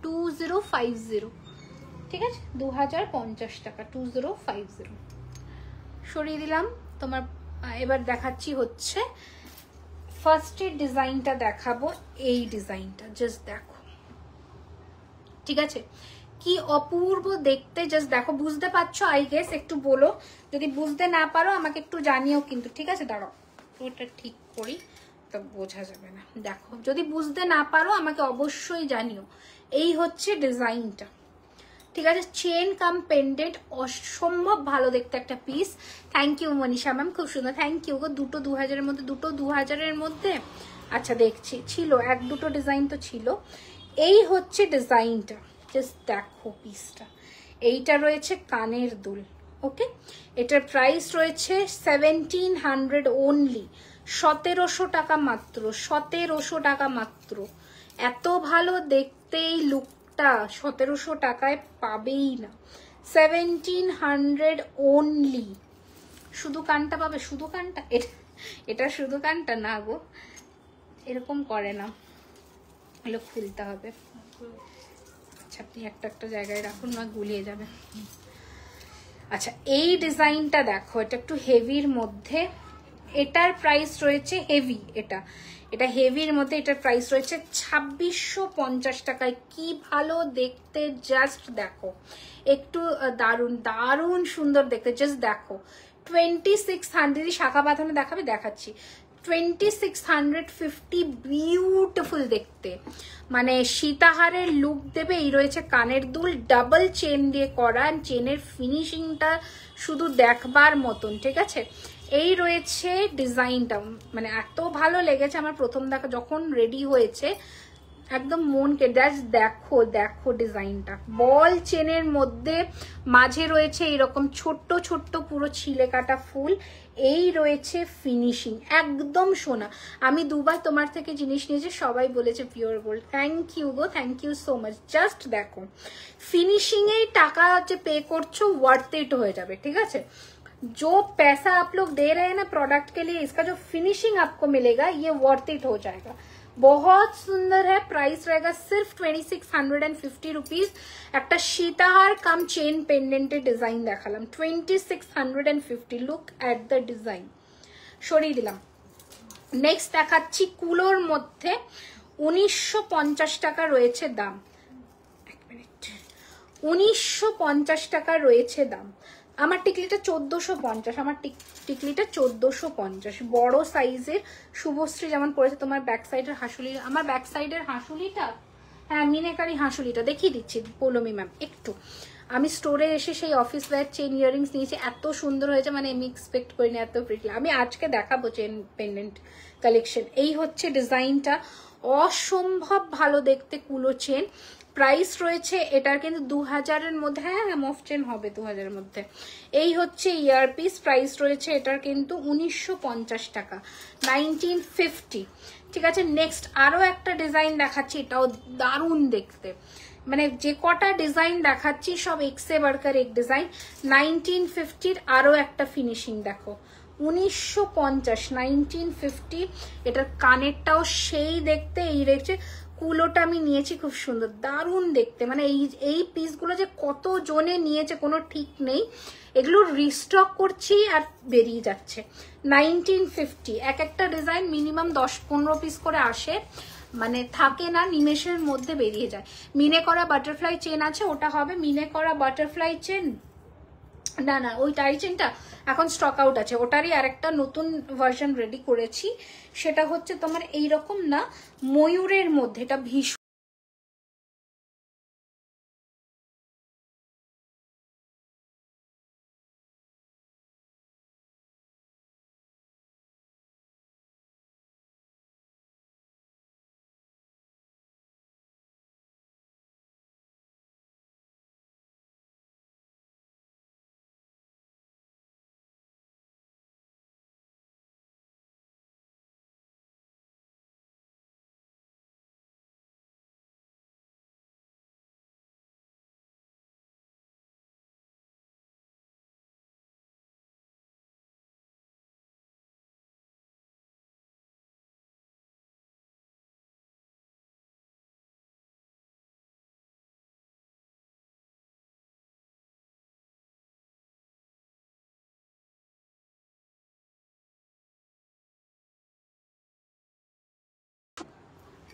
2050, ঠিক আছে, 2050 টাকা, 2050 সরিয়ে দিলাম তোমার। এবার দেখাচ্ছি হচ্ছে ফার্স্টের ডিজাইনটা দেখাবো, এই ডিজাইনটা জাস্ট দেখো, ঠিক আছে, কি অপূর্ব দেখতে, জাস্ট দেখো। বুঝতে পারছো আই গেস, একটু বলো, যদি বুঝতে না পারো আমাকে একটু জানিও কিন্তু, ঠিক আছে। দাঁড়াও, ওটা ঠিক করি, তো বোঝা যাবে না। দেখো, যদি বুঝতে না পারো আমাকে অবশ্যই জানিও। এই হচ্ছে ডিজাইনটা, ঠিক আছে, চেন কাম পেন্ডেন্ট, অসম্ভব ভালো দেখতে একটা piece. Thank you Manisha ma'am, খুব সুন্দর, থ্যাংক ইউ গো। দুটো 2000-এর মধ্যে, দুটো 2000-এর মধ্যে, আচ্ছা দেখছি, ছিল এক দুটো ডিজাইন তো ছিল। এই হচ্ছে ডিজাইনটা, জাস্ট দেখো পিসটা। এইটা রয়েছে কানের দুল, ওকে। এটার প্রাইস রয়েছে 1700 অনলি, 1700 টাকা মাত্র, 1700 টাকা মাত্র। এত ভালো দেখতে এই লুকটা 1700 টাকায় পাবেই না, 1700 অনলি। শুধু কানটা পাবে, শুধু কানটা, এটা শুধু কানটা না গো, এরকম করে না, এগুলো খুলতে হবে। আচ্ছা, আপনি একটা একটা জায়গায় রাখুন, না গুলিয়ে যাবে। আচ্ছা, এই ডিজাইনটা দেখো, এটা একটু হেভির মধ্যে, এটার প্রাইস রয়েছে হেভি, এটা হেভির মধ্যে, এটার প্রাইস রয়েছে 2650 টাকায়। কি ভালো দেখতে, জাস্ট দেখো, একটু দারুণ দারুণ সুন্দর দেখতে, জাস্ট দেখো। 2600, শাখা বাঁধানো দেখাবে, দেখাচ্ছি, 2650, বিউটিফুল দেখতে, মানে সীতাহারের লুক দেবে। এই রয়েছে কানের দুল, ডাবল চেন দিয়ে করা, চেনের ফিনিশিংটা শুধু দেখবার মতন, ঠিক আছে। এই রয়েছে ডিজাইনটা, মানে এত ভালো লেগেছে আমার প্রথম দেখা যখন রেডি হয়েছে, একদম মনকে দেখো দেখো ডিজাইনটা, বল চেনের মধ্যে মাঝে রয়েছে এইরকম ছোট্ট ছোট্ট পুরো ছিলে কাটা ফুল। এই রয়েছে ফিনিশিং, একদম সোনা। আমি দুবার তোমার থেকে জিনিস নিয়েছি, সবাই বলেছে পিওর গোল্ড। থ্যাংক ইউ গো, thank you so much. Just দেখো ফিনিশিং এই টাকা যে পে করছো ওয়ার্থ ইট হয়ে যাবে, ঠিক আছে। जो पैसा आप लोग दे रहे हैं ना प्रोडक्ट के लिए, इसका जो फिनिशिंग आपको मिलेगा ये वर्थ इट हो जाएगा। बहुत सुंदर है। प्राइस रहेगा सिर्फ 2650 रुपीज। एक सीताहार कम चेन पेंडेंटेर डिजाइन देखालाम 2650। लुक एट द डिजाइन, सरिये दिलाम। नेक्स्ट देखाচ্ছি কুলোর মধ্যে 1950 টাকা রয়েছে দাম। এক মিনিট, 1950 টাকা রয়েছে দাম। আমার টিকলিটা 1450, আমার টিকলিটা 1450, বড় সাইজের। শুভশ্রী যেমন পড়েছে, তোমার ব্যাক সাইডের হাসুলি, আমার ব্যাক সাইডের হাসুলিটা, হ্যাঁ মিনেকারি হাসুলিটা দেখিয়ে দিচ্ছি পৌলমি ম্যাম একটু। আমি স্টোরে এসে সেই অফিস ওয়্যার চেন ইয়ারিংস নিয়েছি, এত সুন্দর হয়েছে, মানে আমি এক্সপেক্ট করিনি এত প্রিটি। আমি আজকে দেখাবো চেন পেন্ডেন্ট কালেকশন। এই হচ্ছে ডিজাইনটা, অসম্ভব ভালো দেখতে কুলো চেন। প্রাইস রয়েছে এটার কিন্তু 2000-এর মধ্যে, হ্যাঁ মফ চেন হবে 2000-এর মধ্যে। এই হচ্ছে ইয়ারপিস, প্রাইস রয়েছে এটার কিন্তু 1950 টাকা, 1950, ঠিক আছে। নেক্সট আরো একটা ডিজাইন দেখাচ্ছি, এটাও দারুণ দেখতে, মানে যে কটা ডিজাইন দেখাচ্ছি সব এক্সে বাড়কার এক ডিজাইন। 1950-র আরো একটা ফিনিশিং দেখো, 1950, 1950। এটার কানেরটাও সেই দেখতে, এই দেখছে কুলোটা আমি নিয়েছি, খুব সুন্দর দারুণ দেখতে, মানে এই পিসগুলো যে কত জনে নিয়েছে কোনো ঠিক নেই, এগুলো রিস্টক করছি আর বেরিয়ে যাচ্ছে। 1950, এক একটা ডিজাইন মিনিমাম 10-15 পিস করে আসে, মানে থাকে না, নিমেষের মধ্যে বেরিয়ে যায়। মিনে করা বাটারফ্লাই চেন আছে, ওটা হবে মিনে করা বাটারফ্লাই চেন, না না ওই টাই চেনটা এখন স্টক আউট আছে, ওটারই আরেকটা নতুন ভার্সন রেডি করেছি। সেটা হচ্ছে তোমার এইরকম না, ময়ূরের মধ্যে, এটা ভীষণ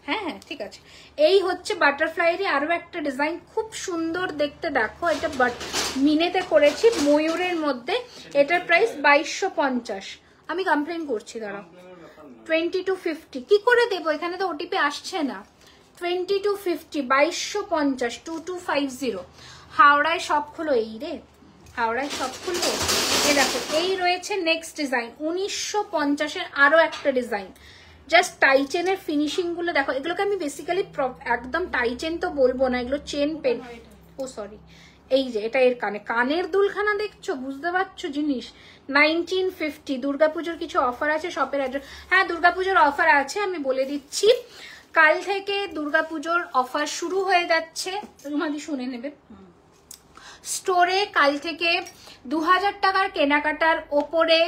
হ্যাঁ হ্যাঁ ঠিক আছে। এই হচ্ছে বাটারফ্লাইয়েরই আরো একটা ডিজাইন, খুব সুন্দর দেখতে দেখো। এটা মিনেতে করেছি ময়ূরের মধ্যে, এটার প্রাইস 2250। আমি কমপ্লেন করছি, দাঁড়াও। 2250 কি করে দেবো, এখানে তো ওটিপি আসছে না। 2250, 2250, 2250। হাওড়ায় সব খুলো, এই রে হাওড়ায় সব খুললো। এই দেখো এই রয়েছে নেক্সট ডিজাইন, 1950-এর আরো একটা ডিজাইন। জাস্ট টাই চেনের ফিনিশিং গুলো দেখো, এগুলোকে আমি বেসিক্যালি একদম টাই চেন তো বলবো না, এগুলো চেন পেন, ও সরি। এই যে এটা এর কানের দুলখানা দেখছো, বুঝতে পারছো জিনিস। 1950, দুর্গাপুজোর কিছু অফার আছে শপের অ্যাড্রেস, হ্যাঁ দুর্গাপুজোর অফার আছে, আমি বলে দিচ্ছি। কাল থেকে দুর্গাপুজোর অফার শুরু হয়ে যাচ্ছে, রুমাদি শুনে নেবে। স্টোরে কাল থেকে 2000 টাকার কেনাকাটার ওপরে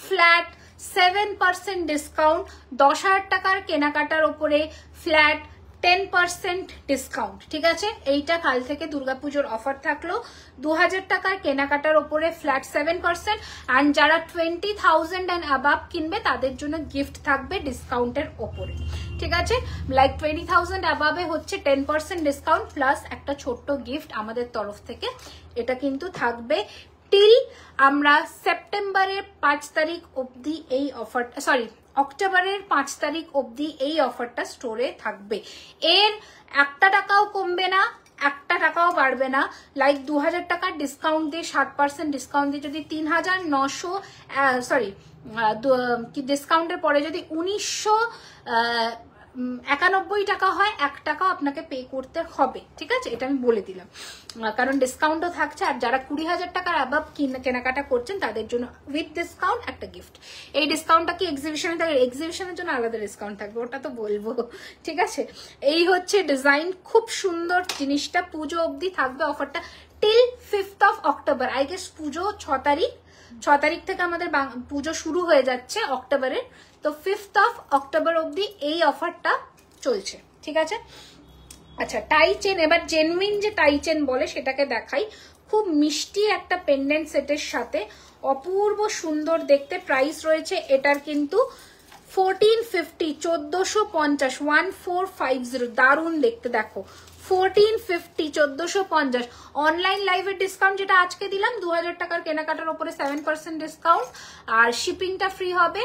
ফ্ল্যাট 7% ডিসকাউন্ট, 10,000 টাকার কেনাকাটার ওপরে ফ্ল্যাট 10% ডিসকাউন্ট, ঠিক আছে। এইটা কাল থেকে দুর্গাপুজোর অফার থাকলো। 2000 টাকার কেনাকাটার ওপরে ফ্ল্যাট 7%, অ্যান্ড যারা 20,000 অ্যান্ড অ্যাবাভ কিনবে তাদের জন্য গিফট থাকবে ডিসকাউন্টের ওপরে, ঠিক আছে। লাইক 20,000 অ্যাবাভে হচ্ছে 10% ডিসকাউন্ট প্লাস একটা ছোট্ট গিফট আমাদের তরফ থেকে। এটা কিন্তু থাকবে টিল আমরা সেপ্টেম্বরের 5 তারিখ অবধি এই অফার, সরি অক্টোবরের 5 তারিখ অবধি এই অফারটা স্টোরে থাকবে। এর 1 টাকাও কমবে না, 1 টাকাও বাড়বে না। লাইক 2000 টাকার ডিসকাউন্ট দিয়ে 7% ডিসকাউন্ট দিয়ে যদি 3900 সরি ডিসকাউন্টের পরে যদি 1991 টাকা হয়, 1 টাকাও আপনাকে পে করতে হবে, ঠিক আছে? এটা আমি বলে দিলাম, কারণ ডিসকাউন্টও থাকছে। আর যারা 20,000 টাকার অ্যাবাভ কেনাকাটা করছেন তাদের জন্য উইথ ডিসকাউন্ট একটা গিফট। এই ডিসকাউন্টটা কি এক্সিবিশনে থাকবে? এক্সিবিশনের জন্য আলাদা ডিসকাউন্ট থাকবে, ওটা তো বলবো, ঠিক আছে? এই হচ্ছে ডিজাইন, খুব সুন্দর জিনিসটা। পুজো অবধি থাকবে অফারটা till 5th of October। I guess পুজো 6 তারিখ, 6 তারিখ থেকে আমাদের পুজো শুরু হয়ে যাচ্ছে অক্টোবরের। তো 5th of October অবধি এই অফারটা চলছে, ঠিক আছে? আচ্ছা, টাই চেন, এবার জেনুইন যে টাই চেন বলে সেটাকে দেখাই। খুব মিষ্টি একটা পেন্ডেন্ট সেটের সাথে, অপূর্ব সুন্দর দেখতে। প্রাইস রয়েছে এটার কিন্তু 1450, 1450, 1450। দারুণ দেখতে, দেখো 1450, 1450। অনলাইন লাইভের ডিসকাউন্ট যেটা আজকে দিলাম 2000 টাকার কেনাকাটার উপরে 7% ডিসকাউন্ট, আর শিপিংটা ফ্রি হবে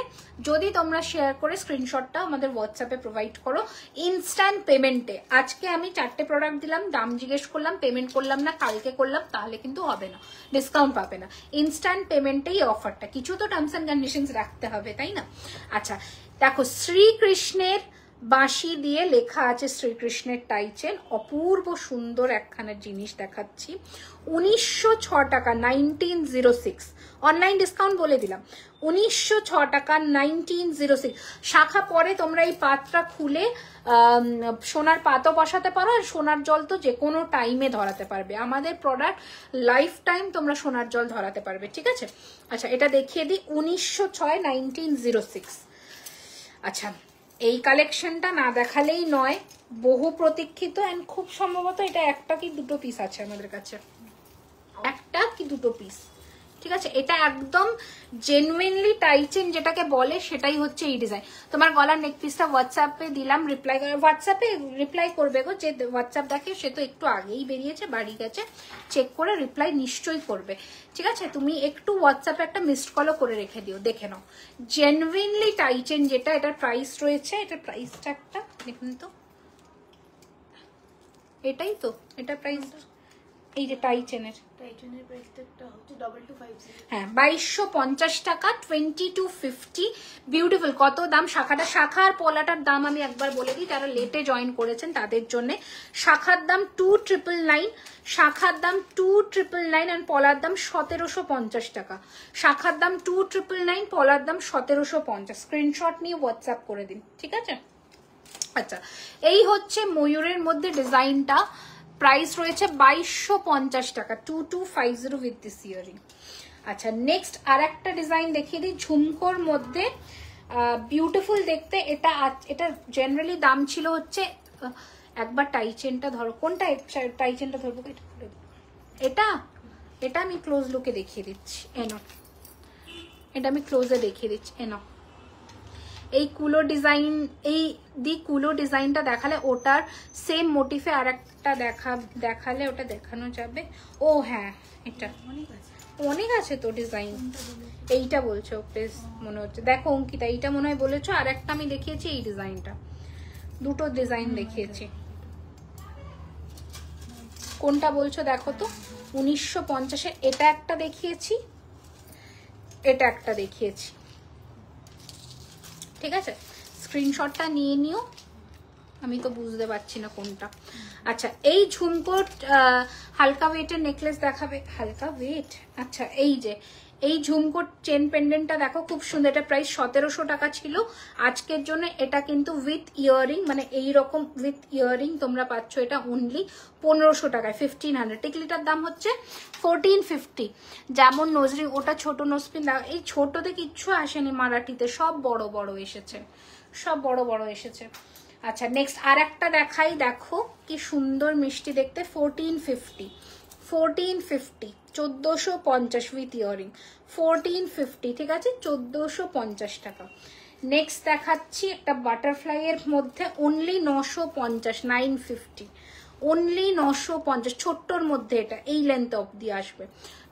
যদি তোমরা শেয়ার করে স্ক্রিনশটটা আমাদের হোয়াটসঅ্যাপে প্রোভাইড করো ইনস্ট্যান্ট পেমেন্টে। আজকে আমি 4টে প্রোডাক্ট দিলাম, দাম জিজ্ঞেস করলাম, পেমেন্ট করলাম না, কালকে করলাম, তাহলে কিন্তু হবে না, ডিসকাউন্ট পাবে না। ইনস্ট্যান্ট পেমেন্টেই অফারটা, কিছু তো টার্মস অ্যান্ড কন্ডিশনস রাখতে হবে, তাই না? আচ্ছা দেখো, শ্রীকৃষ্ণের বাঁশি দিয়ে লেখা আছে শ্রীকৃষ্ণের টাই চেন, অপূর্ব সুন্দর একখানের জিনিস দেখাচ্ছি। 1906 টাকা, 1906। অনলাইন ডিসকাউন্ট বলে দিলাম, 1906 টাকা, 1906। শাখা পরে তোমরা এই পাতটা খুলে সোনার পাতও বসাতে পারো, আর সোনার জল তো যে কোনো টাইমে ধরাতে পারবে। আমাদের প্রোডাক্ট লাইফ টাইম তোমরা সোনার জল ধরাতে পারবে, ঠিক আছে? আচ্ছা, এটা দেখিয়ে দিই, 1906, 1906। আচ্ছা, এই কালেকশনটা না দেখালেই নয়, বহু প্রতীক্ষিত, এন্ড খুব সম্ভবত এটা একটা কি দুটো পিস আছে আমাদের কাছে, একটা কি দুটো পিস, ঠিক আছে? এটা একদম জেনুইনলি টাই চেন যেটাকে বলে সেটাই হচ্ছে এই ডিজাইন। তোমার গলার নেক পিসটা হোয়াটসঅ্যাপে দিলাম, রিপ্লাই হোয়াটসঅ্যাপে রিপ্লাই করবে গো, যে হোয়াটসঅ্যাপ দেখে সে তো একটু আগেই বেরিয়েছে, বাড়ি গেছে, চেক করে রিপ্লাই নিশ্চয়ই করবে, ঠিক আছে? তুমি একটু হোয়াটসঅ্যাপে একটা মিসড কলও করে রেখে দিও, দেখে নাও। জেনুইনলি টাই চেন যেটা, এটার প্রাইস রয়েছে, এটার প্রাইসটা একটা দেখুন তো, এটাই তো, এটা প্রাইস, এই যে টাই চেনের হ্যাঁ 2250 টাকা, 2250। বিউটিফুল, কত দাম? শাখাটা, শাখা আর পলাটার দাম আমি একবার বলে দিই, যারা লেটে জয়েন করেছেন তাদের জন্য। শাখার দাম 2999, শাখার দাম 2999, আর পলার দাম 1750 টাকা। শাখার দাম 2999, পলার দাম 1750। স্ক্রিনশট নিয়ে হোয়াটসঅ্যাপ করে দিন, ঠিক আছে? আচ্ছা, এই হচ্ছে ময়ূরের মধ্যে ডিজাইনটা, প্রাইস রয়েছে 2250 টাকা, 2250 উইথ দিস ইয়ারিং। আচ্ছা, নেক্সট আর একটা ডিজাইন দেখিয়ে দিই, ঝুমকোর মধ্যে, বিউটিফুল দেখতে। এটা এটা জেনারেলি দাম ছিল হচ্ছে, একবার টাই চেনটা ধরো, কোনটা টাই চেনটা ধরবো, এটা এটা আমি ক্লোজ লুকে দেখিয়ে দিচ্ছি, এনো, এটা আমি ক্লোজে দেখিয়ে দিচ্ছি, এনো। এই কুলো ডিজাইন, এই কুলো ডিজাইনটা দেখালে ওটার সেম মোটিফে আর একটা দেখালে ওটা দেখানো যাবে। ও হ্যাঁ, এটা অনেক আছে তো ডিজাইন, এইটা বলছো প্লিজ, মনে হচ্ছে, দেখো অঙ্কিতা, এইটা মনে হয় বলেছো। আর একটা আমি দেখিয়েছি এই ডিজাইনটা, দুটো ডিজাইন দেখিয়েছি, কোনটা বলছো দেখো তো। 1950-এর এটা একটা দেখিয়েছি, এটা একটা দেখিয়েছি, ঠিক আছে? স্ক্রিনশটটা নিয়ে নিও, আমি তো বুঝতে পারছি না কোনটা। আচ্ছা, এই ঝুমকোর হালকা ওয়েটের নেকলেস দেখাবে, হালকা ওয়েট। আচ্ছা, এই যে এই ঝুমকোর চেন পেন্ডেন্টটা দেখো, খুব সুন্দর। এটা প্রাইস 1700 টাকা ছিল, আজকের জন্য এটা কিন্তু উইথ ইয়ারিং, মানে এইরকম উইথ ইয়ারিং তোমরা পাচ্ছ এটা অনলি 1500 টাকায়, 1500। টিকলিটার দাম হচ্ছে 1450। যেমন নজরিং, ওটা ছোট নোজপিন, এই ছোটতে কিচ্ছু আসেনি মারাঠিতে, সব বড় বড় এসেছে, সব বড় বড় এসেছে। আচ্ছা, নেক্সট আর একটা দেখাই, দেখো কি সুন্দর মিষ্টি দেখতে, 1450, 1450, 1450 উইথ ইয়ারিং, 1450, ঠিক আছে? 1450 টাকা। নেক্সট দেখাচ্ছি একটা বাটারফ্লাই এর মধ্যে, অনলি 950, 950, অনলি 950, ছোট্টর মধ্যে এটা এই লেন্থ অব্দি আসবে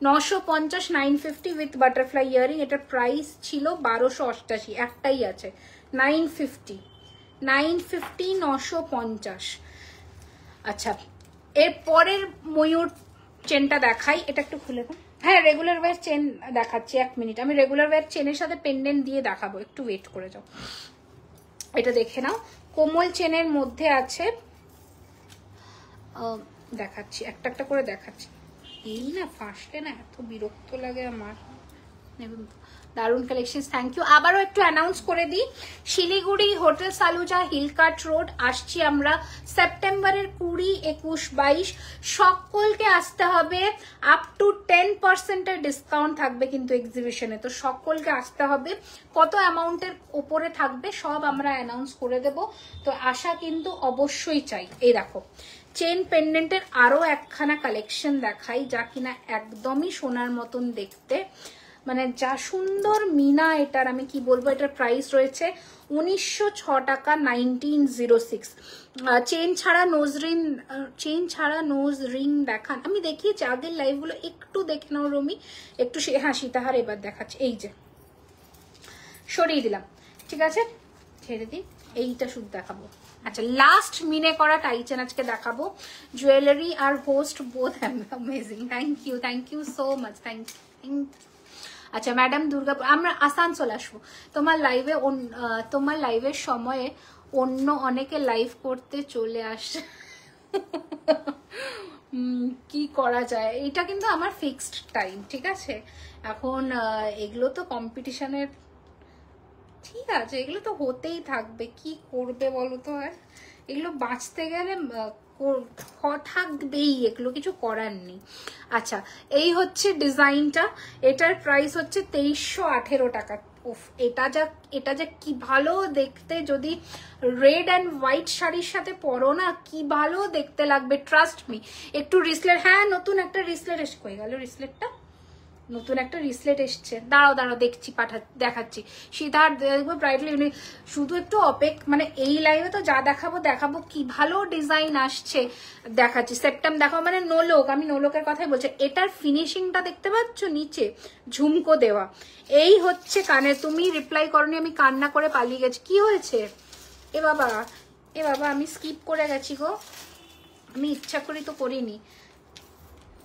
950, 950 উইথ বাটারফ্লাই ইয়ারিং। এটার প্রাইস ছিল 1288, একটাই আছে 950, 950। আচ্ছা, এর পরের ময়ূর চেনটা দেখাই, এটা একটু খুলে দাও। হ্যাঁ, রেগুলার ওয়্যার চেন দেখাচ্ছি, 1 মিনিট। আমি রেগুলার ওয়্যার চেনের সাথে পেন্ডেন্ট দিয়ে দেখাবো, একটু ওয়েট করে যাও। এটা দেখে নাও, কোমল চেনের মধ্যে আছে, দেখাচ্ছি একটা একটা করে দেখাচ্ছি। এই না ফার্স্টে না এত বিরক্ত লাগে আমার। দারুন কালেকশন, থ্যাংক ইউ। আবারও একটু অ্যানাউন্স করে দিই, শিলিগুড়ি হোটেল সালুজা হিলকাট রোড আসছি আমরা সেপ্টেম্বরের 20, 21, 22। সকলকে আসতে হবে, আপ টু 10% ডিসকাউন্ট থাকবে কিন্তু এক্সিবিশনে, তো সকলকে আসতে হবে। কত অ্যামাউন্টের ওপরে থাকবে সব আমরা অ্যানাউন্স করে দেব, তো আসা কিন্তু অবশ্যই চাই। এই দেখো চেন পেন্ডেন্টের আরো একখানা কালেকশন দেখাই, যা কিনা একদমই সোনার মতন দেখতে, মানে যা সুন্দর মিনা। এটার আমি কি বলবো, এটার প্রাইস রয়েছে 1906 টাকা, 1906। চেন ছাড়া নোজ রিং দেখান, আমি দেখিয়েছি আগের লাইভগুলো, একটু দেখে নাও রমি, একটু হ্যাঁ সীতাহার এবার দেখাচ্ছি। এই যে সরিয়ে দিলাম, ঠিক আছে ছেড়ে দিই, এইটা শুধু দেখাবো। আচ্ছা, লাস্ট মিনে করা টাইচেন আজকে দেখাবো। জুয়েলারি আর host both amazing, thank you so much, thank you. আচ্ছা ম্যাডাম দুর্গাপুর, আমরা আসানসোল আসবো তোমার লাইভে, তোমার লাইভের সময়ে অন্য অনেকে লাইভ করতে চলে আসে, কি করা যায়, এটা কিন্তু আমার ফিক্সড টাইম, ঠিক আছে। এখন এগুলো তো কম্পিটিশনের, ঠিক আছে, এগুলো তো হতেই থাকবে, কি করবে বলো তো। আর এগুলো বাঁচতে গেলে থাকবেই, এগুলো কিছু করার নেই। আচ্ছা, এই হচ্ছে ডিজাইনটা, এটার প্রাইস হচ্ছে 2318 টাকা। উফ, এটা যে কি ভালো দেখতে, যদি রেড অ্যান্ড হোয়াইট শাড়ির সাথে পরো না, কি ভালো দেখতে লাগবে, ট্রাস্ট মি। একটু রিসলেট, হ্যাঁ নতুন একটা রিসলেট এসে, কই গেল রিসলেটটা, নতুন একটা রিসলেট এসছে, দাঁড়াও দেখছি, দেখাচ্ছি। সিদ্ধার্থ দেখবো ব্রাইডাল ইউনিক, শুধু একটু মানে এই লাইভে তো যা দেখাবো, কি ভালো ডিজাইন আসছে দেখাচ্ছি। সেপ্টেম্বর দেখাবো, মানে নোলক, আমি নোলকের কথাই বলছি। এটার ফিনিশিংটা দেখতে পাচ্ছ, নিচে ঝুমকো দেওয়া। এই হচ্ছে কানে, তুমি রিপ্লাই করনি, আমি কান্না করে পালিয়ে গেছি। কি হয়েছে এ বাবা, আমি স্কিপ করে গেছি গো, আমি ইচ্ছা করি তো করিনি।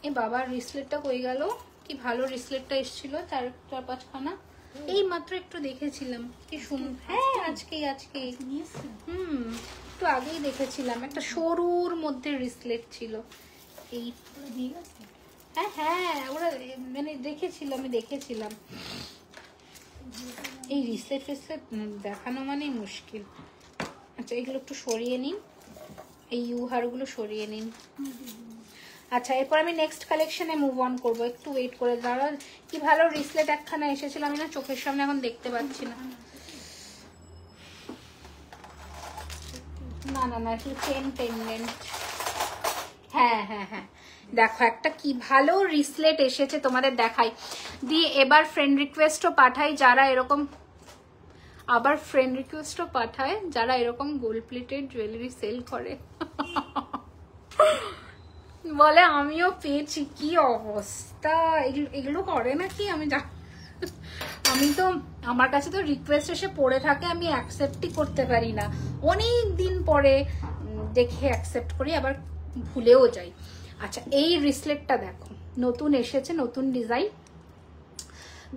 এ বাবা, রিসলেটটা কই গেল, কি ভালো রিসলেটটা এসেছিল, 4-5খানা, এই মাত্র একটু দেখেছিলাম, কি সুন্দর। হ্যাঁ আজকেই একটু আগেই দেখেছিলাম, একটা সরুর মধ্যে রিসলেট ছিল। এই হ্যাঁ ওরা মানে আমি দেখেছিলাম। এই রিসলেট দেখানো মানেই মুশকিল। আচ্ছা, এগুলো একটু সরিয়ে নিন, এই ইউহারগুলো সরিয়ে নিন। আচ্ছা, এরপর আমি নেক্সট কালেকশনে মুভ অন করবো, একটু ওয়েট করে দাঁড়া। কি ভালো রিসলেট একখানা এসেছিল, আমি না চোখের সামনে এখন দেখতে পাচ্ছি না। না একটু চেন পেন্ডেন্ট, হ্যাঁ দেখো একটা কি ভালো রিসলেট এসেছে, তোমাদের দেখাই দিয়ে। এবার ফ্রেন্ড রিকোয়েস্টও পাঠাই যারা এরকম গোল্ড প্লেটেড জুয়েলারি সেল করে, বলে আমিও পেয়েছি, কি অবস্থা। এগুলো করে নাকি আমি তো, আমার কাছে তো রিকোয়েস্ট এসে পড়ে থাকে, আমি অ্যাকসেপ্টই করতে পারি না, অনেক দিন পরে দেখে অ্যাকসেপ্ট করি, আবার ভুলেও যাই। আচ্ছা, এই রিসলেটটা দেখো, নতুন এসেছে, নতুন ডিজাইন,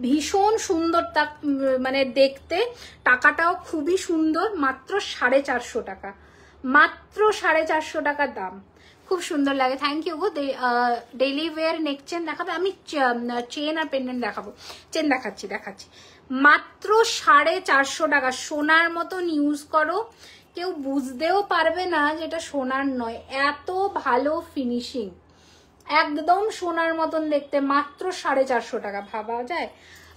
ভীষণ সুন্দর, মানে দেখতে, টাকাটাও খুবই সুন্দর, মাত্র 450 টাকা, মাত্র 450 টাকা দাম, খুব সুন্দর লাগে। থ্যাংক ইউ গো। ডেইলি ওয়্যার নেক চেন দেখাবে, আমি চেন আর পেন্ডেন্ট দেখাবো। চেন দেখাচ্ছি, মাত্র 450 টাকা, সোনার মতন ইউজ করো, কেউ বুঝতেও পারবে না যে এটা সোনার নয়, এত ভালো ফিনিশিং, একদম সোনার মতন দেখতে, মাত্র 450 টাকা, ভাবা যায়।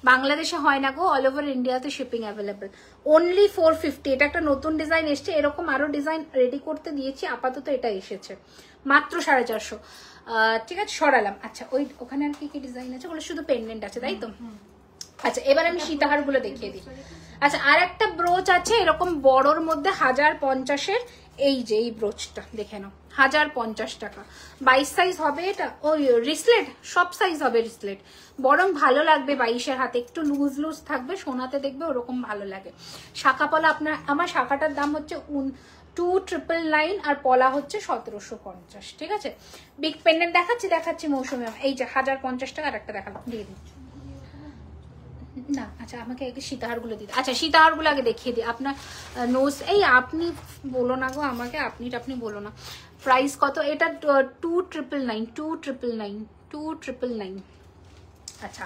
বাংলাদেশে হয় না গো, অল ওভার ইন্ডিয়াতে শিপিং অ্যাভেলেবেল, অনলি 450। এটা একটা নতুন ডিজাইন এসছে, এরকম আরো ডিজাইন রেডি করতে দিয়েছি, আপাতত এটা এসেছে, মাত্র 450। ঠিক আছে, সরালাম। আচ্ছা, ওখানে আর কি ডিজাইন আছে, ওগুলো শুধু পেন্ডেন্ট আছে, তাই তো। আচ্ছা, এবার আমি সীতাহার গুলো দেখিয়ে দিই। আচ্ছা, আর একটা ব্রোচ আছে এরকম বড়র মধ্যে 1050-এর, এই যে এই ব্রোচটা দেখে নাও, 1050 টাকা। 22 সাইজ হবে এটা। ওই রিসলেট, সব সাইজ হবে রিসলেট, বরং ভালো লাগবে 22-এর হাতে, একটু লুজ লুজ থাকবে, সোনাতে দেখবে ওরকম ভালো লাগে। শাখা পলা আপনার, আমার শাখাটার দাম হচ্ছে 2999 আর পলা হচ্ছে 1750, ঠিক আছে। বিগ পেন্ডেন্ট দেখাচ্ছি মৌসুমী, এই যে 1050 টাকা। আর একটা দেখালাম, দিয়ে দিই না। আচ্ছা, আমাকে আগে সীতাহারগুলো দিতে, আচ্ছা সীতাহারগুলো আগে দেখিয়ে দিই। আপনার নোজ, এই আপনি বলো না গো আমাকে, আপনি বলো না। প্রাইস কত এটা? 2999। আচ্ছা,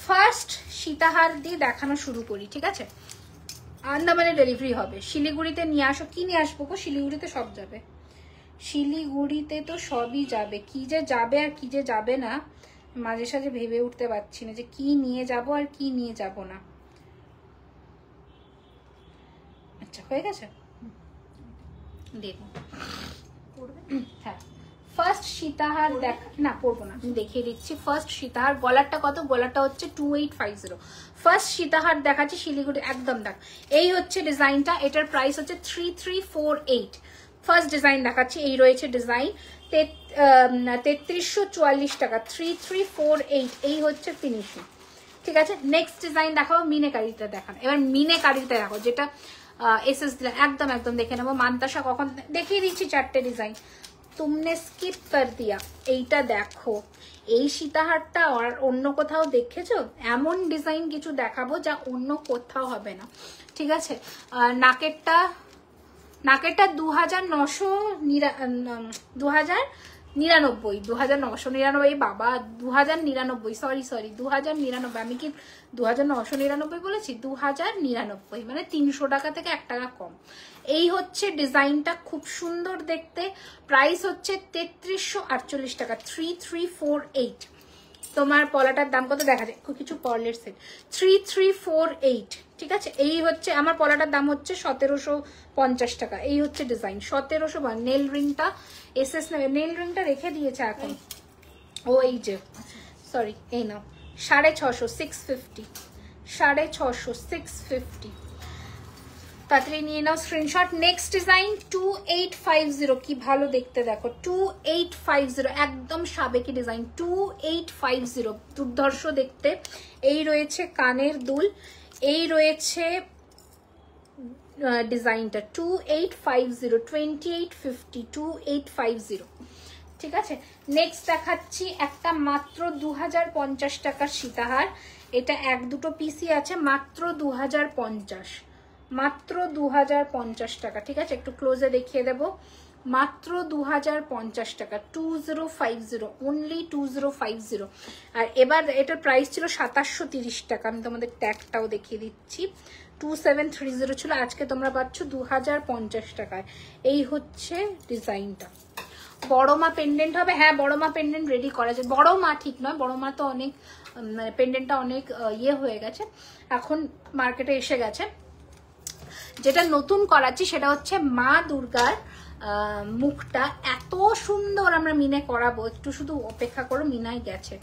ফার্স্ট সীতাহার দিয়ে দেখানো শুরু করি, ঠিক আছে। আন্দামানে ডেলিভারি হবে, শিলিগুড়িতে নিয়ে আসো। কি নিয়ে আসবো গো? শিলিগুড়িতে সব যাবে, শিলিগুড়িতে তো সবই যাবে। কি যে যাবে আর কি যে যাবে না, মাঝে সাঝে ভেবে উঠতে পারছি না যে কি নিয়ে যাব আর কি নিয়ে যাব না। আচ্ছা, হয়ে গেছে, দেখুন। হ্যাঁ, ফার্স্ট সীতাহার না পরবো না, আমি দেখিয়ে দিচ্ছি। ফার্স্ট সীতাহার, গলারটা কত? গলারটা হচ্ছে 2850। ফার্স্ট সীতাহার দেখাচ্ছি শিলিগুড়ি, একদম দেখ। এই হচ্ছে ডিজাইনটা, এটার প্রাইস হচ্ছে 3348। ফার্স্ট ডিজাইন দেখাচ্ছি, এই রয়েছে ডিজাইন, 3344 টাকা, 3348। এই হচ্ছে ফিনিশিং, ঠিক আছে। নেক্সট ডিজাইন দেখাবো, মিনেকারিটা দেখানো। এবার মিনেকারিটা দেখো, যেটা এসএস দিলাম, একদম দেখে নেবো। মান্তাসা কখন দেখিয়ে দিচ্ছি 4টে ডিজাইন, তুমনে স্কিপ কর দিয়া। এইটা দেখো, এই সীতাহারটা আর অন্য কোথাও দেখেছো? এমন ডিজাইন কিছু দেখাবো যা অন্য কোথাও হবে না, ঠিক আছে। নাকেরটা 2999 বাবা, 2099, সরি 2099। আমি কি 2999 বলেছি? 2099, মানে 300 টাকা থেকে 1 টাকা কম। এই হচ্ছে ডিজাইনটা, খুব সুন্দর দেখতে। প্রাইস হচ্ছে 3348 টাকা, 3348। তোমার পলাটার দাম কত দেখা যায়? কিছু পরলের সেট, 3348, ঠিক আছে। এই হচ্ছে আমার পলাটার দাম হচ্ছে 1750 টাকা। এই হচ্ছে ডিজাইন 1700। নেল রিংটা এসএস নেবে, নেল রিংটা রেখে দিয়েছে এখন ও, এই যে সরি, এই নাও 650, 650, 650, 650। তাড়াতাড়ি নিয়ে নাও স্ক্রিনশট। নেক্সট ডিজাইন 2850, কি ভালো দেখতে দেখো, 2850, একদম সাবেকি ডিজাইন, 2850, দুর্ধর্ষ দেখতে। এই রয়েছে কানের দুল, এই রয়েছে ডিজাইনটা 2850, 2850, 2850, ঠিক আছে। নেক্সট দেখাচ্ছি একটা মাত্র 2050 টাকার সীতাহার। এটা 1-2 পিসি আছে, মাত্র 2050, মাত্র 2050 টাকা, ঠিক আছে। একটু ক্লোজে দেখিয়ে দেবো, মাত্র 2050 টাকা, 2050, অনলি 2050। আর এবার এটার প্রাইস ছিল 2730 টাকা। আমি তোমাদের ট্যাগটাও দেখিয়ে দিচ্ছি, 2730 ছিল, আজকে তোমরা পাচ্ছ 2050 টাকায়। এই হচ্ছে ডিজাইনটা। বড় মা পেন্ডেন্ট হবে, হ্যাঁ বড় মা পেন্ডেন্ট রেডি করা যায়। বড় মা ঠিক নয়, বড় মা তো অনেক, পেন্ডেন্টটা অনেক ইয়ে হয়ে গেছে, এখন মার্কেটে এসে গেছে। যেটা নতুন করাচ্ছি সেটা হচ্ছে মা দুর্গার মুখটা, এত সুন্দর আমরা মিনে করাবো, একটু শুধু অপেক্ষা করো, মিনাই গেছে।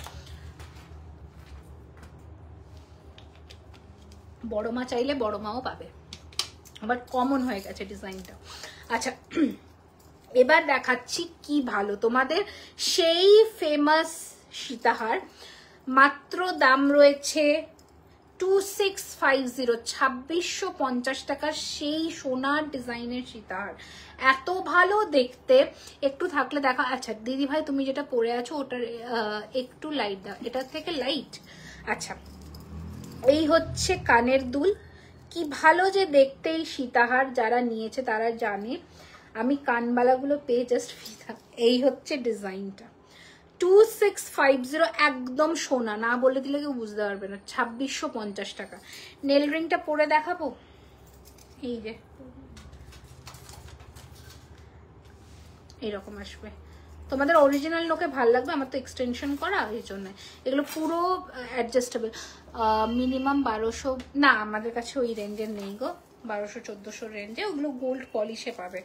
বড় মা চাইলে বড় মাও পাবে, আবার কমন হয়ে গেছে ডিজাইনটা। আচ্ছা, এবার দেখাচ্ছি কি ভালো তোমাদের সেই ফেমাস সীতাহার, মাত্র দাম রয়েছে 2650, 2650 টাকার সেই সোনার ডিজাইনের সীতাহার, এত ভালো দেখতে। একটু থাকলে দেখা। আচ্ছা দিদি ভাই, তুমি যেটা পরে আছো ওটার একটু লাইট দাও, এটার থেকে লাইট। আচ্ছা, এই হচ্ছে কানের দুল, কি ভালো যে দেখতে এই সীতাহার, যারা নিয়েছে তারা জানে। আমি কানবালাগুলো পেয়ে জাস্ট ফিদা। এই হচ্ছে ডিজাইনটা, 2650, একদম সোনা, না বলে দিলে কেউ বুঝতে পারবে না, 2650 টাকা। নেল রিংটা পরে দেখাবো, এই যে এইরকম আসবে। তোমাদের অরিজিনাল লোকে ভালো লাগবে, আমার তো এক্সটেনশন করা, এই জন্য। এগুলো পুরো অ্যাডজাস্টেবল, মিনিমাম 1200, না আমাদের কাছে ওই রেঞ্জের নেই গো, 1200-1400 রেঞ্জে, ওগুলো গোল্ড পলিশে পাবে,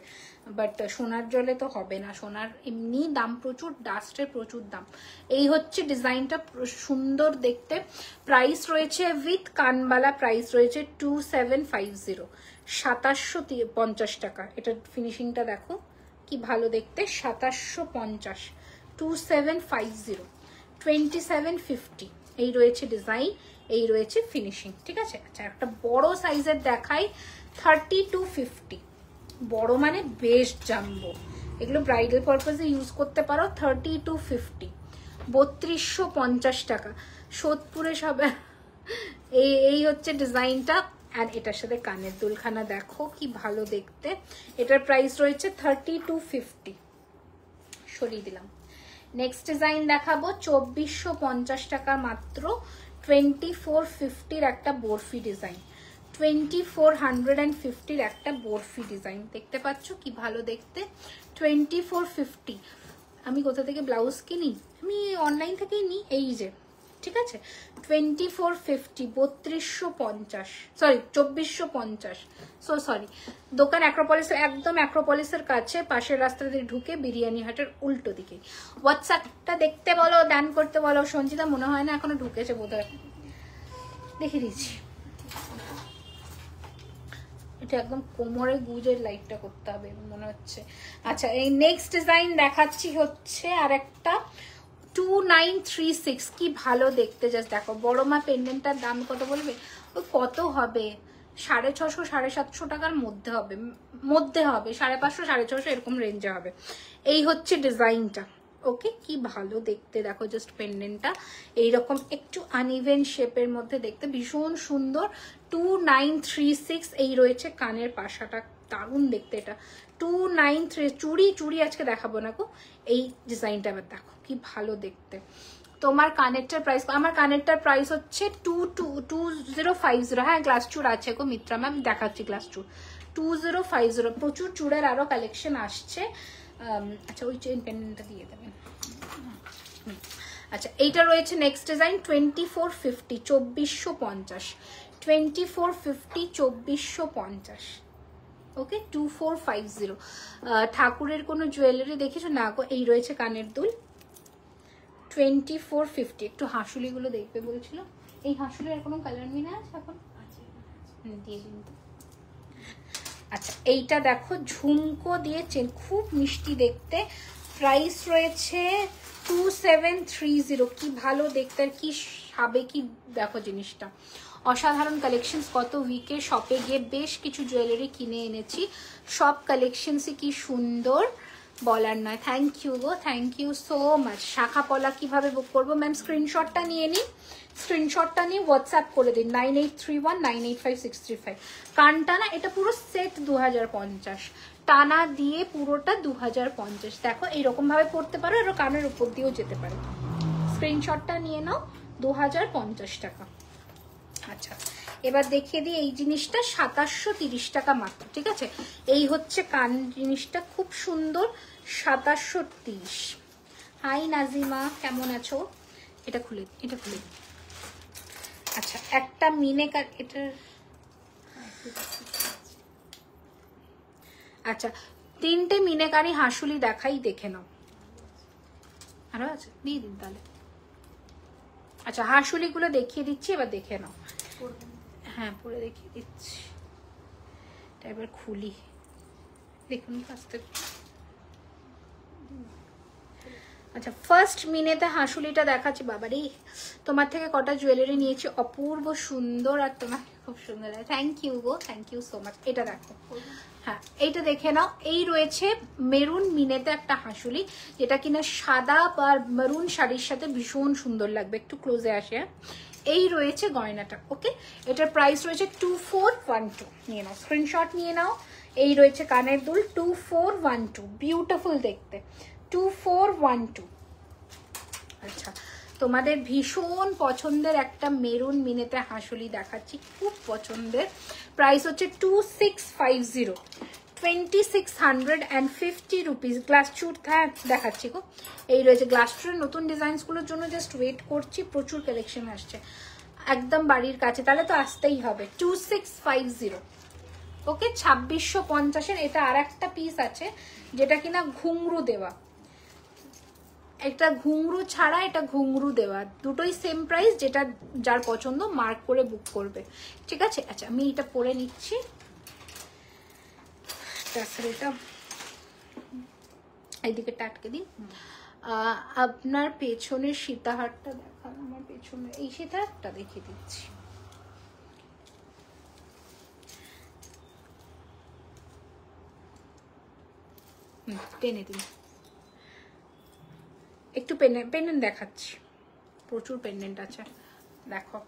বাট সোনার জলে তো হবে না, সোনার এমনি দাম প্রচুর, ডাস্টের প্রচুর দাম। এই হচ্ছে ডিজাইনটা, সুন্দর দেখতে। প্রাইস রয়েছে উইথ কানবালা, প্রাইস রয়েছে 2750, 2750 টাকা। এটার ফিনিশিংটা দেখো কি ভালো দেখতে, 2750, 2750, 2750 এই রয়েছে ডিজাইন, এই রয়েছে ফিনিশিং, ঠিক আছে। আচ্ছা একটা বড় সাইজের দেখাই, 3250, বড় মানে বেশ জাম্বো, এগুলো ব্রাইডাল পারপাসে ইউজ করতে পারো। 3250, 3250 টাকা। সোদপুরে সবে এই হচ্ছে ডিজাইনটা, আর এটার সাথে কানের দুলখানা দেখো কি ভালো দেখতে। এটার প্রাইস রয়েছে 3250, সরিয়ে দিলাম। নেক্সট ডিজাইন দেখাবো 2450 টাকা মাত্র, 2450-র একটা বরফি ডিজাইন, 2450-র একটা বরফি ডিজাইন, দেখতে পাচ্ছ কি ভালো দেখতে। 2450, আমি কোথা থেকে ব্লাউজ কিনি, আমি অনলাইন থেকেই নিই, এই যে, ঠিক আছে। 2450, 3250, সরি 2450, সরি, দোকান অ্যাক্রোপলিসের, একদম অ্যাক্রোপলিসের কাছে, পাশের রাস্তা দিয়ে ঢুকে বিরিয়ানি হাটের উল্টো দিকে। হোয়াটসঅ্যাপটা দেখতে বলো, দান করতে বলো। সঞ্চিতা মনে হয় না এখনো ঢুকেছে, বোধহয়, দেখে দিচ্ছি। এটা একদম কোমরে গুজের লাইটটা করতে হবে মনে হচ্ছে। আচ্ছা এই নেক্সট ডিজাইন দেখাচ্ছি হচ্ছে আর একটা 2936, কি ভালো দেখতে, জাস্ট দেখো। বড় মা পেন্ডেন্টটার দাম কত বলবে, ও কত হবে, 650 750 টাকার মধ্যে হবে, 550 650 এরকম রেঞ্জে হবে। এই হচ্ছে ডিজাইনটা, ওকে, কি ভালো দেখতে দেখো, জাস্ট পেন্ডেন্টটা এইরকম একটু আনইভেন শেপের মধ্যে দেখতে ভীষণ সুন্দর। 2936, এই রয়েছে কানের পাশাটা, দারুণ দেখতে এটা। 293, চুড়ি আজকে দেখাবো না গো, এই ডিজাইনটা আবার দেখো কি ভালো দেখতে। তোমার কানেরটার প্রাইস, আমার কানেরটার প্রাইস হচ্ছে 2050। হ্যাঁ গ্লাস চুড় আছে গো মিত্রা ম্যাম, দেখাচ্ছি গ্লাস চুড় 2050। প্রচুর চুড়ের আরো কালেকশন আসছে। আচ্ছা ওই চেইন পেন্ডেন্টটা দিয়ে দেবেন। আচ্ছা এইটা রয়েছে নেক্সট ডিজাইন 2450, 2450, 2450, 2450, ওকে 2450। ঠাকুরের কোনো জুয়েলারি দেখেছো না গো, এই রয়েছে কানের দুল 2450। একটু হাঁসুলিগুলো দেখবে বলছিল, এই হাঁসুলি আর কোনো কালার মিনে আছে এখন, দিয়ে দিন। আচ্ছা এইটা দেখো ঝুমকো দিয়ে চেন, খুব মিষ্টি দেখতে, প্রাইস রয়েছে 2730, কি ভালো দেখতে আর কি সাবে, কি দেখো জিনিসটা অসাধারণ কালেকশনস। কত উইকে শপে গিয়ে বেশ কিছু জুয়েলারি কিনে এনেছি, সব কালেকশনসই কি সুন্দর বলার নয়। থ্যাংক ইউ গো, থ্যাংক ইউ সো মাচ। শাখা পলা কিভাবে বুক করবো ম্যাম, স্ক্রিনশটটা নিয়ে নিই, স্ক্রিনশটটা নিয়ে হোয়াটসঅ্যাপ করে দিন 9831985635। কানটা না এটা পুরো সেট 2050, টানা দিয়ে পুরোটা 2050। দেখো এইরকম ভাবে পড়তে পারো, আর কানের উপর দিয়েও যেতে পারে। স্ক্রিনশটটা নিয়ে নাও, 2050 টাকা। আচ্ছা এবার দেখিয়ে দিই এই জিনিসটা 2730 টাকা মাত্র, ঠিক আছে। এই হচ্ছে কান জিনিসটা, খুব সুন্দর, 2730। হাই নাজিমা, কেমন আছো? এটা খুলে দিই। আচ্ছা একটা মিনেকার, এটার আচ্ছা 3টে মিনেকারি হাঁসুলি দেখাই, দেখে নাও। আরো আছে, দিয়ে দিন তাহলে। আচ্ছা হাঁসুলিগুলো দেখিয়ে দিচ্ছি, এবার দেখে নাও। হ্যাঁ পরে দেখিয়ে দিচ্ছি, এবার খুলি, দেখুন ফার্স্টে। আচ্ছা ফার্স্ট মিনেতে হাঁসুলিটা দেখাচ্ছি। বাবারে তোমার থেকে কটা জুয়েলারি নিয়েছি, অপূর্ব সুন্দর, আর তোমার খুব সুন্দর লাগে। থ্যাংক ইউ গো, থ্যাংক ইউ সো মাচ। এটা দেখো, হ্যাঁ এইটা দেখে নাও। এই রয়েছে মেরুন মিনেতে একটা হাঁসুলি, যেটা কিনা সাদা বা মেরুন শাড়ির সাথে ভীষণ সুন্দর লাগবে। একটু ক্লোজে আসে। এই রয়েছে গয়নাটা, ওকে, এটার প্রাইস রয়েছে 2412। নিয়ে নাও, স্ক্রিনশট নিয়ে নাও। এই রয়েছে কানের দুল 2412, বিউটিফুল দেখতে 2412। আচ্ছা তোমাদের ভীষণ পছন্দের একটা মেরুন মিনেতে হাঁসুলি দেখাচ্ছি, খুব পছন্দের। প্রাইস হচ্ছে 2650, 2650 রুপিস। গ্লাস চুট, হ্যাঁ দেখাচ্ছি গো। এই রয়েছে গ্লাস চুটের নতুন ডিজাইনসগুলোর জন্য জাস্ট ওয়েট করছি, প্রচুর কালেকশন আসছে একদম বাড়ির কাছে, তাহলে তো আসতেই হবে। 2650, ওকে 2650-এর। এটা আর একটা পিস আছে যেটা কিনা ঘুংরু দেওয়া, একটা ঘুংরু ছাড়া এটা ঘুংরু দেওয়া, দুটোই সেম প্রাইস। যেটা যার পছন্দ মার্ক করে বুক করবে, ঠিক আছে। আচ্ছা আমি এটা পরে নিচ্ছি। এটা এইদিকে টাটকে দিন। আপনার পেছনের সীতাহারটা দেখান, আমার পেছনে এই সীতাহারটা দেখিয়ে দিচ্ছি। টেনে দিন একটু, পেন্ডেন্ট দেখাচ্ছি, প্রচুর পেন্ডেন্ট আছে देखो।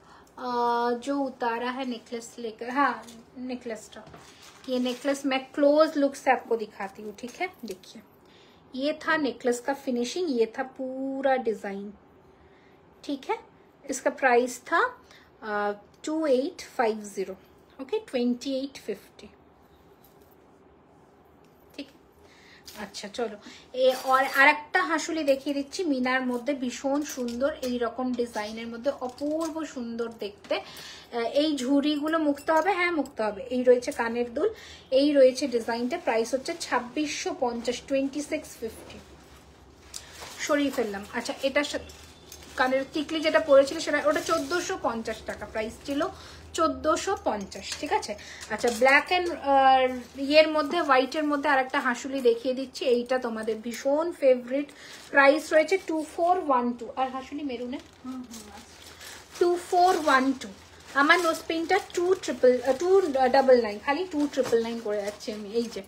जो उतारा है नेकलेस लेकर, हाँ नेकलेसटा, ये नेकलेस मैं क्लोज लुक से आपको दिखाती हूँ, ठीक है। देखिए ये था नेकलेस का फिनिशिंग, ये था पूरा डिजाइन, ठीक है। इसका प्राइस था 2850, ओके 2850, আচ্ছা চলো আর আরেকটা হাসুলি দেখিয়ে দিচ্ছি মিনার মধ্যে, ভীষণ সুন্দর এই রকম ডিজাইনের মধ্যে, অপূর্ব সুন্দর দেখতে। এই ঝুড়িগুলো মুক্ত হবে, হ্যাঁ মুক্ত হবে। এই রয়েছে কানের দুল, এই রয়েছে ডিজাইনটা, প্রাইস হচ্ছে 2650, 2650 সরিয়ে ফেললাম। আচ্ছা এটা কানের টিকলি যেটা পড়েছিল সেটা, ওটা 1450 টাকা প্রাইস ছিল, 1450, ঠিক আছে। আচ্ছা ব্ল্যাক অ্যান্ড ইয়ের মধ্যে, হোয়াইটের মধ্যে আর একটা হাসুলি দেখিয়ে দিচ্ছি, এইটা তোমাদের ভীষণ ফেভারিট, প্রাইস রয়েছে 2412। আর হাসুলি মেরুনে 2412। আমার নোজপিনটা 299, খালি 2999 করে যাচ্ছে আমি, এই যে,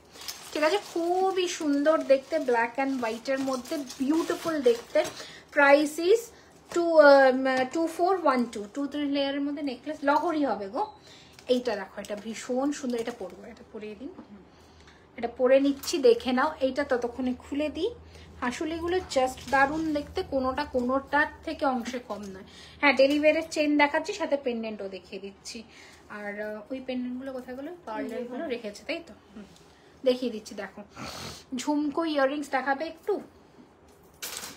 ঠিক আছে। খুবই সুন্দর দেখতে, ব্ল্যাক অ্যান্ড হোয়াইটের মধ্যে, বিউটিফুল দেখতে। Price is 2412। 2-3 লেয়ারের মধ্যে নেকলেস, লহরি হবে গো। এইটা দেখো, এটা ভীষণ সুন্দর, এটা পরবো, এটা পরিয়ে দিন, এটা পরে নিচ্ছি, দেখে নাও। এইটা ততক্ষণে খুলে দিই। হাসুলিগুলো জাস্ট দারুণ দেখতে, কোনোটার থেকে অংশে কম নয়। হ্যাঁ ডেলিভারের চেন দেখাচ্ছি, সাথে পেন্ডেন্টও দেখিয়ে দিচ্ছি। আর ওই পেন্ডেন্টগুলো কোথায় গেলো, পার্লারগুলো রেখেছে তাই তো, দেখিয়ে দিচ্ছি। দেখো ঝুমকো ইয়াররিংস দেখাবে একটু,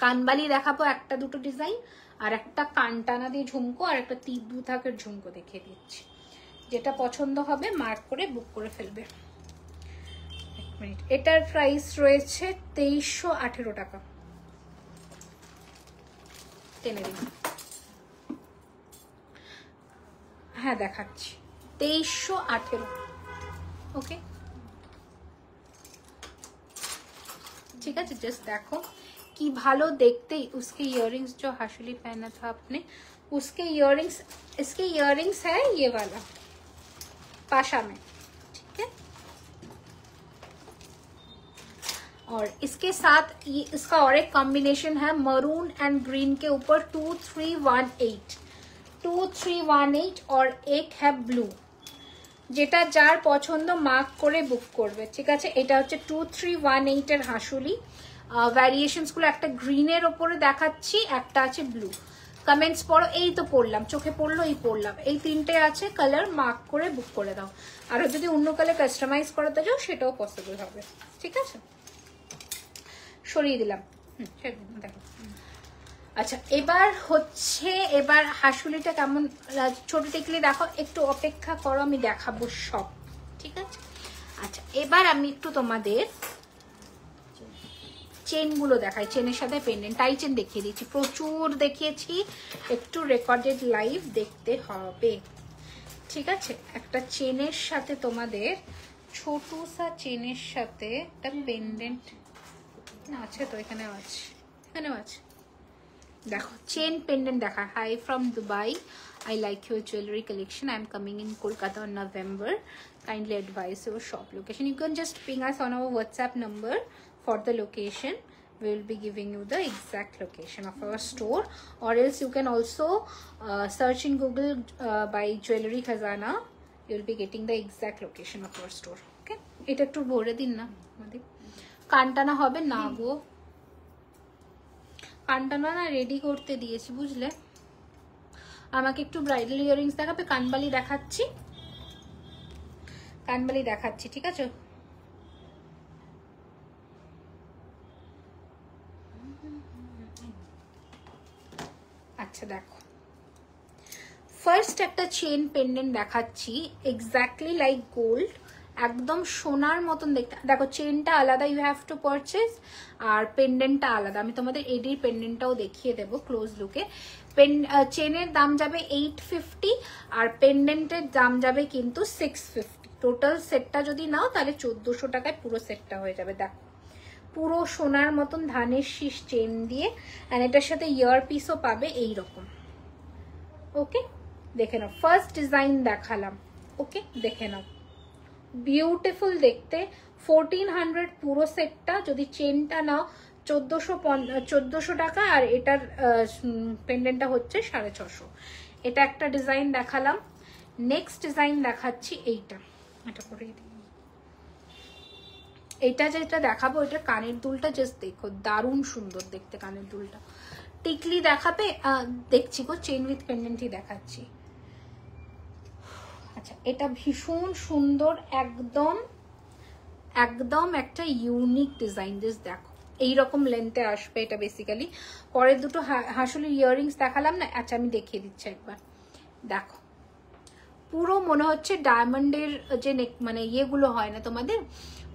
কানবালি দেখাবো একটা দুটো ডিজাইন, আর একটা কানটানা দিয়ে ঝুমকো, আর একটা 3 থাকের ঝুমকো দেখিয়ে দিচ্ছি। যেটা পছন্দ হবে মার্ক করে বুক করে ফেলবে। এক মিনিট, এটার প্রাইস রয়েছে 2318 টাকা। টেনে দিন, হ্যাঁ দেখাচ্ছি, 2318, ওকে ঠিক আছে। জাস্ট দেখো কি ভালো দেখতে। उसके इयररिंग्स जो हाशुली पहना था आपने, उसके इयररिंग्स, इसके इयररिंग्स है ये वाला पाशा में, ठीक है। और इसके साथ ये इसका और एक कॉम्बिनेशन है मरून एंड ग्रीन के ऊपर 2318 और एक है ब्लू। যেটা যার পছন্দ মার্ক করে বুক করবে, ঠিক আছে। এটা হচ্ছে 2318 এর হাসুলি। ভ্যারিয়েশনস গুলো একটা গ্রিনের ওপরে দেখাচ্ছি, একটা আছে ব্লু। কমেন্টস পড়ো, এই তো পড়লাম, চোখে পড়লো, এই পড়লাম, এই তিনটে আছে কালার, মার্ক করে বুক করে দাও। আরো যদি অন্য কালার কাস্টমাইজ করাতে চাও সেটাও পসিবল হবে, ঠিক আছে। সরিয়ে দিলাম, দেখো। আচ্ছা এবার হচ্ছে, এবার হাসুলিটা কেমন, ছোট টিকলি দেখো, একটু অপেক্ষা করো, আমি দেখাবো সব, ঠিক আছে। আচ্ছা এবার আমি একটু তোমাদের চেনগুলো দেখাই, চেনের সাথে পেন্ডেন্ট, টাই চেন দেখিয়ে দিচ্ছি, প্রচুর দেখিয়েছি, একটু রেকর্ডেড লাইভ দেখতে হবে, ঠিক আছে। একটা চেনের সাথে তোমাদের, ছোট সা চেনের সাথে একটা পেন্ডেন্ট আছে তো, এখানেও আছে, এখানেও আছে, দেখো চেন পেন্ডেন্ট দেখা। High from Dubai, I like your jewelry collection. I am coming in Kolkata on November. Kindly advise your shop location. You can just ping us on our WhatsApp number for the location. We will be giving you the exact location of our store, or else you can also search in Google by Jewelry Khazana. You will be getting the exact location of our store. Okay? এটা একটু ভরে দিন না, কানটানা হবে না গো, কানটানা না ready করতে দিয়েছি বুঝলে। আমাকে একটু ব্রাইডাল ইয়াররিংস দেখাবে, কানবালি দেখাচ্ছি, কানবালি দেখাচ্ছি, ঠিক আছে। আচ্ছা দেখো, ফার্স্ট একটা চেন পেন্ডেন্ট দেখাচ্ছি, এক্স্যাক্টলি লাইক গোল্ড, একদম সোনার মতন দেখতে। দেখো চেনটা আলাদা, ইউ হ্যাভ টু পারচেজ, আর পেন্ডেন্টটা আলাদা। আমি তোমাদের এডির পেন্ডেন্টটাও দেখিয়ে দেবো ক্লোজ লুকে। চেনের দাম যাবে 850 আর পেন্ডেন্টের দাম যাবে কিন্তু 650। টোটাল সেটটা যদি নাও তাহলে 1400 টাকায় পুরো সেটটা হয়ে যাবে। দেখো পুরো সোনার মতন ধানের শীষ চেন দিয়ে, আর এটার সাথে ইয়ার পিসও পাবে এইরকম। ওকে দেখে নাও, ফার্স্ট ডিজাইন দেখালাম। ওকে দেখে নাও, বিউটিফুল দেখতে। 1400 পুরো সেটটা, যদি চেনটা নাও 1400 টাকা, আর এটার পেন্ডেন্টটা হচ্ছে 650। এটা একটা ডিজাইন দেখালাম। নেক্সট ডিজাইন দেখাচ্ছি এইটা, এটা করে দিই। এটা যেটা দেখাবো, এটা কানের দুলটা জাস্ট দেখো, দারুণ সুন্দর দেখতে কানের দুলটা। টিকলি দেখাবে, দেখছি গো, চেন উইথ পেন্ডেন্টই দেখাচ্ছি। আচ্ছা এটা ভীষণ সুন্দর, একদম একদম একটা ইউনিক ডিজাইন। জাস্ট দেখো এইরকম লেন্থে আসবে এটা বেসিক্যালি। পরের দুটো হাসুলি ইয়াররিংস দেখালাম না, আচ্ছা আমি দেখিয়ে দিচ্ছি একবার। দেখো পুরো মনে হচ্ছে ডায়মন্ডের যে মানে ইয়েগুলো হয় না তোমাদের,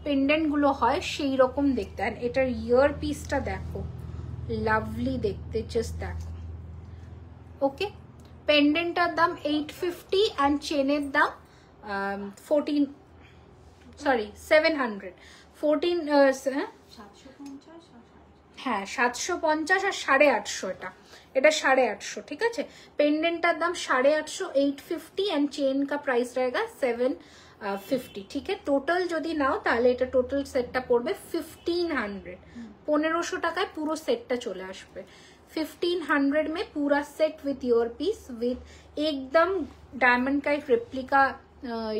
পেন্ডেন্ট গুলো হয় সেই রকম দেখতে। আর এটার ইয়ার পিসটা দেখো, লাভলি দেখতে, জাস্ট দেখো। ওকে পেন্ডেন্টটার দাম 850 অ্যান্ড চেনের দাম 700। 14 হ্যাঁ 750 আর 850। এটা 850, ঠিক আছে। पेंडेंट दाम 850, 850 एंड चेन का प्राइस रहेगा 750, ठीक है। टोटल যদি নাও তাহলে এটা টোটাল সেটটা পড়বে 1500। 1500 টাকায় পুরো সেটটা চলে আসবে। 1500 में पूरा set with ear piece with एकदम डायमंड का एक रेप्लिका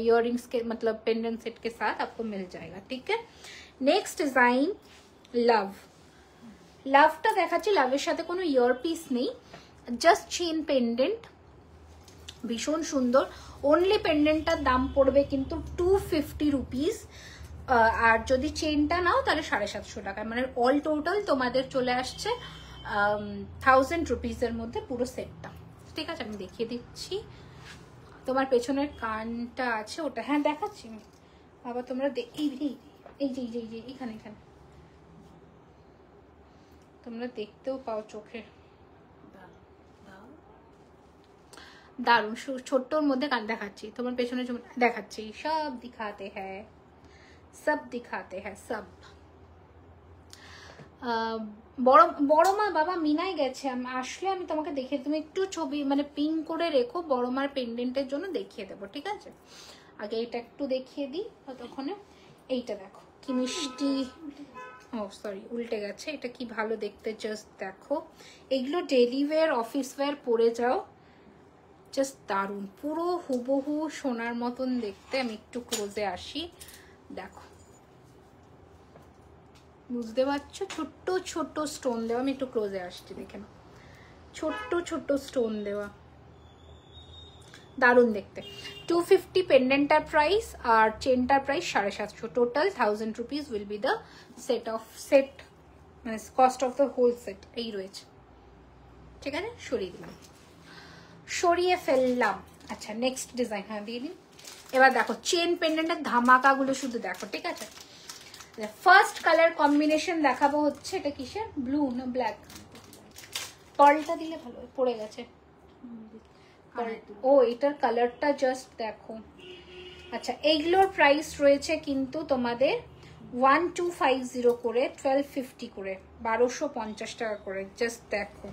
इयररिंग्स के मतलब पेंडेंट सेट के साथ आपको मिल जाएगा, ठीक है। Next design love. লাভটা দেখাচ্ছি, লাভের সাথে কোনো ইয়ার পিস নেই, জাস্ট চেন পেন্ডেন্ট, ভীষণ সুন্দর। অনলি পেন্ডেন্টটার দাম পড়বে কিন্তু 250 রুপিস, আর যদি চেনটা নাও তাহলে 750 টাকা, মানে অল টোটাল তোমাদের চলে আসছে 1000 রুপিসের মধ্যে পুরো সেটটা, ঠিক আছে। আমি দেখিয়ে দিচ্ছি, তোমার পেছনের কানটা আছে ওটা, হ্যাঁ দেখাচ্ছি বাবা, তোমরা এই যে এখানে এখানে তোমরা দেখতেও পাও চোখে, দারুণ ছোট্টর মধ্যে কান দেখাচ্ছি, তোমার পেছনে দেখাচ্ছি, সব দিখাতে হ্যাঁ, সব দিখাতে হ্যাঁ সব। বড় মা বাবা মিনাই গেছে, আসলে আমি তোমাকে দেখিয়ে, তুমি একটু ছবি মানে পিং করে রেখো, বড় মার পেন্ডেন্টের জন্য দেখিয়ে দেবো, ঠিক আছে। আগে এটা একটু দেখিয়ে দিই ততক্ষণে। এইটা দেখো কি মিষ্টি, ও সরি উল্টে গেছে, এটা কি ভালো দেখতে, জাস্ট দেখো। এগুলো ডেইলি ওয়্যার অফিস ওয়্যার পরে যাও, জাস্ট দারুণ, পুরো হুবহু সোনার মতন দেখতে। আমি একটু ক্লোজে আসি, দেখো বুঝতে পারছো, ছোট্ট ছোট্ট স্টোন দেওয়া। আমি একটু ক্লোজে আসছি, দেখে নাও, ছোট্ট ছোট্ট স্টোন দেওয়া, দারুণ দেখতে। 250 পেন্ডেন্টার প্রাইস আর চেনটার price 750। Total 1000 rupees will be the set মানে cost of the whole set. এই রয়েছে, ঠিক আছে। সরিয়ে দিলাম, সরিয়ে ফেললাম। আচ্ছা নেক্সট ডিজাইন, হ্যাঁ দিয়ে দিন। এবার দেখো চেন পেন্ডেন্টের ধামাকাগুলো শুধু দেখো, ঠিক আছে। ফার্স্ট কালার কম্বিনেশন দেখাবো হচ্ছে, এটা কিসের, ব্লু না ব্ল্যাক, পার্লটা দিলে ভালো, পড়ে গেছে। ও এটার কালারটা জাস্ট দেখো। আচ্ছা এইগুলোর প্রাইস রয়েছে কিন্তু তোমাদের 1250 করে, 1250 করে, 1250 টাকা করে। জাস্ট দেখো,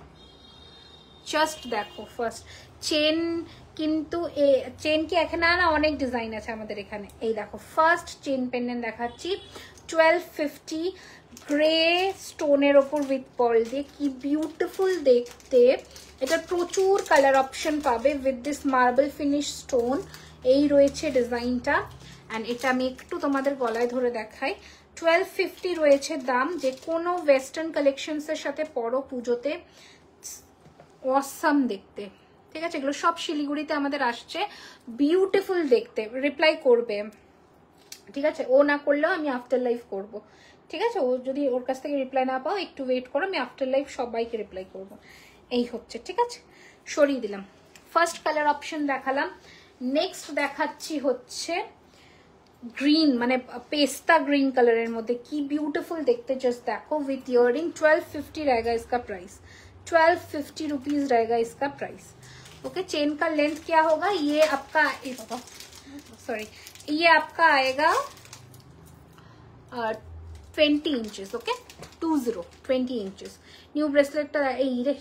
জাস্ট দেখো। ফার্স্ট চেন কিন্তু চেন কি এখানে না, অনেক ডিজাইন আছে আমাদের এখানে। এই দেখো ফার্স্ট চেন পেন্ডেন্ট দেখাচ্ছি, 1250 গ্রে স্টোনের ওপর উইথ পার্ল দিয়ে, কি বিউটিফুল দেখতে। এটা প্রচুর কালার অপশন পাবে with this marble finish stone. এই রয়েছে ডিজাইনটা, অ্যান্ড এটা আমি একটু তোমাদের গলায় ধরে দেখাই। 1250 রয়েছে দাম, যে কোনো ওয়েস্টার্ন কালেকশনসের সাথে পরো পুজোতে, অসাম দেখতে, ঠিক আছে। এগুলো সব শিলিগুড়িতে আমাদের আসছে, বিউটিফুল দেখতে। রিপ্লাই করবে, ঠিক আছে, ও না করলেও আমি আফটার লাইফ করব, ঠিক আছে। ও যদি ওর কাছ থেকে রিপ্লাই না পাও একটু ওয়েট করো, আমি আফটার লাইফ সবাইকে রিপ্লাই করব। এই হচ্ছে, ঠিক আছে, সরিয়ে দিলাম। ফার্স্ট কালার অপশন দেখালাম। নেক্সট দেখাচ্ছি হচ্ছে গ্রিন মানে पेस्ता ग्रीन कलर मध्य की ब्यूटीफुल देखते जस्ट देखो विथ इयरिंग 1250 रहेगा इसका प्राइस 1250 रुपीज रहेगा इसका प्राइस ओके चेन का लेंथ क्या होगा ये आपका सॉरी ये आपका आएगा 20 इंचेस ओके 20 इंचेस নিউ ব্রেসলেটটা এই রে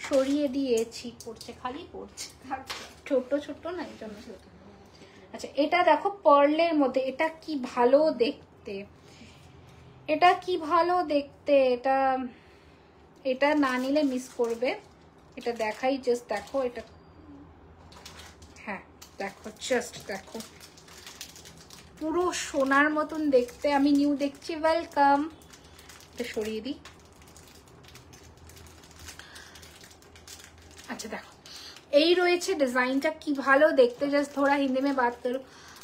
সরিয়ে দিয়েছি পড়ছে খালি পড়ছে ছোট ছোট না এই জন্য আচ্ছা এটা দেখো পার্লের মধ্যে এটা কি ভালো দেখতে এটা এটা না নিলে মিস করবে এটা দেখাই জাস্ট দেখো এটা হ্যাঁ দেখো জাস্ট দেখো পুরো সোনার মতন দেখতে আমি নিউ দেখছি ওয়েলকাম এটা সরিয়ে দিই अच्छा देखो यही रोए डिजाइन टा की भालो देखते जस्ट थोड़ा हिंदी में बात करूं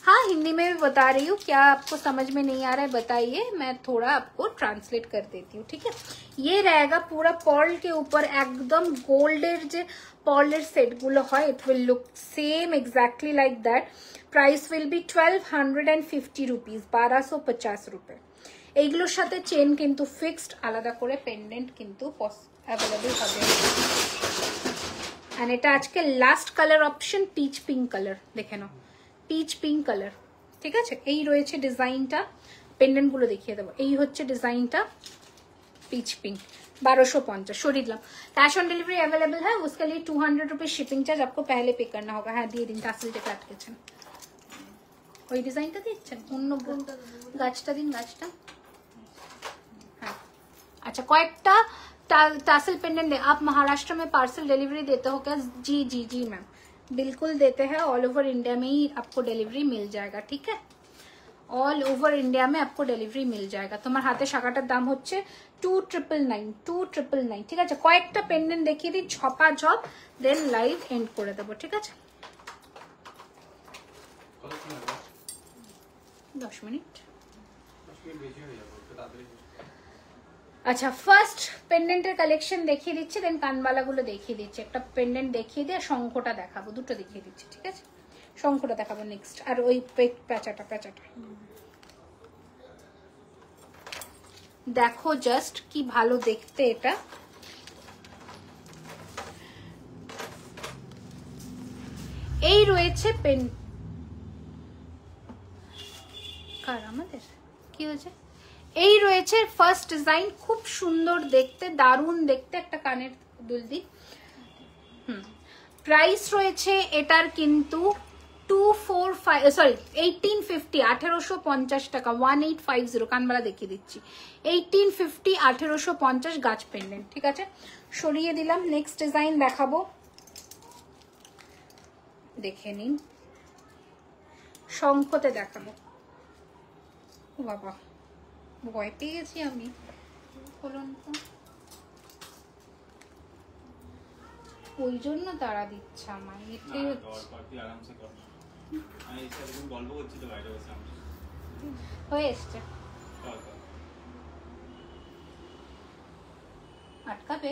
हाँ हिंदी में भी बता रही हूँ क्या आपको समझ में नहीं आ रहा है बताइए मैं थोड़ा आपको ट्रांसलेट कर देती हूँ ठीक है ये रहेगा पूरा पर्ल के ऊपर एकदम गोल्डर जो पर्लर सेट गुलो है it will look same exactly like that price will be 1250 rupees 1250 रुपए এইগুলোর সাথে চেন কিন্তু ফিক্সড আলাদা করে পেন্ডেন্ট কিন্তু अवेलेबल হবে एंड এটা আজকে last colour option pitch pink colour দেখে নাও পিচ পিঙ্ক কালার ঠিক আছে এই রয়েছে ডিজাইনটা পেন্ডেন্ট গুলো দেখিয়ে দেব এই হচ্ছে ডিজাইনটা পিচ পিঙ্ক 1250 छोड़ दिला कैश ऑन डिलीवरी अवेलेबल है उसके लिए 200 रुपीज शिपिंग चार्ज आपको पहले पे करना होगा हाँ दिए दिन टासिल टेके আটকেছেন ওই ডিজাইনটা দিচ্ছেন অন্য গাছটা দিন গাছটা হ্যাঁ আচ্ছা কয়েকটা टासल पेंडेंट दे आप महाराष्ट्र में पार्सल डिलीवरी देते हो क्या जी जी जी मैम बिल्कुल देते हैं ऑल ओवर इंडिया में ही आपको डिलीवरी मिल जाएगा ठीक है ऑल ओवर इंडिया में आपको डिलीवरी मिल जाएगा तुम्हारे हाथे शाखाटार दाम होच्छे 2999 ठीक है कয়েকটা पेंडेंट देखिए दी छपा झप देन लाइव एंड करे देबो ठीक है 10 मिनट अच्छा फार्स्ट पेंडेंटर कलेक्शन देखिए दिच्छे देन कानबाला गुलो देखिए दिच्छे एक पेंडेंट देखिए दिए शंखटा देखाबो दुटो देखिए दिच्छे ठीक है शंखटा देखाबो नेक्स्ट और ओई पैचाटा देखो जस्ट की भालो देखते एटा এই রয়েছে পেন কার আমাদের কি হয়েছে এই রয়েছে ফার্স্ট ডিজাইন খুব সুন্দর দেখতে দারুণ দেখতে একটা কানের দুল দি প্রাইস রয়েছে এটার কিন্তু 245 সরি 1850 1850 টাকা 1850 কানবালা দেখিয়ে দিচ্ছি 1850 1850 গাছ পেন্ডেন্ট ঠিক আছে সরিয়ে দিলাম নেক্সট ডিজাইন দেখাবো দেখে নিন শঙ্খতে দেখাবো ও বাবা ভয় পেয়ে গেছি আমি বলুন তো ওই জন্য তারা দিচ্ছে আমায় এটাই হয়ে এসছে আটকাবে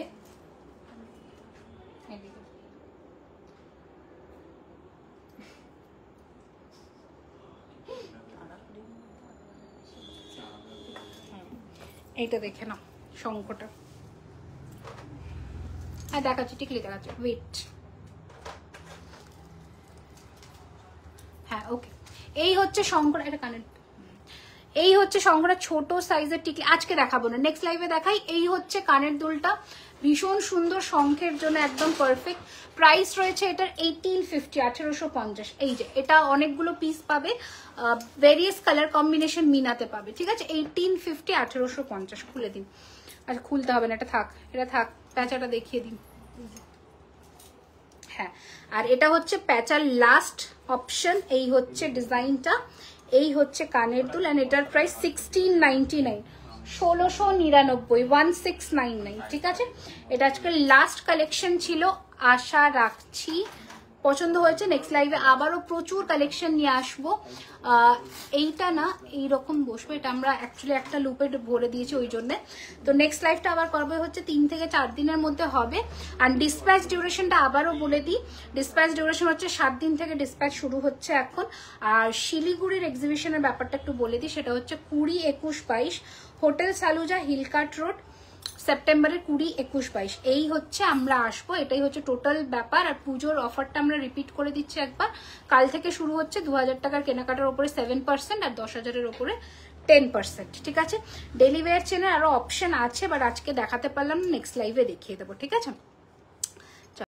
এইটা দেখে নাও শঙ্খটা আর দেখাচ্ছি টিকলি দেখাচ্ছি ওয়েট হ্যাঁ ওকে এই হচ্ছে শঙ্খটা এটা কানের এই হচ্ছে শঙ্খটা ছোট সাইজের টিকলি আজকে দেখাবো না নেক্সট লাইভে দেখাই এই হচ্ছে কানের দুলটা ভীষণ সুন্দর শঙ্খের জন্য একদম পারফেক্ট প্রাইস রয়েছে এটার 1850 1850 এই যে এটা অনেকগুলো পিস পাবে ভেরিয়াস কালার কম্বিনেশন মিনাতে পাবে ঠিক আছে 1850 1850 খুলে দিন আচ্ছা খুলতে হবে না এটা থাক প্যাচাটা দেখিয়ে দিন হ্যাঁ আর এটা হচ্ছে প্যাচার লাস্ট অপশন এই হচ্ছে ডিজাইনটা এই হচ্ছে কানের দুল এন্ড এটার প্রাইস 1699 1699 1699 ঠিক আছে এটা আজকে লাস্ট কালেকশন ছিল আশা রাখছি পছন্দ হয়েছে নেক্সট লাইভে আবারও প্রচুর কালেকশন নিয়ে আসবো। এইটা না এইরকম বসবে, এটা আমরা অ্যাকচুয়ালি একটা লুপে ভরে দিয়েছি ওই জন্য। তো নেক্সট লাইভটা আবার করবে হচ্ছে 3 থেকে 4 দিনের মধ্যে হবে। আর ডিসপ্যাচ ডিউরেশনটা আবারও বলে দিই, ডিসপ্যাচ ডিউরেশন হচ্ছে 7 দিন থেকে ডিসপ্যাচ শুরু হচ্ছে এখন। আর শিলিগুড়ির এক্সিবিশনের ব্যাপারটা একটু বলে দিই, সেটা হচ্ছে 20, 21, 22 হোটেল সালুজা হিলকাট রোড, সেপ্টেম্বরের 20, 21, 22 এই হচ্ছে আমরা আসবো। এটাই হচ্ছে টোটাল ব্যাপার। আর পুজোর অফারটা আমরা রিপিট করে দিচ্ছি একবার, কাল থেকে শুরু হচ্ছে 2000 টাকার কেনাকাটার উপরে 7% আর 10,000-এর উপরে 10%। ঠিক আছে, ডেলি ওয়্যার চেনের আরো অপশন আছে, বাট আজকে দেখাতে পারলাম, নেক্সট লাইভে দেখিয়ে দেবো। ঠিক আছে।